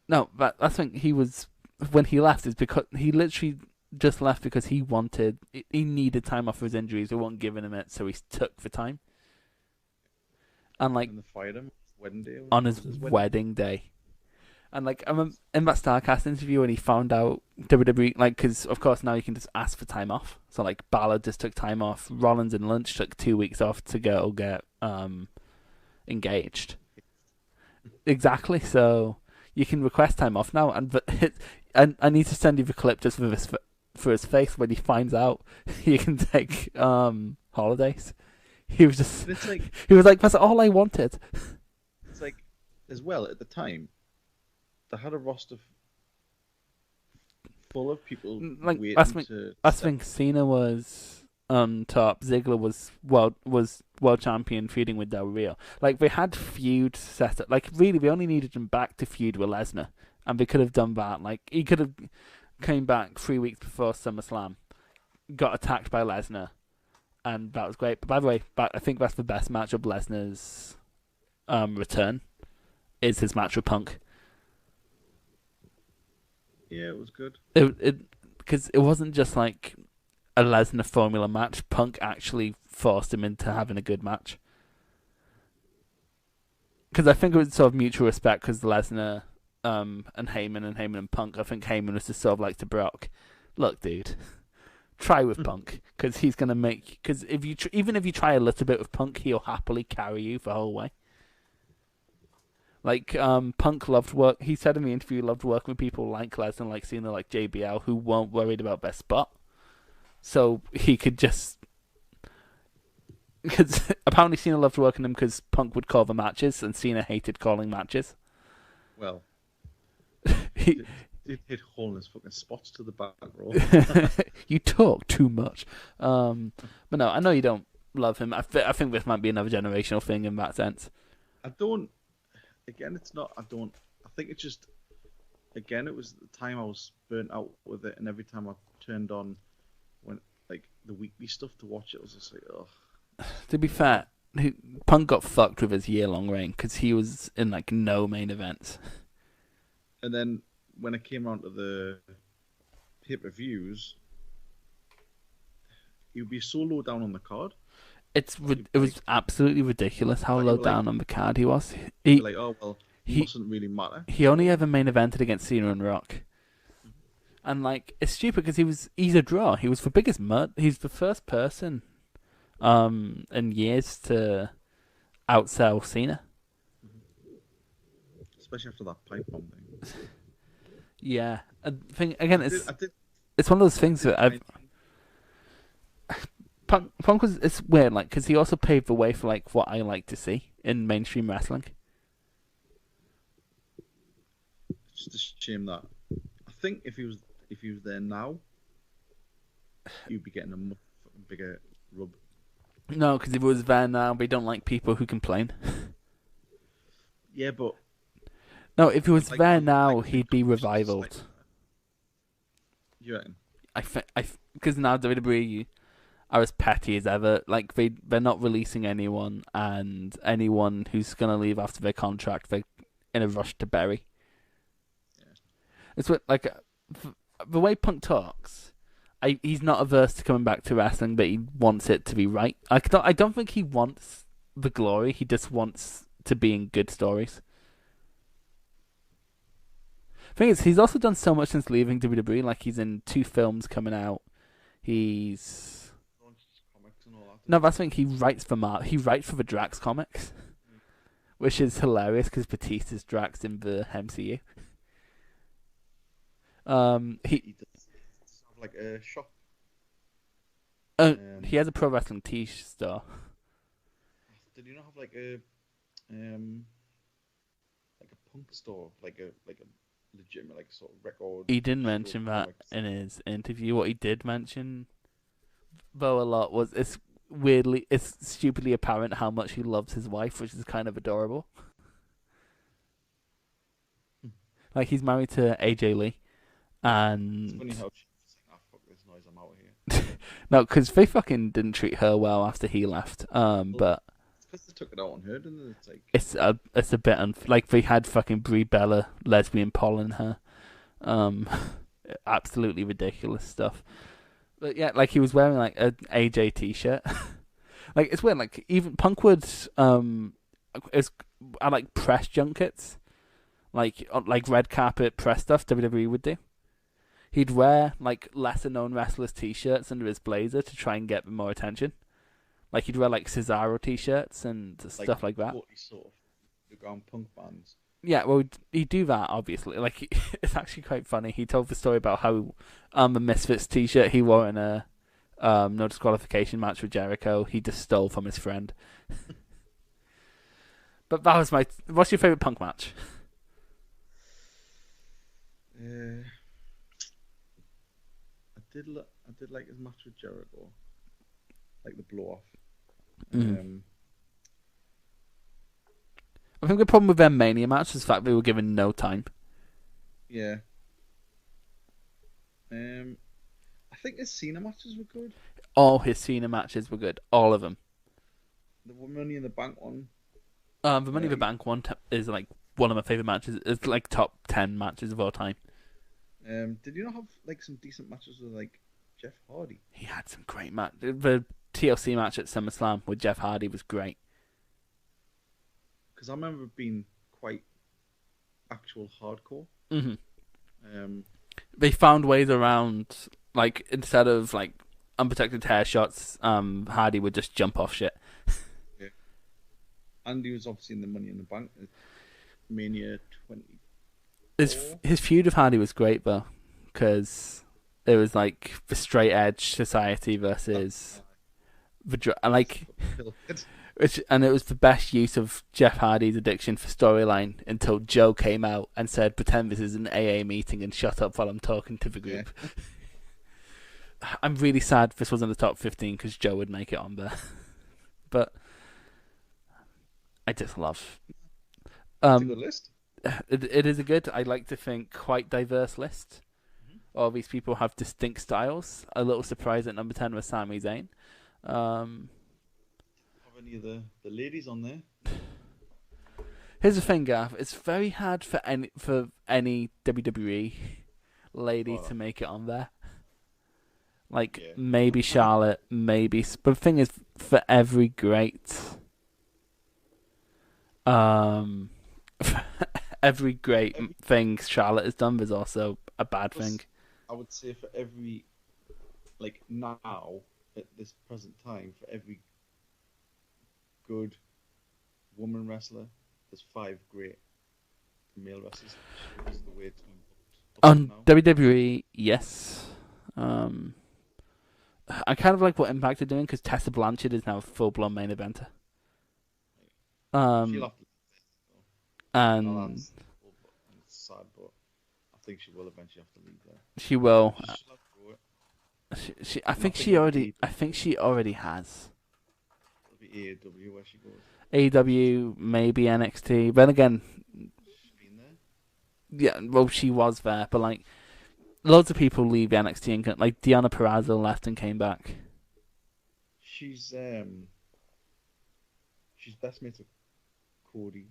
Speaker 2: No, that's when he was. When he left, is because he literally just left because he needed time off for his injuries. They weren't giving him it, so he took the time. And like,
Speaker 3: and they fired him
Speaker 2: on his wedding day. And like, I remember in that StarCast interview when he found out WWE, like, because of course now you can just ask for time off. So like, Balor just took time off. Rollins and Lynch took 2 weeks off to go get engaged. Exactly. So you can request time off now, and I need to send you the clip just for his face when he finds out he can take holidays. He was just he was like, that's all I wanted.
Speaker 3: It's like, as well, at the time they had a roster full of people
Speaker 2: like
Speaker 3: waiting
Speaker 2: I think Cena was top. Ziggler was world champion, feuding with Del Rio. Like, they had feud set up. Like, really, they only needed him back to feud with Lesnar, and they could have done that. Like, he could have came back 3 weeks before SummerSlam, got attacked by Lesnar, and that was great. But by the way, I think that's the best match of Lesnar's return, is his match with Punk.
Speaker 3: Yeah, it was good.
Speaker 2: Because it wasn't just like a Lesnar formula match. Punk actually forced him into having a good match. Because I think it was sort of mutual respect, because Lesnar and Heyman and Punk, I think Heyman was just sort of like to Brock, look, dude, try with Punk, because he's going to make... Because even if you try a little bit with Punk, he'll happily carry you the whole way. Like, Punk loved work. He said in the interview he loved working with people like Lesnar, like Cena, like JBL, who weren't worried about their spot. So he could just... Because apparently Cena loved working them because Punk would call the matches, and Cena hated calling matches.
Speaker 3: Well,
Speaker 2: he
Speaker 3: hit hole in his fucking spots to the back row.
Speaker 2: You talk too much. But no, I know you don't love him. I think this might be another generational thing in that sense.
Speaker 3: I don't... Again, it's not... I think it's just... Again, it was the time I was burnt out with it, and every time I turned on the weekly stuff to watch it, I was just like, ugh.
Speaker 2: To be fair, Punk got fucked with his year-long reign because he was in like no main events.
Speaker 3: And then when it came around to the pay-per-views, he would be so low down on the card.
Speaker 2: It was absolutely ridiculous how low down on the card he was. He
Speaker 3: mustn't really matter.
Speaker 2: He only ever main evented against Cena and Rock. And like, it's stupid because he's a draw. He was the biggest he's the first person in years to outsell Cena.
Speaker 3: Especially after that pipe bomb thing.
Speaker 2: Yeah. I think, again, it's one of those things that Punk was... It's weird, like, because he also paved the way for like what I like to see in mainstream wrestling.
Speaker 3: Just a shame that. I think if he was there now, he'd be getting a much bigger rub.
Speaker 2: No, because if he was there now, we don't like people who complain.
Speaker 3: Yeah, but
Speaker 2: no, if he was
Speaker 3: like,
Speaker 2: there now,
Speaker 3: like,
Speaker 2: he'd be revivaled.
Speaker 3: You reckon?
Speaker 2: Because now WWE are as petty as ever. Like they're not releasing anyone, and anyone who's gonna leave after their contract, they're in a rush to bury.
Speaker 3: Yeah.
Speaker 2: It's what the way Punk talks. He's not averse to coming back to wrestling, but he wants it to be right. I don't think he wants the glory. He just wants to be in good stories. Thing is, he's also done so much since leaving WWE. Like he's in 2 films coming out. He's no, that's the thing. He writes for He writes for the Drax comics, which is hilarious because Batista's Drax in the MCU.
Speaker 3: He does have like a shop.
Speaker 2: He has a pro wrestling store.
Speaker 3: Did you not have like a Punk store, like a legitimate like sort of record?
Speaker 2: He didn't mention that in his interview. What he did mention, though, a lot was it's stupidly apparent how much he loves his wife, which is kind of adorable. Like he's married to AJ Lee, and
Speaker 3: it's funny how she's like, fuck this noise, I'm out of here.
Speaker 2: No, because they fucking didn't treat her well after he left. But
Speaker 3: it's because they took it out on her, didn't they? It's like
Speaker 2: it's a bit like they had fucking Brie Bella lesbian pollen her, absolutely ridiculous stuff. But yeah, like he was wearing like an AJ t-shirt. Like it's weird. Like even Punk would I like press junkets, like red carpet press stuff WWE would do. He'd wear like lesser known wrestlers t-shirts under his blazer to try and get more attention. Like he'd wear like Cesaro t-shirts and stuff like that.
Speaker 3: Sort of underground punk bands.
Speaker 2: Yeah, well, he'd do that obviously. Like it's actually quite funny. He told the story about how the Misfits t-shirt he wore in a no disqualification match with Jericho, he just stole from his friend. But that was what's your favourite Punk match?
Speaker 3: I did like his match with Jericho, like the blow off.
Speaker 2: I think the problem with their Mania match is the fact they were given no time.
Speaker 3: Yeah. I think his Cena matches were good.
Speaker 2: All his Cena matches were good. All of them.
Speaker 3: The Money in the Bank one.
Speaker 2: The Money in the Bank one is like one of my favourite matches. It's like top 10 matches of all time.
Speaker 3: Did you not have like some decent matches with like Jeff Hardy?
Speaker 2: He had some great matches. The TLC match at SummerSlam with Jeff Hardy was great.
Speaker 3: Because I remember it being quite actual hardcore.
Speaker 2: Mm-hmm. They found ways around, like instead of like unprotected hair shots, Hardy would just jump off shit.
Speaker 3: Yeah. And he was obviously in the Money in the Bank at Mania 20.
Speaker 2: His feud with Hardy was great though, because it was like the straight edge society versus and it was the best use of Jeff Hardy's addiction for storyline until Joe came out and said, "Pretend this is an AA meeting and shut up while I'm talking to the group." Yeah. I'm really sad this was in the top 15 because Joe would make it on there, but I just love.
Speaker 3: It's a good list.
Speaker 2: It is a good, I like to think, quite diverse list. All these people have distinct styles. A little surprised at number 10 was Sami Zayn.
Speaker 3: Have any of the ladies on there?
Speaker 2: Here's the thing, Garth. It's very hard for any WWE lady to make it on there. Like, maybe Charlotte, maybe... But the thing is, for every great... every great thing Charlotte has done, there's also a bad thing.
Speaker 3: I would say for every... Like, now, at this present time, for every good woman wrestler, there's 5 great male wrestlers. Is the way to
Speaker 2: on WWE, yes. I kind of like what Impact are doing because Tessa Blanchard is now a full-blown main eventer. And
Speaker 3: it's sad, but think she will eventually have to leave there.
Speaker 2: She will.
Speaker 3: She'll have to go it.
Speaker 2: I think she already. I think she already has.
Speaker 3: It'll be AEW where she goes.
Speaker 2: AEW, maybe NXT. Then again,
Speaker 3: She's been there.
Speaker 2: yeah. Well, she was there, but like, loads of people leave NXT and like Deonna Purrazzo left and came back.
Speaker 3: She's best mates with Cody.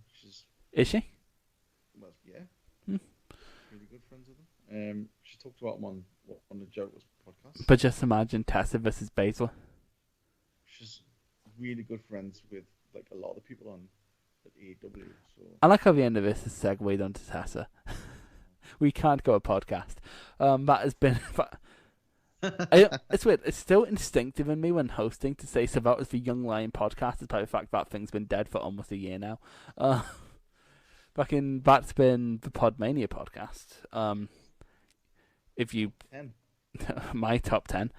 Speaker 2: Is she?
Speaker 3: Well, yeah.
Speaker 2: Hmm.
Speaker 3: Really good friends with him. She talked about him on the Joker's podcast.
Speaker 2: But just imagine Tessa versus Baszler.
Speaker 3: She's really good friends with like a lot of the people on at AEW. So
Speaker 2: I like how the end of this is segued onto Tessa. We can't go a podcast. That has been. It's weird. It's still instinctive in me when hosting to say, so that was the Young Lion podcast, despite the fact that thing's been dead for almost a year now. That's been the PodMania podcast. If you
Speaker 3: 10.
Speaker 2: my top 10.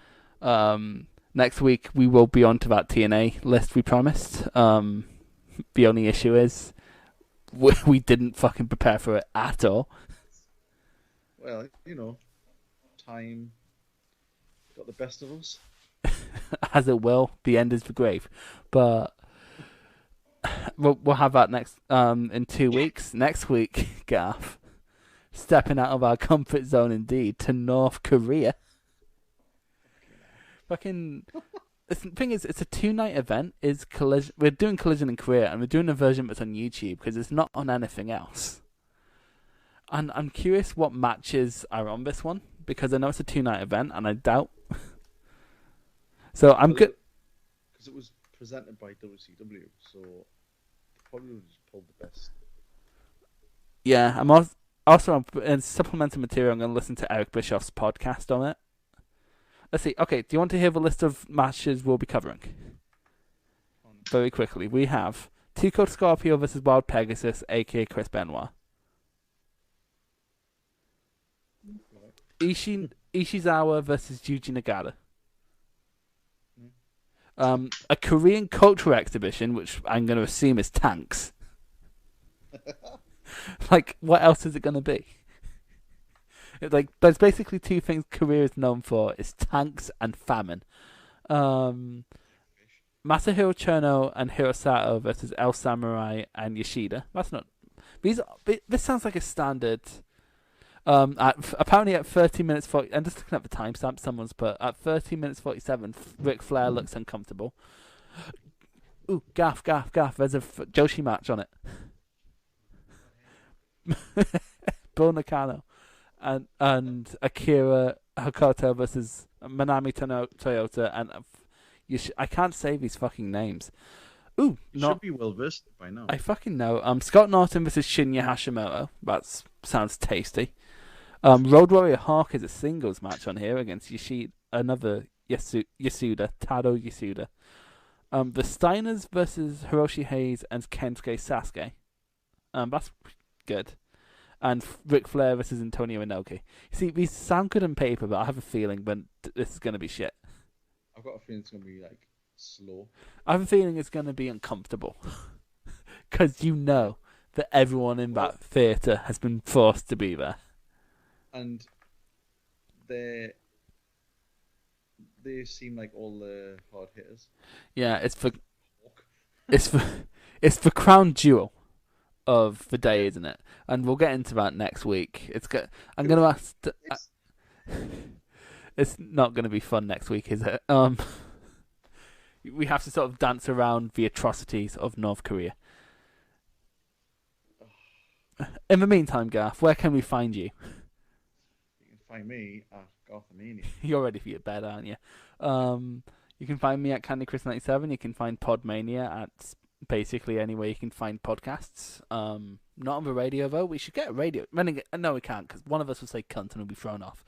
Speaker 2: Next week we will be on to that TNA list we promised. The only issue is we didn't fucking prepare for it at all.
Speaker 3: Well, time got the best of us.
Speaker 2: As it will, the end is the grave. But we'll have that next in 2 weeks. Next week, Garth, stepping out of our comfort zone indeed to North Korea. Fucking the thing is, it's a 2-night event. Is Collision? We're doing Collision in Korea, and we're doing a version that's on YouTube because it's not on anything else. And I'm curious what matches are on this one because I know it's a 2-night event, and I doubt. So I'm good
Speaker 3: because it was presented by WCW, so probably would just pulled the best.
Speaker 2: Yeah, I'm also in supplemental material. I'm going to listen to Eric Bischoff's podcast on it. Let's see. Okay, do you want to hear the list of matches we'll be covering? Very quickly, we have Two-Coat Scorpio versus Wild Pegasus, aka Chris Benoit. Ishizawa versus Yuji Nagata. A Korean culture exhibition, which I'm going to assume is tanks. Like, what else is it going to be? There's basically two things Korea is known for: is tanks and famine. Masahiro Chono and Hirosato versus El Samurai and Yoshida. That's not. This sounds like a standard. Apparently at 30 minutes 40, I'm just looking at the timestamp someone's put, at 30 minutes 47, Ric Flair looks uncomfortable. Ooh, gaff, there's a Joshi match on it. Bull Nakano and Akira Hokuto versus Manami Toyota and I can't say these fucking names. Ooh,
Speaker 3: should be well versed by now.
Speaker 2: I fucking know. Scott Norton versus Shinya Hashimoto. That sounds tasty. Road Warrior Hawk is a singles match on here against another Yasuda, Taro Yasuda. The Steiners versus Hiroshi Hayes and Kensuke Sasuke. That's good. And Ric Flair versus Antonio Inoki. See, these sound good on paper, but I have a feeling this is going to be shit.
Speaker 3: I've got a feeling it's going to be like slow.
Speaker 2: I have a feeling it's going to be uncomfortable. Because you know that everyone in that theatre has been forced to be there. And
Speaker 3: they seem like all the hard hitters.
Speaker 2: Yeah, it's the crown jewel of the day, isn't it? And we'll get into that next week. I'm going to ask. It's not going to be fun next week, is it? We have to sort of dance around the atrocities of North Korea. In the meantime, Garth, where can we find you?
Speaker 3: You can find me at GarthMania.
Speaker 2: You're ready for your bed, aren't you? You can find me at CandyChris97. You can find PodMania at basically anywhere you can find podcasts. Not on the radio, though. We should get a radio. No, we can't, because one of us will say cunt and we'll be thrown off.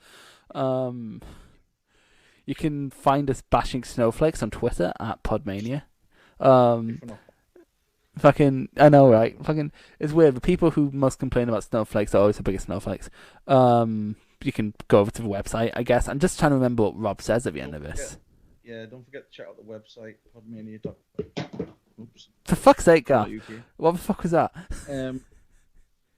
Speaker 2: You can find us bashing snowflakes on Twitter at PodMania. Fucking, I know, right? Fucking, it's weird. The people who most complain about snowflakes are always the biggest snowflakes. You can go over to the website, I guess. I'm just trying to remember what Rob says at the end of this.
Speaker 3: Yeah, don't forget to check out the website, PodMania. Oops.
Speaker 2: For fuck's sake, Garth. What the fuck was that?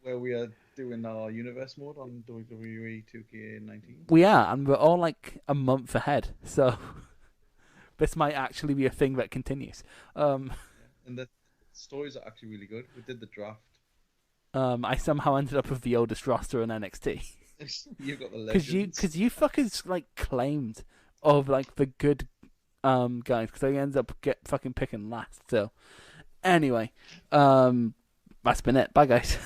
Speaker 3: Where we are doing our universe mode on WWE 2K19.
Speaker 2: We are, and we're all like a month ahead, so this might actually be a thing that continues.
Speaker 3: And the stories are actually really good. We did the draft.
Speaker 2: I somehow ended up with the oldest roster in NXT.
Speaker 3: You got the legends.
Speaker 2: Because you fuckers like claimed of like the good guys, because I ended up fucking picking last. So anyway, that's been it. Bye guys.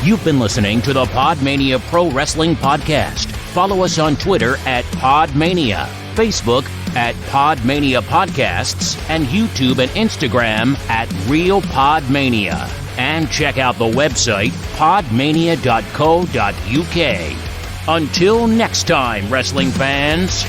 Speaker 1: You've been listening to the PodMania Pro Wrestling Podcast. Follow us on Twitter at PodMania, Facebook at PodMania Podcasts, and YouTube and Instagram at Real PodMania. And check out the website podmania.co.uk. Until next time, wrestling fans.